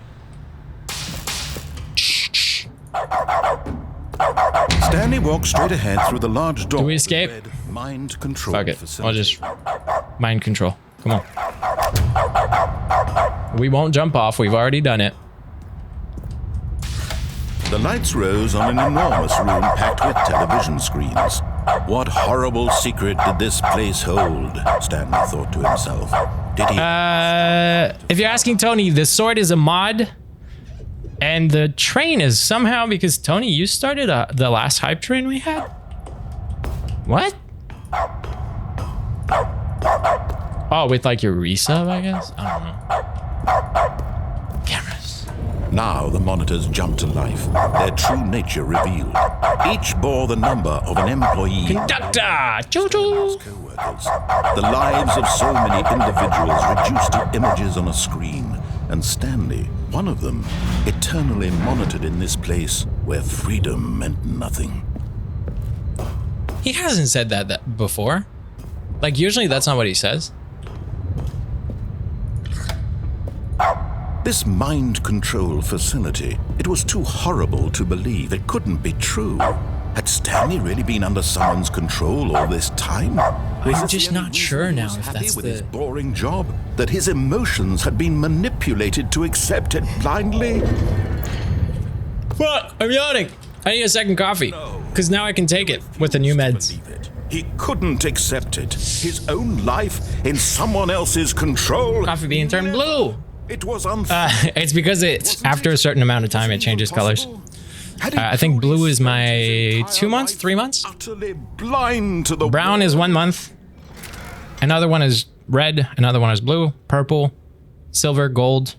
Stanley walked straight ahead through the large door. Do we escape? Mind control. Fuck it. Facility. I'll just mind control. Come on. We won't jump off. We've already done it. The lights rose on an enormous room packed with television screens. What horrible secret did this place hold? Stanley thought to himself. Did he? If you're asking Tony, the sword is a mod. And the train is somehow, because Tony, you started the last hype train we had? What? Oh, with like your resub, I guess? I don't know. Cameras. Now the monitors jumped to life, their true nature revealed. Each bore the number of an employee. Conductor! Choo-choo! Co-workers. The lives of so many individuals reduced to images on a screen. And Stanley, one of them, eternally monitored in this place where freedom meant nothing. He hasn't said that before. Like, usually that's not what he says. This mind control facility, it was too horrible to believe. It couldn't be true. Had Stanley really been under someone's control all this time? I'm just not sure now if that's with his boring job, that his emotions had been manipulated to accept it blindly. Fuck! I'm yawning. I need a second coffee, because now I can take it with the new meds. He couldn't accept it. His own life in someone else's control. Coffee bean turned blue. It was unfair. It's because it's after a certain amount of time it changes colors. I think blue is my 2 months, 3 months. Utterly blind to the Brown is 1 month. Another one is red. Another one is blue, purple, silver, gold.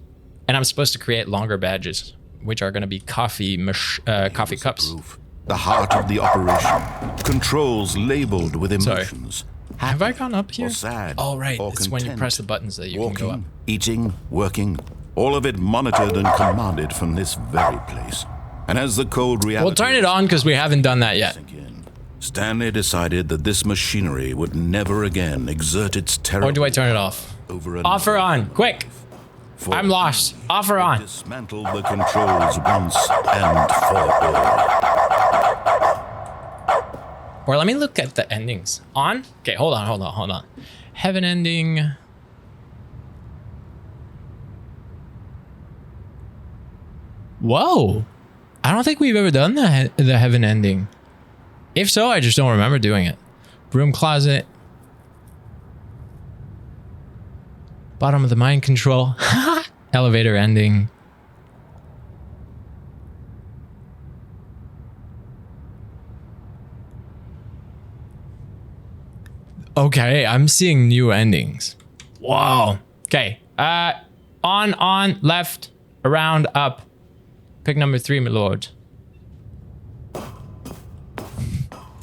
And I'm supposed to create longer badges, which are going to be coffee cups. The heart of the operation. Controls labeled with emotions. Have I gone up here? Sad, oh, right. or It's when you content. press the buttons that you Walking, can go up. eating, working, all of it monitored and commanded from this very place. And as the cold reality... We'll turn it on because we haven't done that yet. Stanley decided that this machinery would never again exert its terror. Or do I turn it off? Off or on, quick. I'm lost. Off or on? Dismantle the controls once and for all. Or let me look at the endings. On? Okay, hold on. Heaven ending. Whoa. I don't think we've ever done the heaven ending. If so, I just don't remember doing it. Broom closet. Bottom of the mind control. Elevator ending. Okay, I'm seeing new endings. Whoa. Okay. On, left, around, up. Pick number 3, my lord.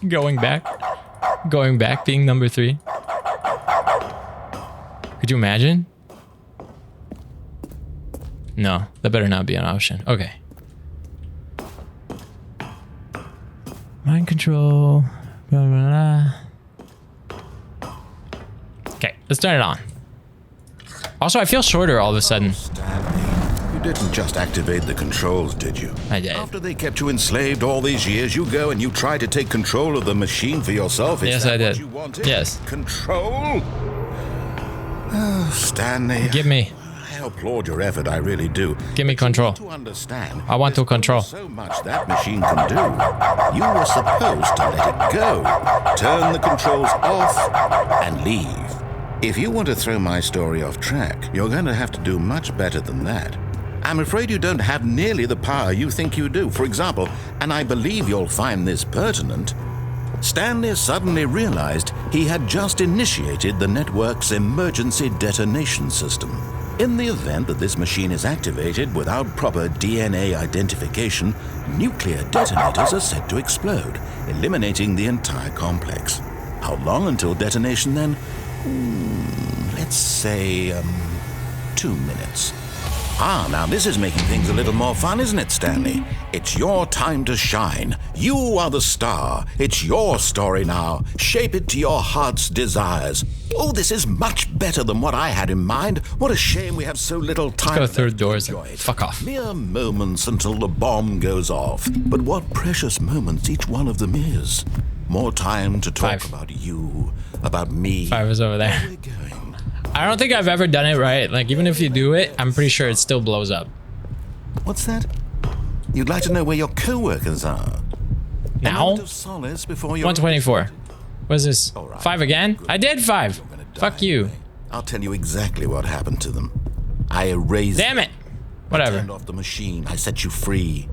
Going back, being number 3. Could you imagine? No, that better not be an option. Okay. Mind control. Blah, blah, blah. Okay, let's turn it on. Also, I feel shorter all of a sudden. Stanley, you didn't just activate the controls, did you? I did. After they kept you enslaved all these years, you go and you try to take control of the machine for yourself. Is Yes, that I did. What you wanted? Yes. Control? Oh, Stanley. Give me. I applaud your effort, I really do. Give me control. To understand, I want to control. so much that machine can do. You were supposed to let it go, turn the controls off, and leave. If you want to throw my story off track, you're going to have to do much better than that. I'm afraid you don't have nearly the power you think you do. For example, and I believe you'll find this pertinent, Stanley suddenly realized he had just initiated the network's emergency detonation system. In the event that this machine is activated without proper DNA identification, nuclear detonators are set to explode, eliminating the entire complex. How long until detonation then? Let's say, 2 minutes. Ah, now this is making things a little more fun, isn't it, Stanley? It's your time to shine. You are the star. It's your story now. Shape it to your heart's desires. Oh, this is much better than what I had in mind. What a shame we have so little time. Let's go through doors and fuck off. Mere moments until the bomb goes off. But what precious moments each one of them is. More time to talk about you, about me. 5 is over there. I don't think I've ever done it right. Like, even if you do it, I'm pretty sure it still blows up. What's that? You'd like to know where your co-workers are? Now? Solace before your 124. What is this? 5 again? I did 5. Fuck you. I'll tell you exactly what happened to them. I erased. Damn it. Whatever. I turned off the machine. I set you free.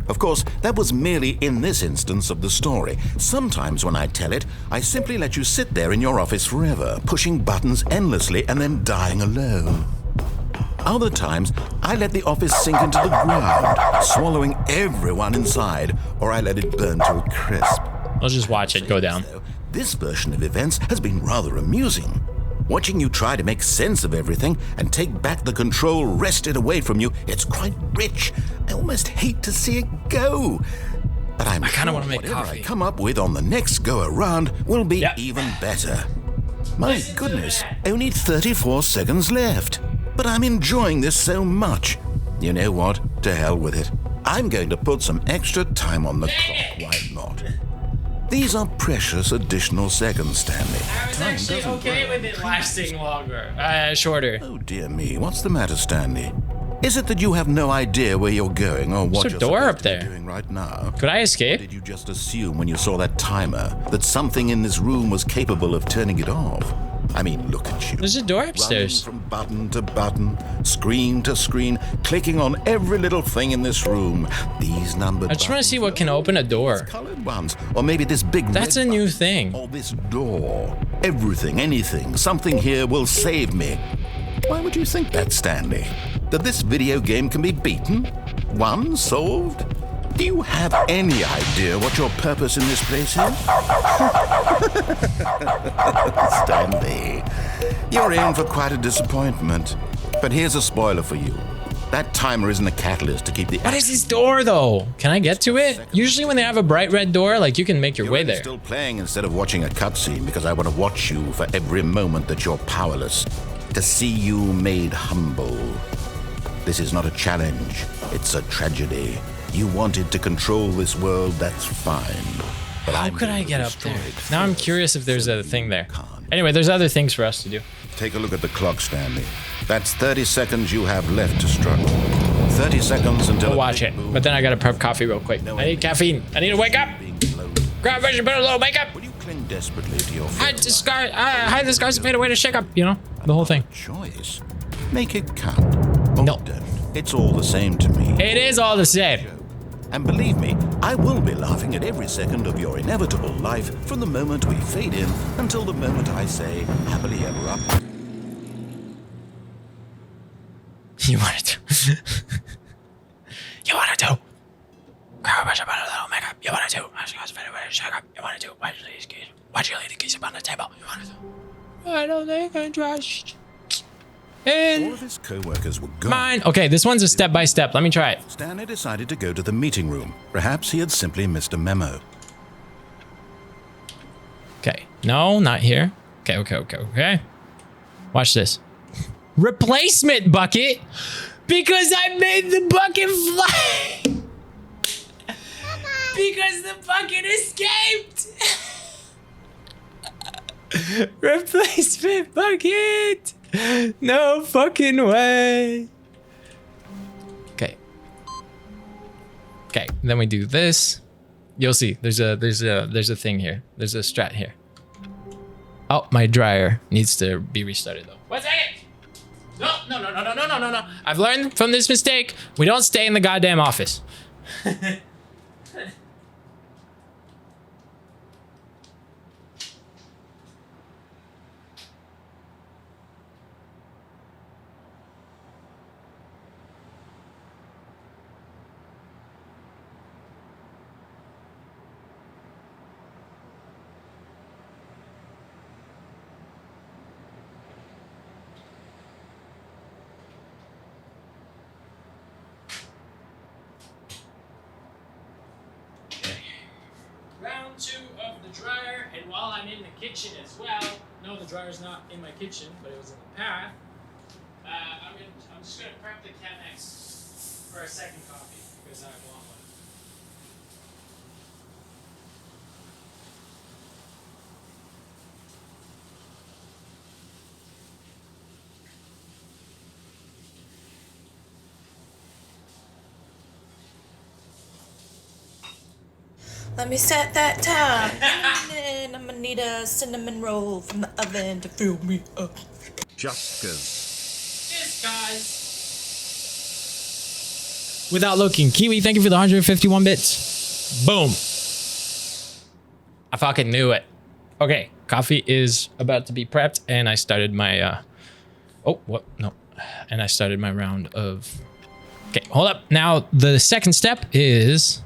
Of course, that was merely in this instance of the story. Sometimes when I tell it, I simply let you sit there in your office forever, pushing buttons endlessly and then dying alone. Other times, I let the office sink into the ground, swallowing everyone inside, or I let it burn to a crisp. Let's just watch it go down. This version of events has been rather amusing. Watching you try to make sense of everything and take back the control wrested away from you, it's quite rich. I almost hate to see it go. But I kind of want to make coffee. I come up with on the next go around will be even better. My goodness, only 34 seconds left. But I'm enjoying this so much. You know what? To hell with it. I'm going to put some extra time on the clock. Why not? These are precious additional seconds, Stanley. I was actually okay with it lasting longer. Shorter. Oh dear me, what's the matter, Stanley? Is it that you have no idea where you're going or what There's a you're door supposed up to be there. doing right now? Could I escape? Or did you just assume when you saw that timer that something in this room was capable of turning it off? I mean, look at you. There's a door upstairs. Running from button to button, screen to screen, clicking on every little thing in this room. These numbered I just want to see what can open a door. colored ones, or maybe this big That's red a new button, thing. or this door. Everything, anything, something here will save me. Why would you think that, Stanley? That this video game can be beaten? Won? Solved? Do you have any idea what your purpose in this place is? Stanley, you're in for quite a disappointment. But here's a spoiler for you. That timer isn't a catalyst to keep the... What is this door, though? Can I get to it? Usually when they have a bright red door, like, you can make your way there. Still playing instead of watching a cutscene because I want to watch you for every moment that you're powerless. To see you made humble. This is not a challenge. It's a tragedy. You wanted to control this world, that's fine. But How could I get up there? Now I'm curious if there's a thing there. Anyway, there's other things for us to do. Take a look at the clock, Stanley. That's 30 seconds you have left to struggle. 30 seconds until... We'll watch it. But then I gotta prep coffee real quick. I need caffeine. I need to wake up. Grab vision, put a little makeup. Will you cling desperately to your... Hide the scars to fade away to shake up, you know? The whole thing. Choice. Make it count. No. It's all the same to me. It is all the same. And believe me, I will be laughing at every second of your inevitable life from the moment we fade in until the moment I say happily ever after. You want to do? You want to do? Grab a brush, put a little makeup. You want to do? You want to do? Why'd you leave the keys up on the table? You want to do? I don't think I trust. All of his co-workers were gone. Mine. Okay, this one's a step-by-step. Let me try it. Stanley decided to go to the meeting room. Perhaps he had simply missed a memo. Okay. No, not here. Okay. Watch this. Replacement bucket? Because I made the bucket fly. Because the bucket escaped. Replacement bucket. No fucking way. Okay. Then we do this. You'll see. There's a thing here. There's a strat here. Oh, my dryer needs to be restarted though. 1 second. No. I've learned from this mistake. We don't stay in the goddamn office. Round 2 of the dryer, and while I'm in the kitchen as well, no, the dryer's not in my kitchen, but it was in the path. I'm just gonna prep the Chemex for a second coffee because I want one. Let me set that time. And I'm gonna need a cinnamon roll from the oven to fill me up. Just cause. Just cause. Without looking. Kiwi, thank you for the 151 bits. Boom. I fucking knew it. Okay, coffee is about to be prepped, and I started my, oh, what? No. And I started my round of... Okay, hold up. Now, the second step is...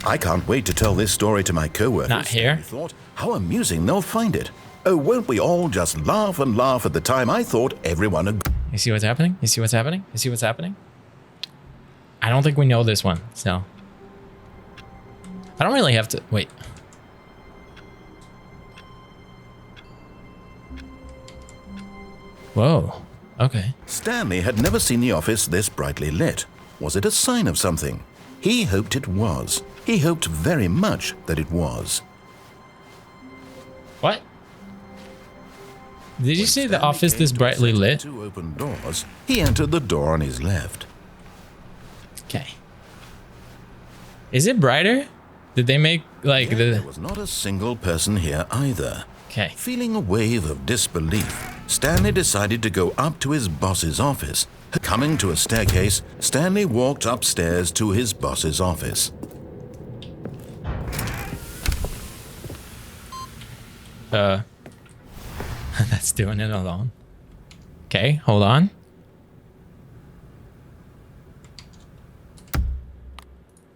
I can't wait to tell this story to my co-workers. Not here. I thought, how amusing they'll find it. Oh, won't we all just laugh and laugh at the time I thought everyone had... You see what's happening? You see what's happening? You see what's happening? I don't think we know this one, so... I don't really have to... Wait. Whoa. Okay. Stanley had never seen the office this brightly lit. Was it a sign of something? He hoped it was. He hoped very much that it was. What? Did you say the office this brightly lit? Two open doors. He entered the door on his left. Okay. Is it brighter? Did they make like There was not a single person here either. Okay. Feeling a wave of disbelief, Stanley decided to go up to his boss's office. Coming to a staircase, Stanley walked upstairs to his boss's office. That's doing it alone. Okay, hold on.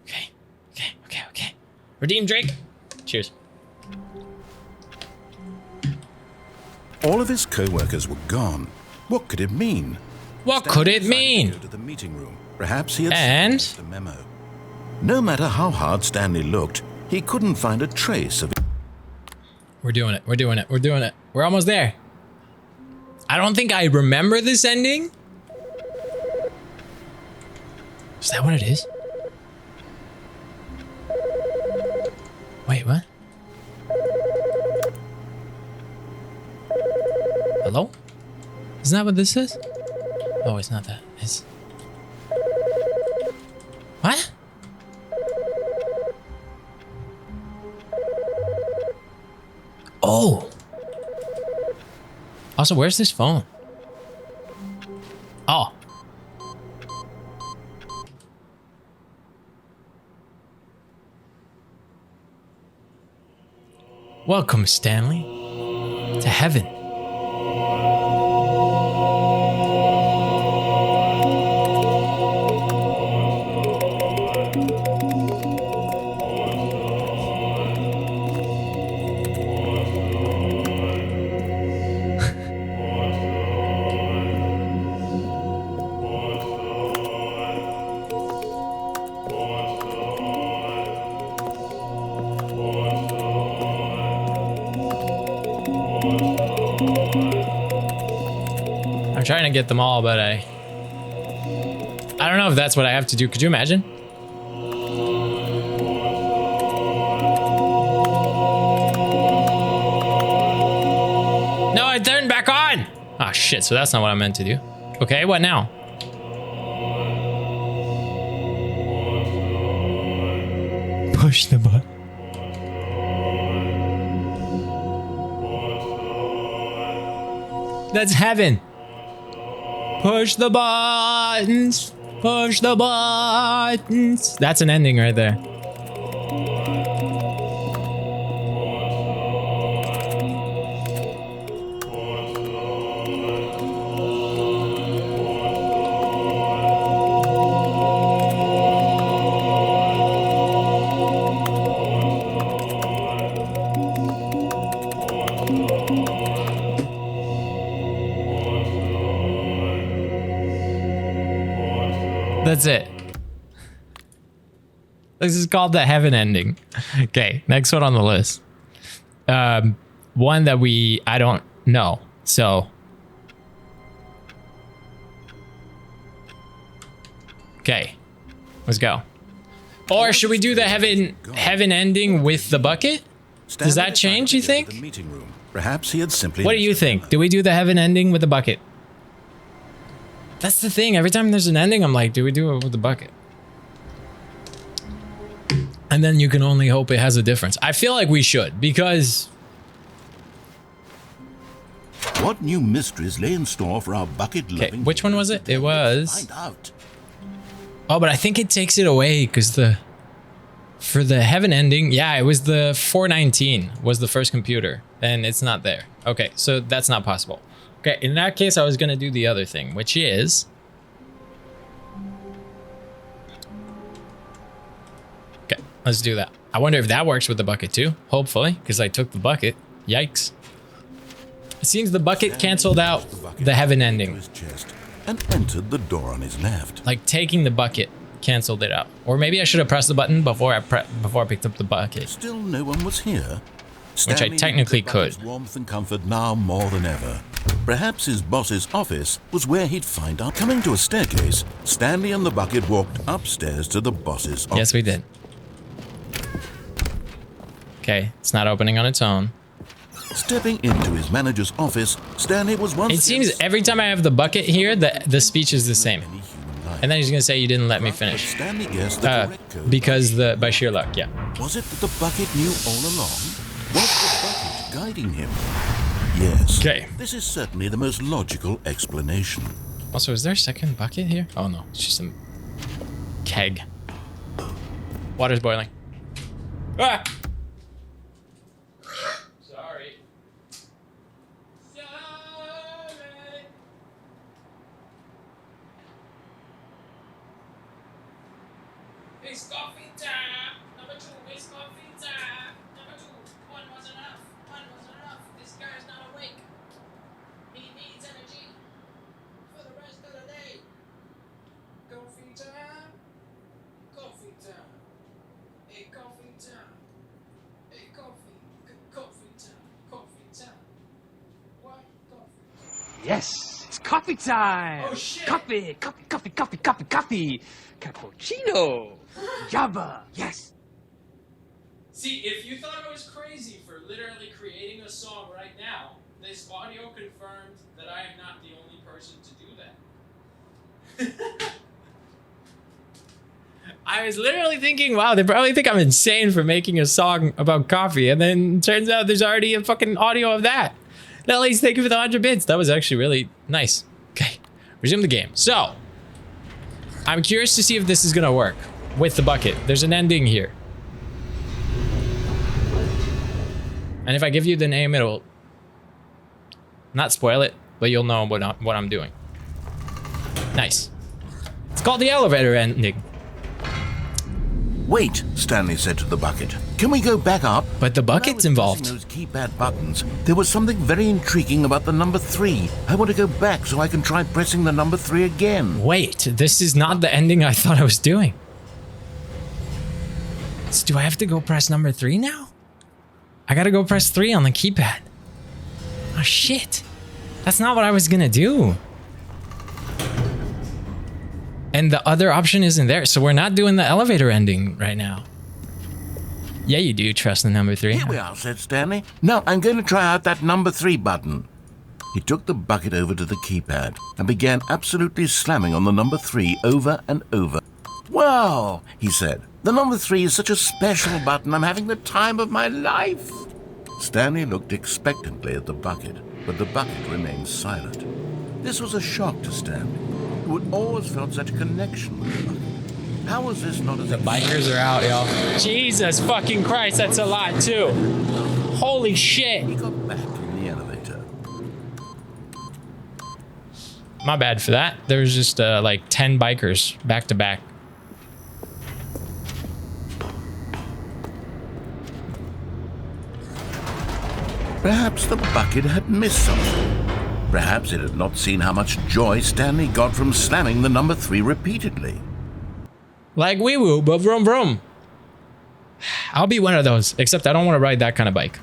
Okay. Redeem Drake. Cheers. All of his co-workers were gone. What could it mean? What could it mean? Go to the meeting room. Perhaps he had And sent a memo. No matter how hard Stanley looked, he couldn't find a trace of it. We're doing it. We're almost there. I don't think I remember this ending. Is that what it is? Wait, what? Hello? Isn't that what this is? Oh, it's not that. It's... What? Oh. Also, where's this phone? Oh. Welcome, Stanley, to heaven. I'm trying to get them all, but I don't know if that's what I have to do. Could you imagine? No, it turned back on. Ah, shit. So that's not what I meant to do. Okay, what now? Push the button. That's heaven. Push the buttons. Push the buttons. That's an ending right there. That's it. This is called the heaven ending. Okay, next one on the list. One that I don't know. So. Okay, let's go. Or should we do the heaven ending with the bucket? Does that change, you think? Perhaps he had simply. What do you think? Do we do the heaven ending with the bucket? That's the thing. Every time there's an ending, I'm like, do we do it with the bucket? And then you can only hope it has a difference. I feel like we should, because... What new mysteries lay in store for our bucket-loving... Okay, which one was it? It was... Find out. Oh, but I think it takes it away, because for the heaven ending... Yeah, it was the 419 was the first computer, and it's not there. Okay, so that's not possible. Okay, in that case, I was going to do the other thing, which is... Okay, let's do that. I wonder if that works with the bucket too. Hopefully, because I took the bucket. Yikes. It seems the bucket canceled out the heaven ending. And entered the door on his left. Like taking the bucket canceled it out. Or maybe I should have pressed the button before I picked up the bucket. Still no one was here. Which I technically could. Warmth and comfort now more than ever. Perhaps his boss's office was where he'd find out. Coming to a staircase, Stanley and the bucket walked upstairs to the boss's office. Yes, we did. Okay, it's not opening on its own. Stepping into his manager's office, Stanley was once. It seems every time I have the bucket here, the speech is the same. time. And then he's gonna say you didn't let me finish. Stanley guessed the correct code. Because by sheer luck, yeah. Was it that the bucket knew all along? Was the bucket guiding him? Yes. Okay. This is certainly the most logical explanation. Also, is there a second bucket here? Oh no, it's just a keg. Water's boiling. Ah! Sorry. It's coffee time. Number 2, it's coffee time. Number 2, 1 was enough. 1 was enough. This guy's not awake. He needs energy for the rest of the day. Coffee time. Coffee time. Hey, coffee time. Hey, coffee. Coffee time. Coffee time. What? Coffee. Yes, it's coffee time. Oh shit. Coffee. Cappuccino. Java. Yes. See, if you thought I was crazy for literally creating a song right now, this audio confirmed that I am not the only person to do that. I was literally thinking, wow, they probably think I'm insane for making a song about coffee, and then turns out there's already a fucking audio of that. At least thank you for the 100 bits. That was actually really nice. Okay, resume the game. So, I'm curious to see if this is gonna work with the bucket. There's an ending here. And if I give you the name, it'll not spoil it, but you'll know what I'm doing. Nice. It's called the elevator ending. Wait, Stanley said to the bucket. Can we go back up? But the bucket's involved. Those keypad buttons. There was something very intriguing about the number 3. I want to go back so I can try pressing the number 3 again. Wait, this is not the ending I thought I was doing. So do I have to go press number 3 now? I gotta go press 3 on the keypad. Oh shit. That's not what I was gonna do. And the other option isn't there, so we're not doing the elevator ending right now. Yeah, you do trust the number 3. Here we are, said Stanley. Now I'm going to try out that number 3 button. He took the bucket over to the keypad and began absolutely slamming on the number 3 over and over. Wow, he said. The number 3 is such a special button. I'm having the time of my life. Stanley looked expectantly at the bucket, but the bucket remained silent. This was a shock to Stanley, who had always felt such a connection with the bucket. How was this not as... The bikers are out, y'all. Jesus fucking Christ, that's a lot, too. Holy shit. He got back in the elevator. My bad for that. There was just like 10 bikers back to back. Perhaps the bucket had missed something. Perhaps it had not seen how much joy Stanley got from slamming the number 3 repeatedly. Like wee woo, but vroom vroom. I'll be one of those, except I don't want to ride that kind of bike.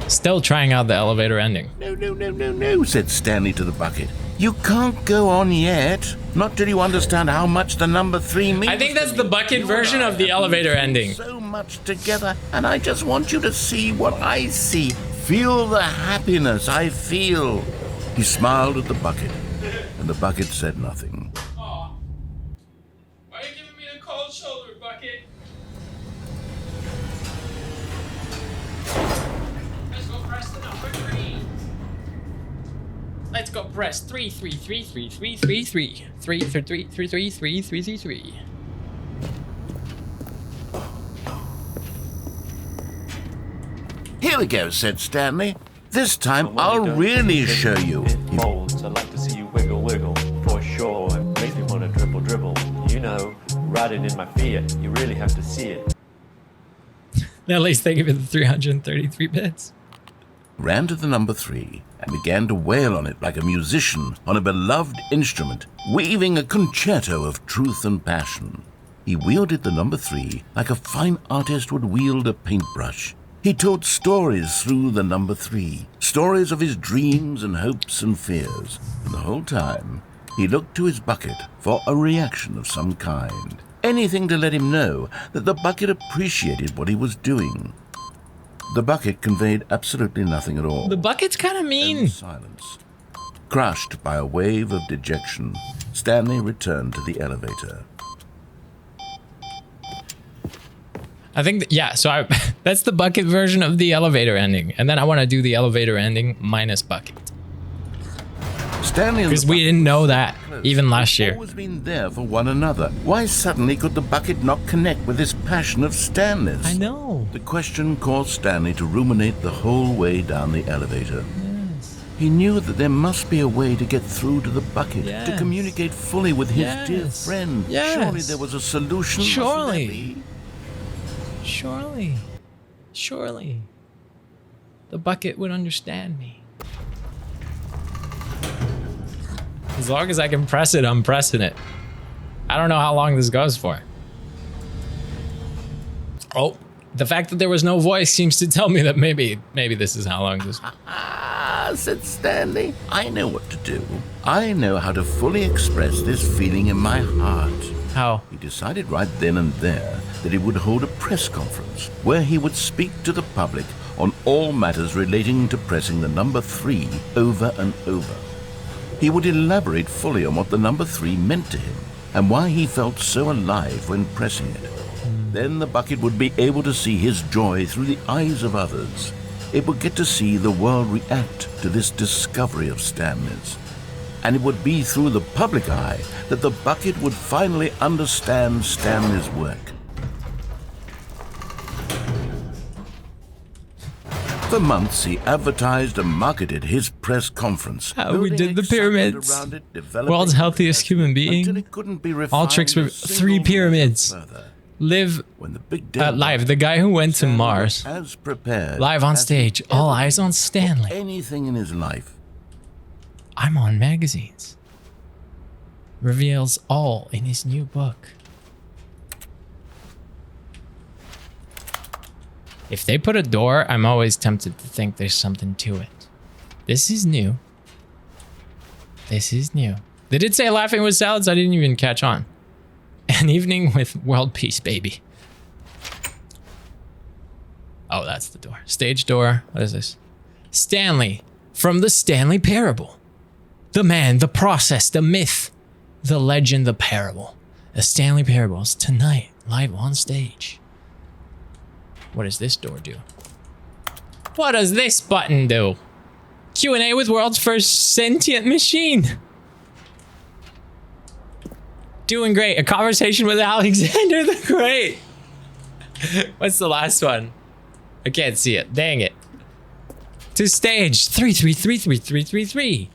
Still trying out the elevator ending. No, said Stanley to the bucket. You can't go on yet. Not till you understand how much the number 3 means. I think that's the bucket version of the elevator ending. So much together, and I just want you to see what I see. Feel the happiness I feel. He smiled at the bucket, and the bucket said nothing. Aw. Why are you giving me the cold shoulder, bucket? Let's go press the number 3. Let's go press 3 3 3 3 3 3 3 3 3 3 3 3 3 3 3 3. Here we go, said Stanley. This time I'll really show you. Folds. I'd like to see you wiggle, wiggle, for sure. It makes me want to dribble, dribble. You know, riding in my Fiat, you really have to see it. At least they give it the 333 bits. Ran to the number 3 and began to wail on it like a musician on a beloved instrument, weaving a concerto of truth and passion. He wielded the number 3 like a fine artist would wield a paintbrush. He told stories through the number 3, stories of his dreams and hopes and fears. And the whole time, he looked to his bucket for a reaction of some kind. Anything to let him know that the bucket appreciated what he was doing. The bucket conveyed absolutely nothing at all. The bucket's kind of mean. And silence. Crushed by a wave of dejection, Stanley returned to the elevator. I think, so that's the bucket version of the elevator ending. And then I want to do the elevator ending minus bucket. Stanley and because we didn't know that even last year. Always been there for one another. Why suddenly could the bucket not connect with this passion of Stanley's? I know. The question caused Stanley to ruminate the whole way down the elevator. Yes. He knew that there must be a way to get through to the bucket, Yes. to communicate fully with his Yes. dear friend. Yes. Surely there was a solution. Surely. Mustn't there be? Surely. The bucket would understand me. As long as I can press it, I'm pressing it. I don't know how long this goes for. Oh, the fact that there was no voice seems to tell me that maybe this is how long this. Said Stanley. I know what to do. I know how to fully express this feeling in my heart. How? He decided right then and there that he would hold a press conference where he would speak to the public on all matters relating to pressing the number 3 over and over. He would elaborate fully on what the number 3 meant to him and why he felt so alive when pressing it. Then the bucket would be able to see his joy through the eyes of others. It would get to see the world react to this discovery of Stanley's. And it would be through the public eye that the bucket would finally understand Stanley's work. For months, he advertised and marketed his press conference. How we did the pyramids. World's healthiest human being. All tricks were 3 pyramids. Live live. The guy who went to Mars. As prepared. Live on stage. All eyes on Stanley. Anything in his life. I'm on magazines. Reveals all in his new book. If they put a door, I'm always tempted to think there's something to it. This is new. This is new. They did say laughing with salads. I didn't even catch on. An evening with world peace, baby. Oh, that's the door. Stage door. What is this? Stanley from the Stanley Parable. The man, the process, the myth, the legend, the parable. The Stanley Parables tonight, live on stage. What does this door do? What does this button do? Q&A with world's first sentient machine. Doing great. A conversation with Alexander the Great. What's the last one? I can't see it. Dang it. To stage 3333333.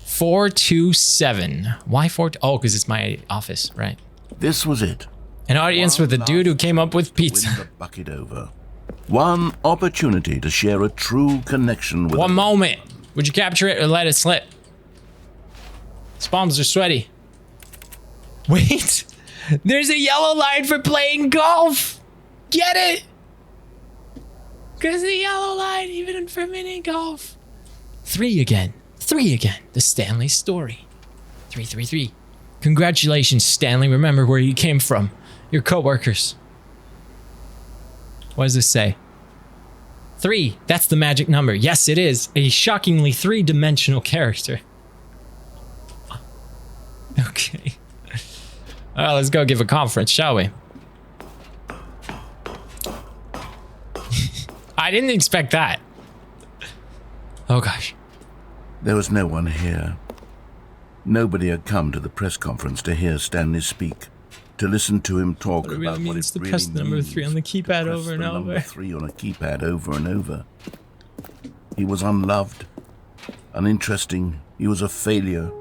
427. Why 4? Oh, because it's my office, right? This was it. An audience with a dude who came up with pizza. Win the bucket over. One opportunity to share a true connection with. One moment. Would you capture it or let it slip? His palms are sweaty. Wait. There's a yellow line for playing golf. Get it? Because the yellow line, even for mini golf. 3 again. 3 again. The Stanley story. 333. Congratulations, Stanley. Remember where you came from. Your co-workers. What does this say? 3. That's the magic number. Yes, it is. A shockingly 3-dimensional character. Okay. Let's go give a conference, shall we? I didn't expect that. Oh, gosh. There was no one here. Nobody had come to the press conference to hear Stanley speak, to listen to him talk What it about really what means it to really press the number means 3 on the keypad to press over and the number over. 3 on a keypad over and over. He was unloved, uninteresting. He was a failure.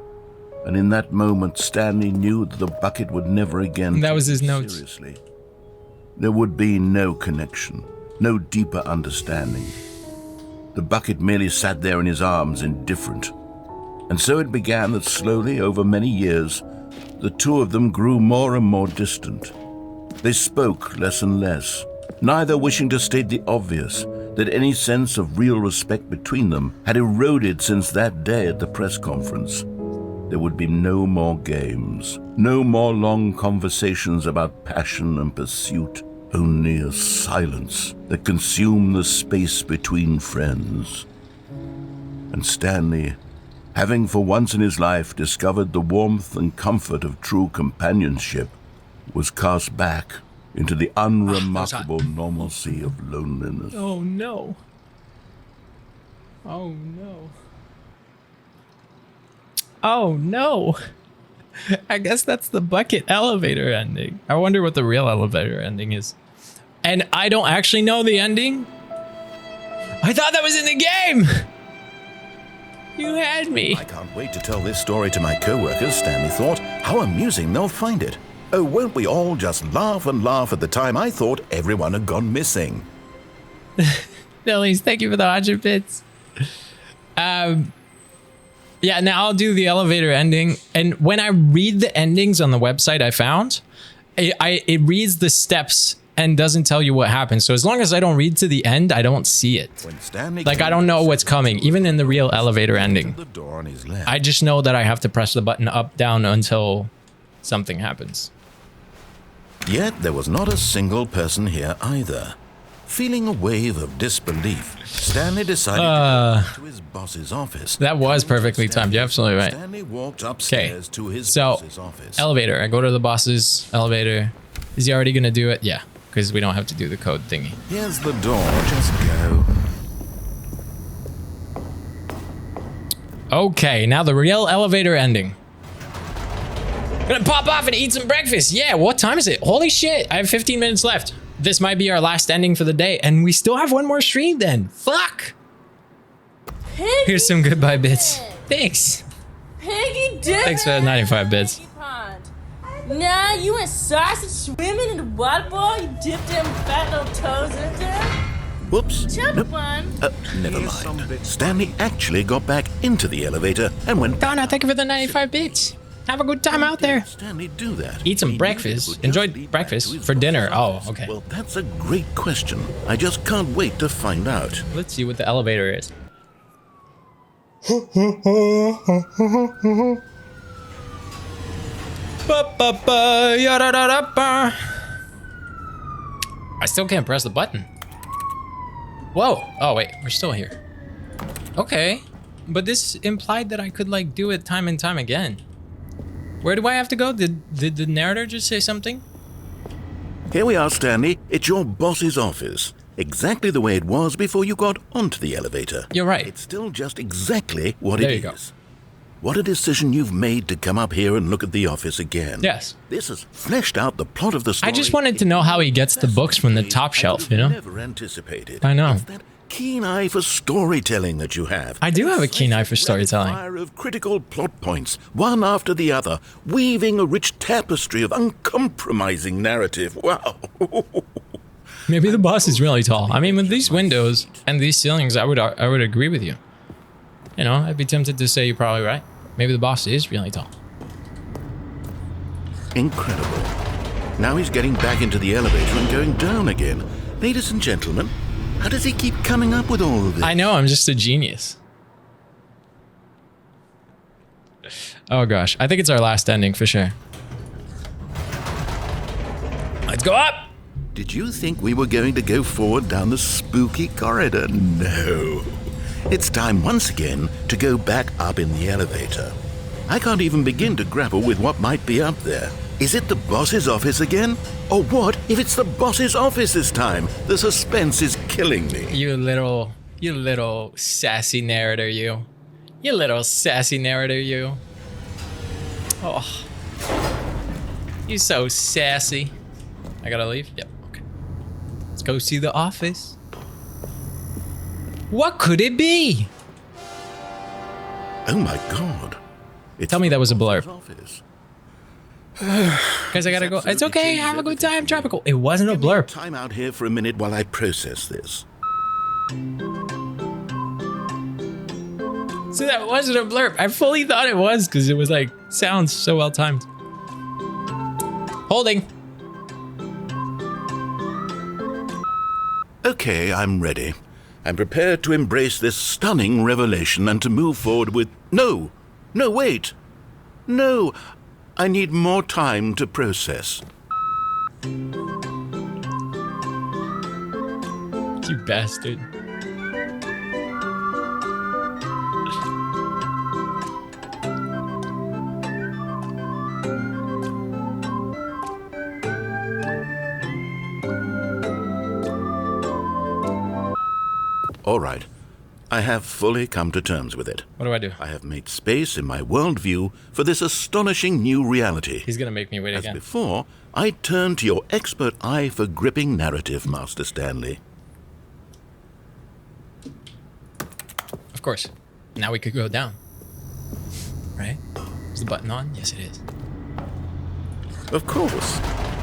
And in that moment, Stanley knew that the bucket would never again And that was take his him notes. seriously. There would be no connection, no deeper understanding. The bucket merely sat there in his arms, indifferent. And so it began that slowly, over many years, the two of them grew more and more distant. They spoke less and less, neither wishing to state the obvious, that any sense of real respect between them had eroded since that day at the press conference. There would be no more games, no more long conversations about passion and pursuit, only a silence that consumed the space between friends. And Stanley, having for once in his life discovered the warmth and comfort of true companionship, was cast back into the unremarkable normalcy of loneliness. Oh no. Oh no. Oh no. I guess that's the bucket elevator ending. I wonder what the real elevator ending is. And I don't actually know the ending. I thought that was in the game. You had me. I can't wait to tell this story to my co-workers, Stanley thought. How amusing they'll find it. Oh, won't we all just laugh and laugh at the time I thought everyone had gone missing. Phillies, thank you for the 100 bits. Yeah, now I'll do the elevator ending. And when I read the endings on the website I found, it reads the steps and doesn't tell you what happens. So as long as I don't read to the end, I don't see it. Like, I don't know what's coming, even in the real elevator ending. I just know that I have to press the button up, down until something happens. Yet there was not a single person here either. Feeling a wave of disbelief, Stanley decided to go to his boss's office. That was perfectly timed. You're absolutely right. Stanley walked upstairs to his so, boss's office. Elevator. I go to the boss's elevator. Is he already going to do it? Yeah, because we don't have to do the code thingy. Here's the door. Just go. Okay, now the real elevator ending. Gonna pop off and eat some breakfast. Yeah, what time is it? Holy shit, I have 15 minutes left. This might be our last ending for the day, and we still have one more stream then. Fuck! Piggy Here's some goodbye bits. Thanks. Piggy did. Thanks for the 95 bits. Nah, you went sausage swimming in the water bowl. You dipped them fat little toes in there. Whoops. Chubby one. Never mind. Stanley actually got back into the elevator and went... Donna, thank you for the 95 bits. Have a good time out there. Stanley do that? Eat some breakfast. Enjoy breakfast for dinner. Oh, okay. Well, that's a great question. I just can't wait to find out. Let's see what the elevator is. I still can't press the button. Whoa. Oh, wait. We're still here. Okay. But this implied that I could, like, do it time and time again. Where do I have to go? Did the narrator just say something? Here we are, Stanley. It's your boss's office. Exactly the way it was before you got onto the elevator. You're right. It's still just exactly what there it you is. Go. What a decision you've made to come up here and look at the office again. Yes. This has fleshed out the plot of the story. I just wanted to know how he gets the books from the top shelf, you know? Never anticipated. I know. It's that keen eye for storytelling that you have. I do have a keen eye for storytelling. Fire of critical plot points, one after the other, weaving a rich tapestry of uncompromising narrative. Wow. Maybe the boss is really tall. I mean, with these windows and these ceilings, I would agree with you. You know, I'd be tempted to say you're probably right. Maybe the boss is really tall. Incredible. Now he's getting back into the elevator and going down again. Ladies and gentlemen, how does he keep coming up with all of this? I know, I'm just a genius. Oh gosh, I think it's our last ending for sure. Let's go up! Did you think we were going to go forward down the spooky corridor? No. It's time once again to go back up in the elevator. I can't even begin to grapple with what might be up there. Is it the boss's office again? Or what if it's the boss's office this time? The suspense is killing me. You little sassy narrator, you. You little sassy narrator, you. Oh. You so sassy. I gotta leave? Yep, okay. Let's go see the office. What could it be? Oh my god. Tell me that was a blurb. Guys, I gotta go. It's okay, have a good time, Tropical. It wasn't a blurb. Time out here for a minute while I process this. So that wasn't a blurb. I fully thought it was because it was like, sounds so well timed. Holding. Okay, I'm ready. I'm prepared to embrace this stunning revelation and to move forward with... No, wait. No, I need more time to process. You bastard. All right. I have fully come to terms with it. What do I do? I have made space in my worldview for this astonishing new reality. He's gonna make me wait As again. before, I turn to your expert eye for gripping narrative, Master Stanley. Of course. Now we could go down. Right? Is the button on? Yes, it is. Of course.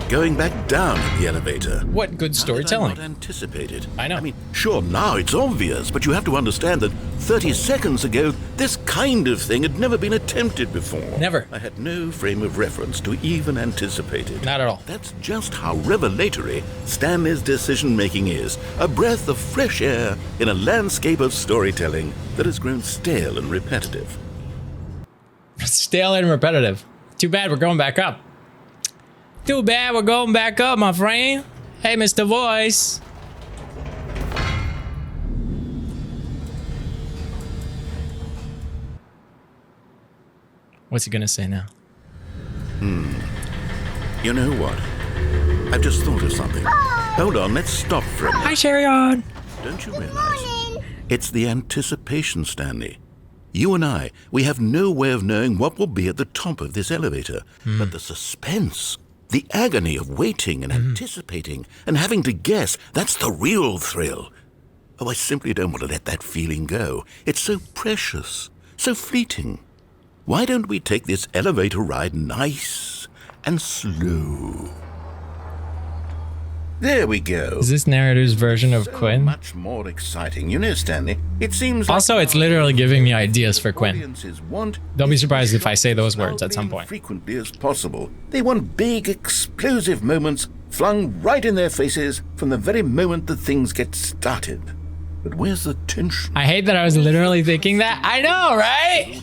Going back down in the elevator. What good storytelling. How did I not anticipate it? I know. I mean, sure, now it's obvious, but you have to understand that 30 seconds ago, this kind of thing had never been attempted before. Never. I had no frame of reference to even anticipate it. Not at all. That's just how revelatory Stanley's decision-making is. A breath of fresh air in a landscape of storytelling that has grown stale and repetitive. Stale and repetitive. Too bad we're going back up. Too bad we're going back up, my friend. Hey, Mr. Voice. What's he gonna say now? You know what? I've just thought of something. Hold on, let's stop for a minute. Hi, Sherion. Don't you realize? It's the anticipation, Stanley. You and I, we have no way of knowing what will be at the top of this elevator. But the suspense, the agony of waiting and anticipating and having to guess, that's the real thrill. Oh, I simply don't want to let that feeling go. It's so precious, so fleeting. Why don't we take this elevator ride nice and slow? There we go. Is this narrator's version of So Quinn? much more exciting. You know, Stanley, it seems Also, like it's literally giving me ideas for Quinn. audiences want Don't be surprised if I is say those as words at some loudly point. and frequently as possible. They want big, explosive moments flung right in their faces from the very moment that things get started. But where's the tension? I hate that I was literally thinking that. I know, right?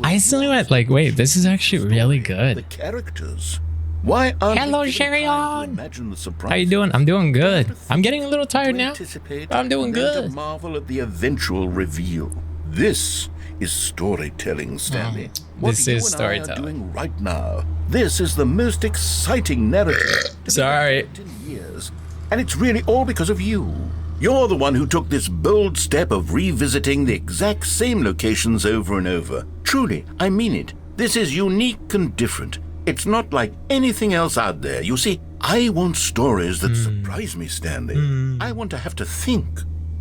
I instantly went like, wait, this is actually really The good. characters. Why aren't Hello, we getting time to Sherion. imagine the surprise? How you doing? I'm doing good. I'm getting a little tired now. Anticipate I'm doing and then to good. marvel at the eventual reveal. This is storytelling, Stanley. What this you is and I are storytelling. doing right now. This is the most exciting narrative to be Sorry. developed in years, and it's really all because of you. You're the one who took this bold step of revisiting the exact same locations over and over. Truly, I mean it. This is unique and different. It's not like anything else out there. You see, I want stories that surprise me, Stanley. I want to have to think.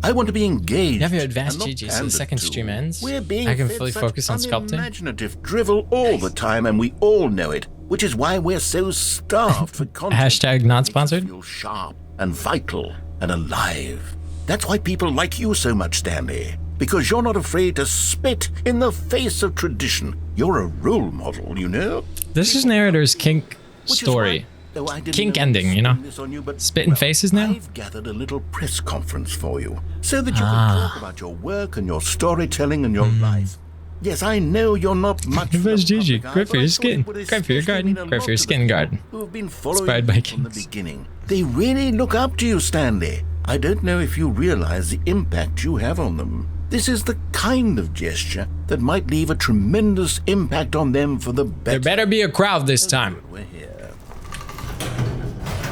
I want to be engaged. You have your advanced and not GG, so the pandered second to. stream ends. We're being I can fed fully such focus on sculpting. unimaginative drivel all the time, and we all know it, which is why we're so starved for content. Hashtag not sponsored. Feel sharp and vital and alive. That's why people like you so much, Stanley. Because you're not afraid to spit in the face of tradition. You're a role model, you know? This is narrator's kink Which is story. why, though I didn't Kink know ending, to you know? spring this on you, but, Spitting faces now? I've gathered a little press conference for you so that you can talk about your work and your storytelling and your life. Yes, I know you're not much for the Advanced GG. public eye, Great for but I your thought skin. it would Great for your especially garden. mean a Great lot for your to skin the garden. people who have been following Inspired by you from the kinks. beginning. They really look up to you, Stanley. I don't know if you realize the impact you have on them. This is the kind of gesture that might leave a tremendous impact on them for the better. There better be a crowd this time. We're here.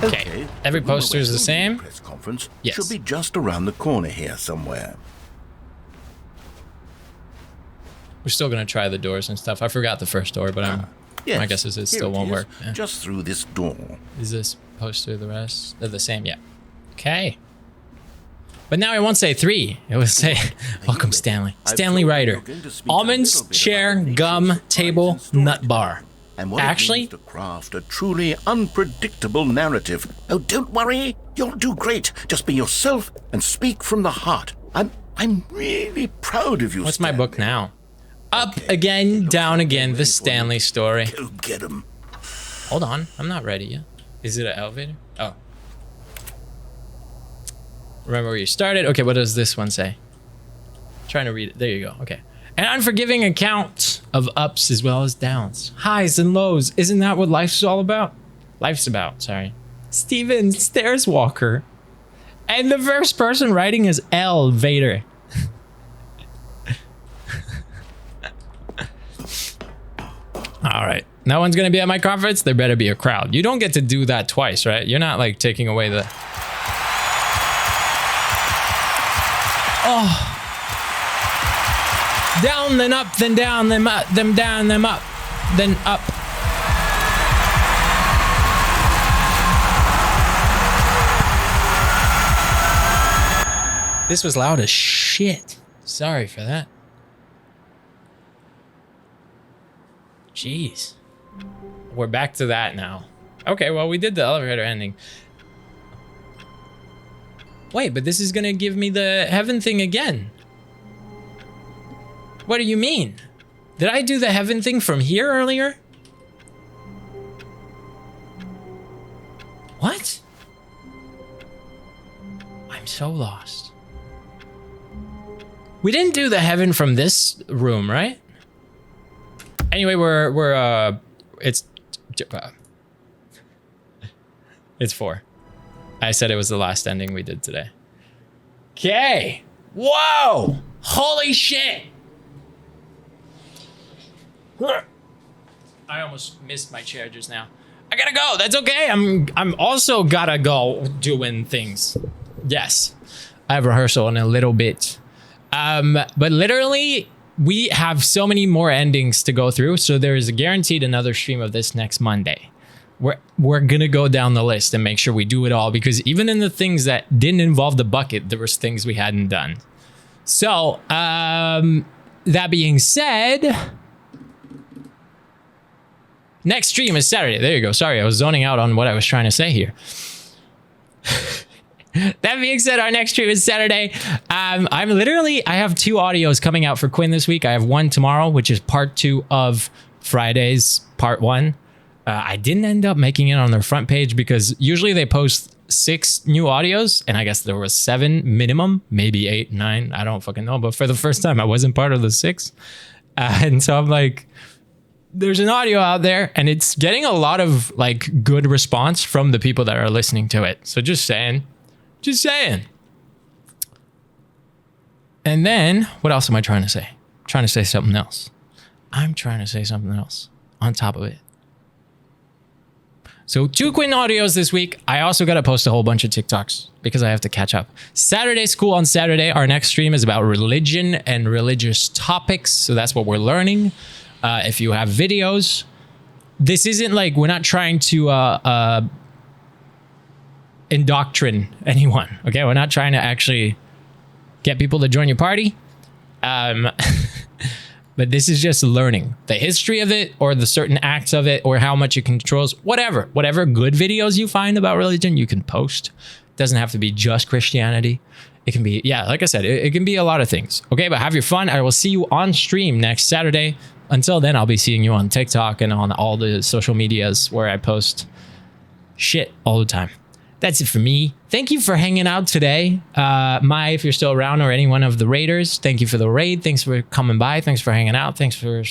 Okay. Every poster is the same. Press conference Yes. should be just around the corner here somewhere. We're still gonna try the doors and stuff. I forgot the first door, but Yes, my guess is it here still won't is, work. Yeah. Just through this door. Is this poster the rest? They're the same, yeah. Okay. But now it won't say 3. It will say, welcome Stanley. Stanley Ryder. Almonds, chair, gum, table, nut bar. And what it Actually, means to craft a truly unpredictable narrative. Oh, don't worry. You'll do great. Just be yourself and speak from the heart. I'm really proud of you, what's my Stanley. book now? Up again, down again, the Stanley story. Go get him. Hold on, I'm not ready yet. Is it an elevator? Oh. Remember where you started? Okay, what does this one say? Trying to read it. There you go. Okay. An unforgiving account of ups as well as downs. Highs and lows. Isn't that what life's all about? Life's about, sorry. Steven Stairs Walker. And the first person writing is L. Vader. All right. No one's going to be at my conference. There better be a crowd. You don't get to do that twice, right? You're not like taking away the... Oh. Down, then up, then down, then up, then down, then up, then up. This was loud as shit. Sorry for that. Jeez. We're back to that now. Okay, well, we did the elevator ending. Wait, but this is gonna give me the heaven thing again. What do you mean? Did I do the heaven thing from here earlier? What? I'm so lost. We didn't do the heaven from this room, right? Anyway, it's 4. I said it was the last ending we did today. Okay. Whoa! Holy shit! I almost missed my chair just now. I gotta go. That's okay. I'm also gotta go doing things. Yes. I have rehearsal in a little bit. But literally, we have so many more endings to go through. So there is guaranteed another stream of this next Monday. We're gonna go down the list and make sure we do it all, because even in the things that didn't involve the bucket, there was things we hadn't done. So, that being said, next stream is Saturday. There you go. Sorry, I was zoning out on what I was trying to say here. That being said, our next stream is Saturday. I have 2 audios coming out for Quinn this week. I have one tomorrow, which is part 2 of Friday's part 1. I didn't end up making it on their front page because usually they post 6 new audios, and I guess there was 7 minimum, maybe 8, 9. I don't fucking know. But for the first time, I wasn't part of the 6. And so I'm like, there's an audio out there, and it's getting a lot of like good response from the people that are listening to it. So just saying. Just saying. And then, what else am I trying to say? I'm trying to say something else. I'm trying to say something else on top of it. So 2 Quinn audios this week. I also got to post a whole bunch of TikToks because I have to catch up. Saturday school on Saturday. Our next stream is about religion and religious topics. So that's what we're learning. If you have videos, this isn't like, we're not trying to indoctrinate anyone. Okay, we're not trying to actually get people to join your party. But this is just learning the history of it, or the certain acts of it, or how much it controls, whatever good videos you find about religion, you can post. It doesn't have to be just Christianity. It can be, yeah, like I said, it can be a lot of things. Okay, but have your fun. I will see you on stream next Saturday. Until then, I'll be seeing you on TikTok and on all the social medias where I post shit all the time. That's it for me. Thank you for hanging out today. If you're still around, or any one of the raiders, thank you for the raid. Thanks for coming by. Thanks for hanging out. Thanks for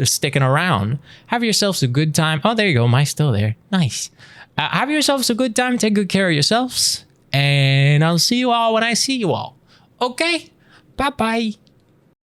sticking around. Have yourselves a good time. Oh, there you go. Mai's still there. Nice. Have yourselves a good time. Take good care of yourselves. And I'll see you all when I see you all. Okay? Bye-bye.